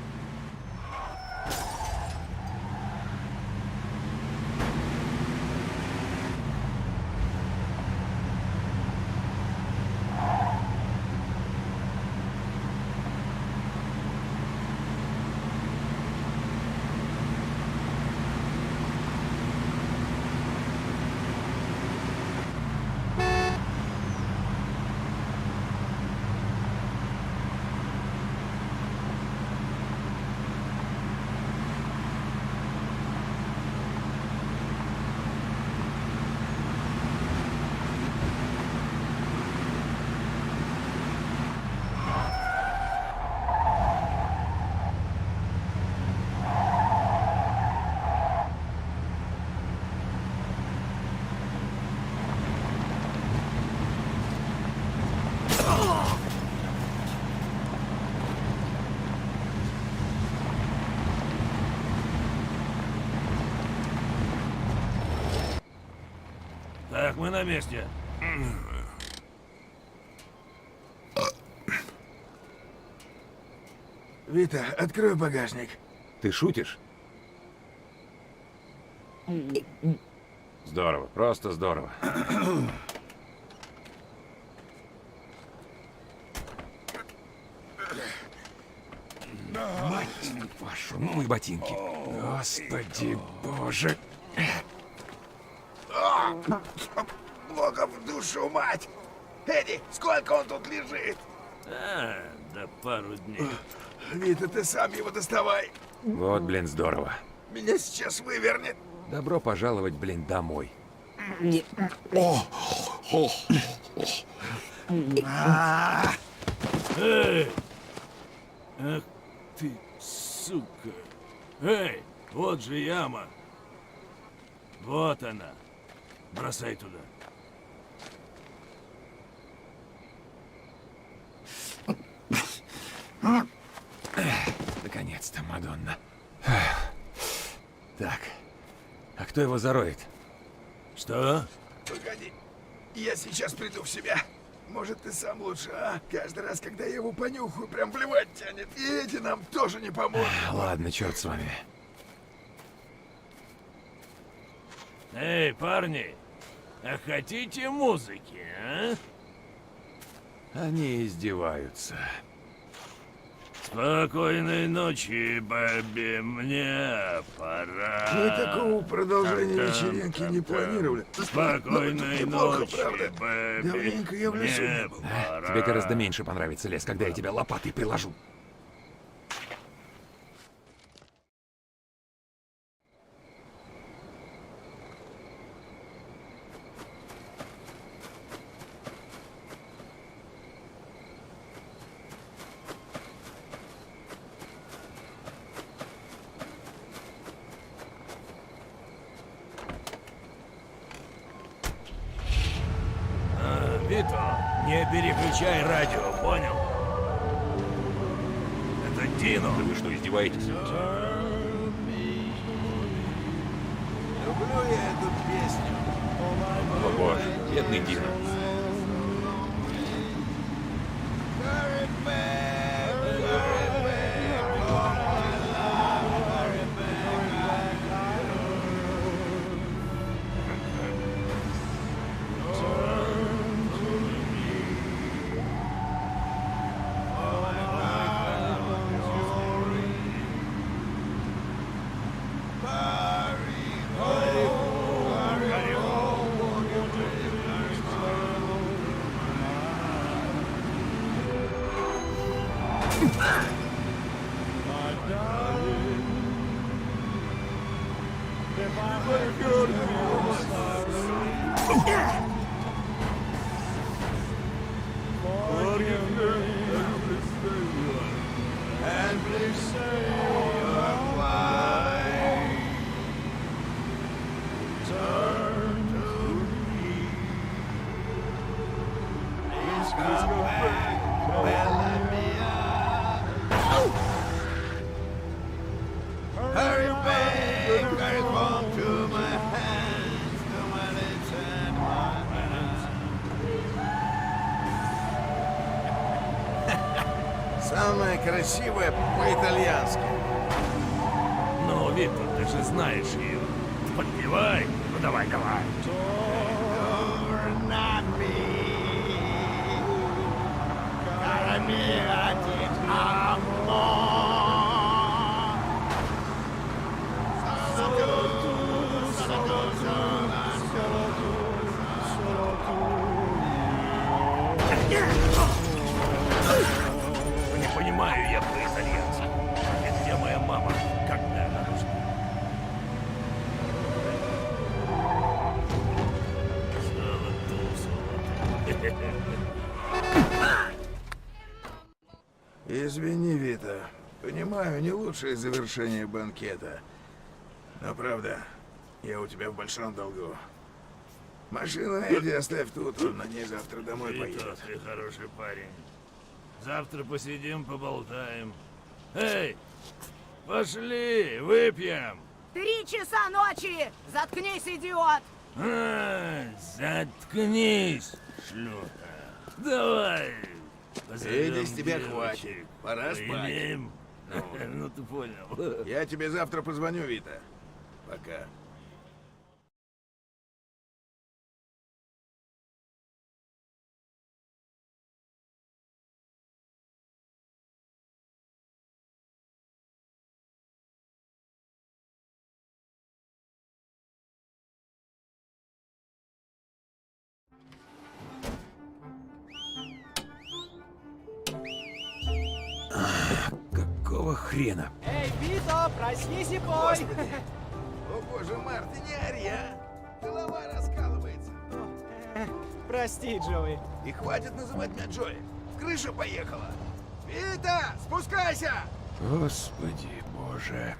Так, мы на месте. Вита, открой багажник. Ты шутишь? Здорово, просто здорово. Мать вашу, ну и ботинки. Господи боже. Бога в душу, мать! Эдди, сколько он тут лежит? Да пару дней. Вита, ты сам его доставай. Вот, блин, здорово. Меня сейчас вывернет. Добро пожаловать, блин, домой. Эй! Ах ты, сука. Эй, вот же яма. Вот она. Бросай туда. Наконец-то, Мадонна. Так, а кто его зароет? Что? Погоди, я сейчас приду в себя. Может, ты сам лучше, а? Каждый раз, когда я его понюхаю, прям блевать тянет. И эти нам тоже не поможет. Ладно, черт с вами. Эй, парни, а хотите музыки, а? Они издеваются. Спокойной ночи, Бэби, мне пора. Мы такого продолжения вечеринки не планировали. Спокойной Неплохо, ночи, правда? Бэби, Давненько я в лесу не мне был. пора. Тебе гораздо меньше понравится лес, когда я тебя лопатой приложу. Вито, не переключай радио, понял? Это Дино. Да вы что, издеваетесь? Люблю я эту песню. О боже, бедный Дино. And please say you're mine. Самое красивое по-итальянски. Ну, Вито, ты же знаешь ее. Подпевай. Ну, давай. Не понимаю я по-итальянски. Где моя мама? Когда она нужна? Извини, Вита. Понимаю, не лучшее завершение банкета. Но правда, я у тебя в большом долгу. Машину Эдди оставь тут, он на ней завтра домой Вито, поедет. ты хороший парень. Завтра посидим, поболтаем. Эй, пошли, выпьем. 3 часа ночи! Заткнись, идиот! Заткнись, шлюха. Давай. Эдди, с тебя хватит. Пора спать. Поедим. Ну ты понял. Я тебе завтра позвоню, Вита. Пока. Какого хрена? Эй, Вито, проснись и пой! Господи! О боже, Мар, ты не ори, а? Голова раскалывается. Прости, Джоуи. И хватит называть меня Джои. Крыша поехала. Вита, спускайся! Господи боже.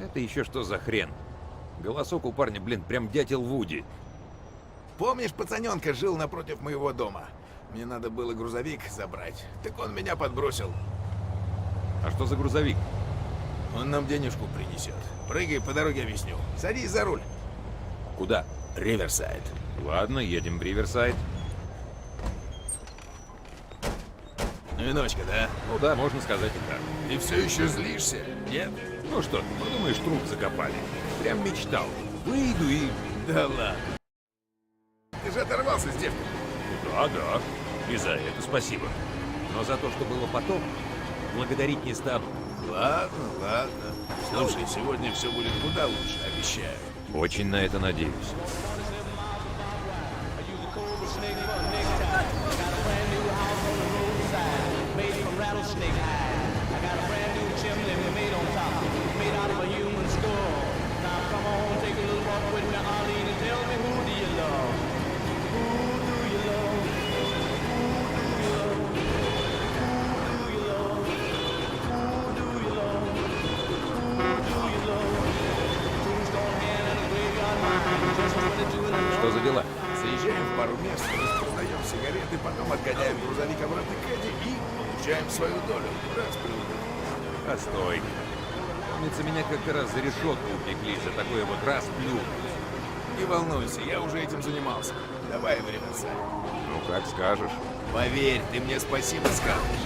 Это еще что за хрен? Голосок у парня, блин, прям дятел Вуди. Помнишь, пацаненка жил напротив моего дома? Мне надо было грузовик забрать. Так он меня подбросил. А что за грузовик? Он нам денежку принесет. Прыгай, по дороге объясню. Садись за руль. Куда? Риверсайд. Ладно, едем в Риверсайд. Виночка, да? Ну да, можно сказать и так. Ты все еще злишься? Нет? Ну что, подумаешь, труп закопали. Прям мечтал. Выйду и... Да ладно. Ты же оторвался с девкой. Да. И за это спасибо. Но за то, что было потом, благодарить не стану. Ладно. Слушай, сегодня все будет куда лучше, обещаю. Очень на это надеюсь. Что за дела? Заезжаем в пару мест, распродаем сигареты, потом отгоняем грузовик обратно к Эдди и получаем свою долю. Расплюнуть. Постой. Помнится, меня как-то раз за решетку упекли за такое вот расплюнуть. Не волнуйся, я уже этим занимался. Давай в Риверсайд. Ну, как скажешь. Поверь, ты мне спасибо скажешь.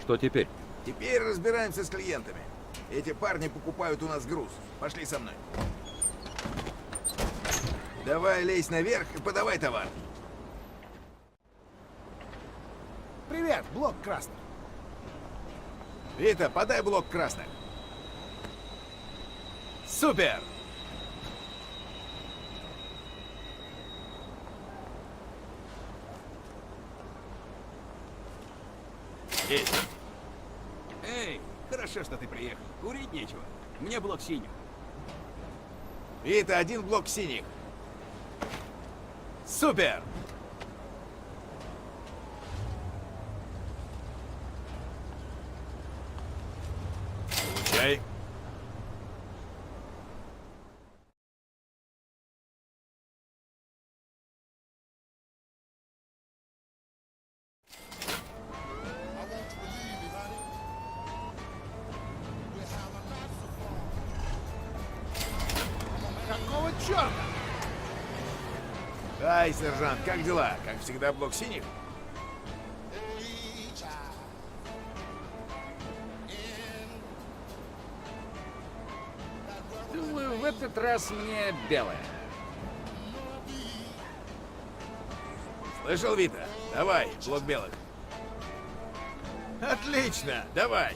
что теперь? Теперь разбираемся с клиентами. Эти парни покупают у нас груз. Пошли со мной. Давай лезь наверх и подавай товар. Привет, блок красных. Вита, подай блок красных. Супер! Есть. Эй, хорошо, что ты приехал. Курить нечего. Мне блок синий. Вита, один блок синих. Супер! Получай. Какого черта? Ай, сержант, как дела? Как всегда, блок синих? Думаю, в этот раз мне белая. Слышал, Вита? Давай, блок белых. Отлично, давай.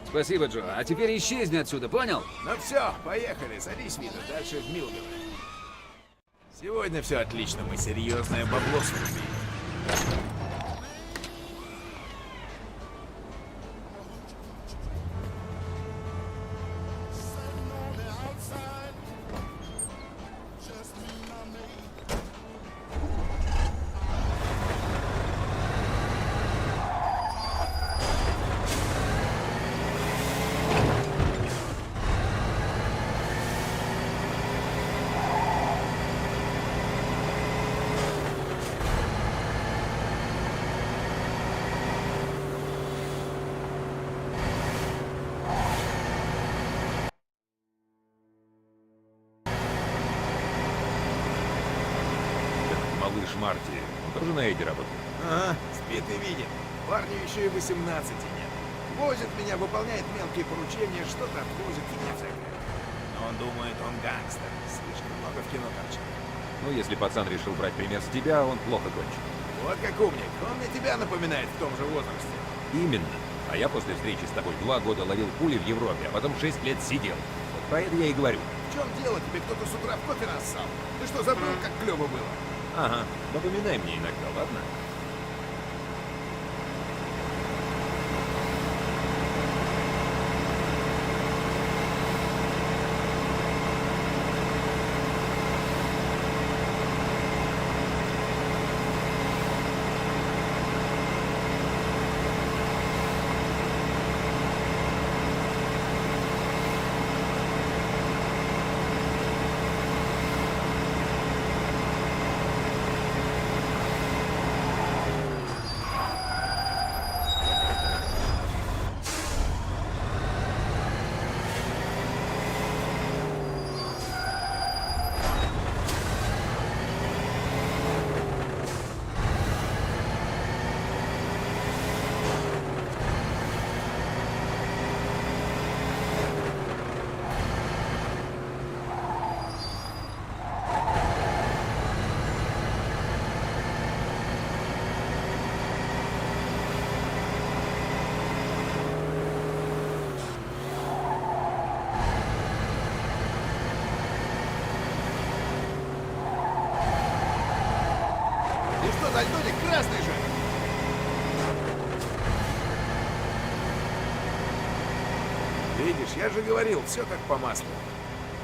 Спасибо, Джо. А теперь исчезни отсюда, понял? Ну все, поехали, садись, Вита, дальше в Милгово. Сегодня все отлично, мы серьезное бабло срубили. Малыш Марти, он тоже на Эйде работает. Ага, спит и видит. Парню еще и 18 нет. Возит меня, выполняет мелкие поручения, что-то отвозит, фигня всякая. Но он думает, он гангстер. Слишком много в кино торчит. Ну, если пацан решил брать пример с тебя, он плохо кончит. Вот как умник. Он мне тебя напоминает в том же возрасте. Именно. А я после встречи с тобой 2 года ловил пули в Европе, а потом 6 лет сидел. Вот про это я и говорю. В чем дело? Тебе кто-то с утра в кофе нассал? Ты что, забыл, как клево было? Ага, напоминай мне иногда, ладно? Дальтоник красный же! Видишь, я же говорил, все как по маслу.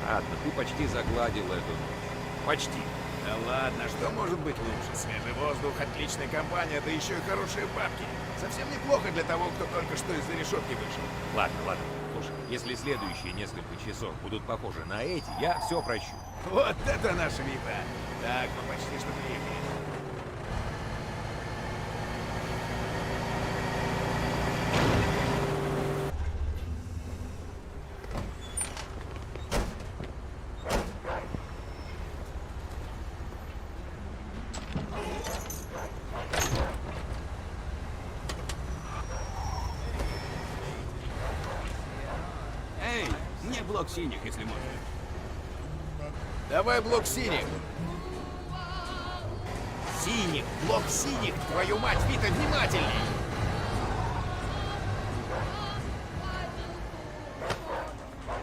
Ладно, ты почти загладил эту ночь. Почти. Да ладно, что может быть лучше? Свежий воздух, отличная компания, да еще и хорошие бабки. Совсем неплохо для того, кто только что из-за решетки вышел. Ладно, ладно. Слушай, если следующие несколько часов будут похожи на эти, я все прощу. Вот это наша Вита! Так, мы почти что приехали. блок синих, если можно. Давай блок синих. Синих, блок синих, твою мать, Вита, внимательней!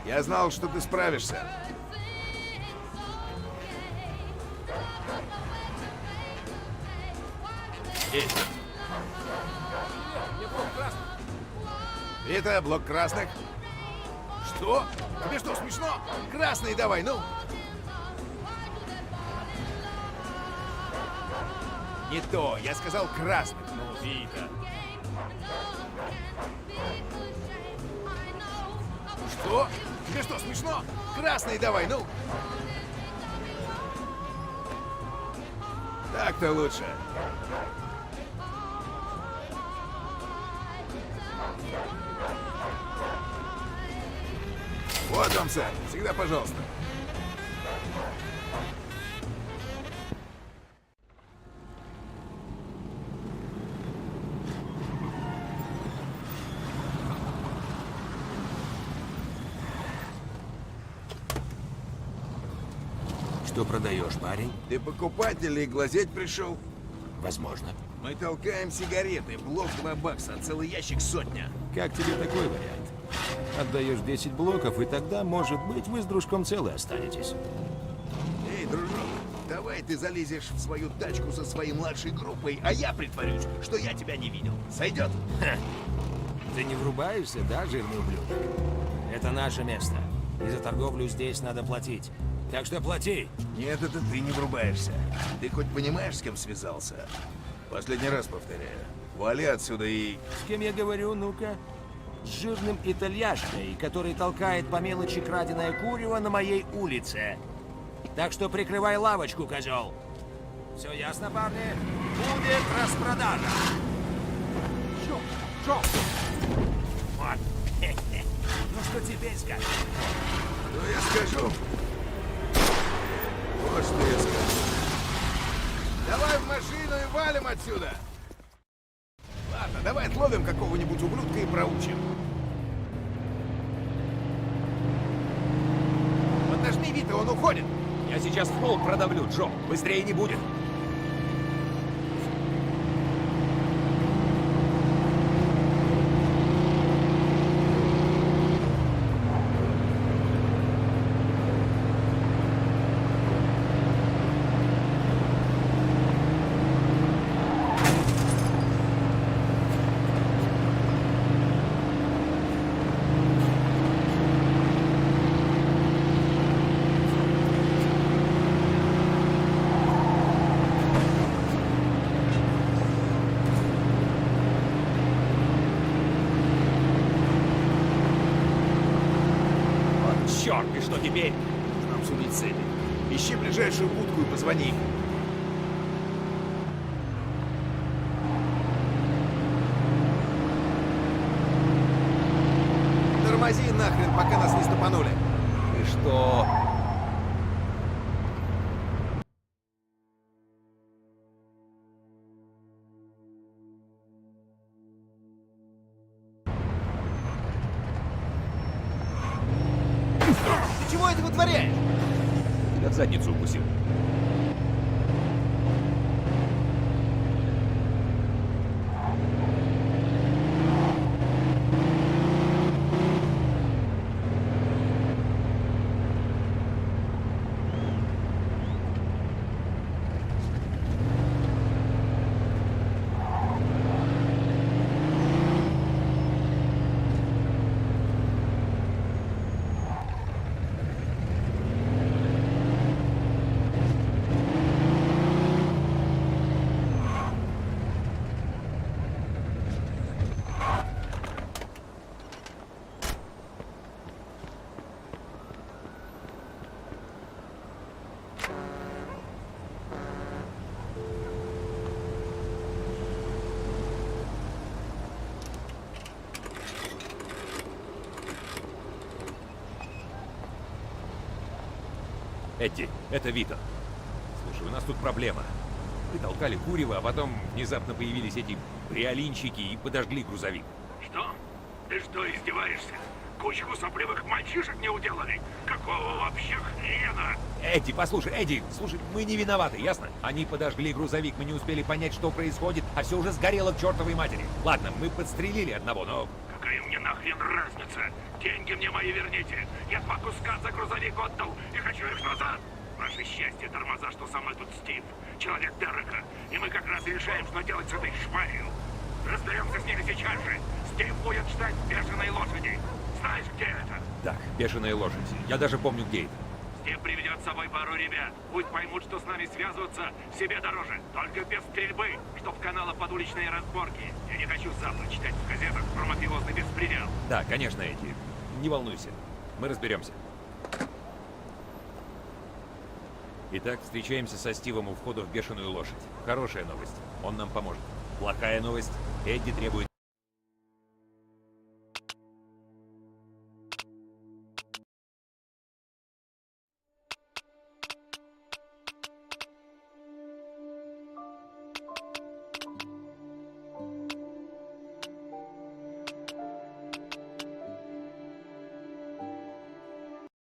Я знал, что ты справишься. Есть. Вита, блок красных. Что? Тебе что, смешно? Красный давай, ну! Не то, я сказал красных. Ну, Вита. Что? Тебе что, смешно? Красный давай, ну! Так-то лучше. Вот вам, сэр. Всегда пожалуйста. Что продаешь, парень? Ты покупатель и глазеть пришел? Возможно. Мы толкаем сигареты. Блок 2 бакса, целый ящик сотня. Как тебе такой вариант? Отдаешь 10 блоков, и тогда, может быть, вы с дружком целы останетесь. Эй, дружок, давай ты залезешь в свою тачку со своей младшей группой, а я притворюсь, что я тебя не видел. Сойдет? Ха. Ты не врубаешься, да, жирный ублюдок? Это наше место. И за торговлю здесь надо платить. Так что плати. Нет, это ты не врубаешься. Ты хоть понимаешь, с кем связался? Последний раз повторяю. Вали отсюда и... С кем я говорю, ну-ка? С жирным итальяшкой, который толкает по мелочи краденое курево на моей улице. Так что прикрывай лавочку, козел. Все ясно, парни? Будет распродажа. Шо? Вот. Ну что теперь скажешь? Что я скажу? Вот что я скажу. Давай в машину и валим отсюда! Ладно, давай отловим какого-нибудь ублюдка и проучим. Подожди, Вита, он уходит! Я сейчас в пол продавлю, Джо. Быстрее не будет. Черт, и что теперь? Нужно обсудить цели. Ищи ближайшую будку и позвони. Тормози нахрен, пока нас не стопанули. И что? Ты чего это вытворяешь? Тебя в задницу укусил. Эдди, это Вита. Слушай, у нас тут проблема. Мы толкали курево, а потом внезапно появились эти бриолинщики и подожгли грузовик. Что? Ты что, издеваешься? кучку сопливых мальчишек не уделали? Какого вообще хрена? Эдди, послушай, Эдди, слушай, мы не виноваты, ясно? Они подожгли грузовик, мы не успели понять, что происходит, а все уже сгорело к чертовой матери. Ладно, мы подстрелили одного, но... Какая мне нахрен разница? Деньги мне мои верните. Я 2 куска за грузовик отдал и хочу их назад. Ваше счастье, тормоза, что со мной тут Стив, человек Дерека. И мы как раз решаем, что делать с этой швалью. Разберемся с ними сейчас же. Стив будет ждать бешеной лошади. Знаешь, где это? Так, бешеная лошадь. Я даже помню, где это. Стив приведет с собой пару ребят. Пусть поймут, что с нами связываться себе дороже. Только без стрельбы, чтоб канала под уличные разборки. Я не хочу завтра читать в газетах про мафиозный беспредел. Да, конечно, Эдди. Не волнуйся. Мы разберемся. Итак, встречаемся со Стивом у входа в бешеную лошадь. Хорошая новость. Он нам поможет. Плохая новость. Эдди требует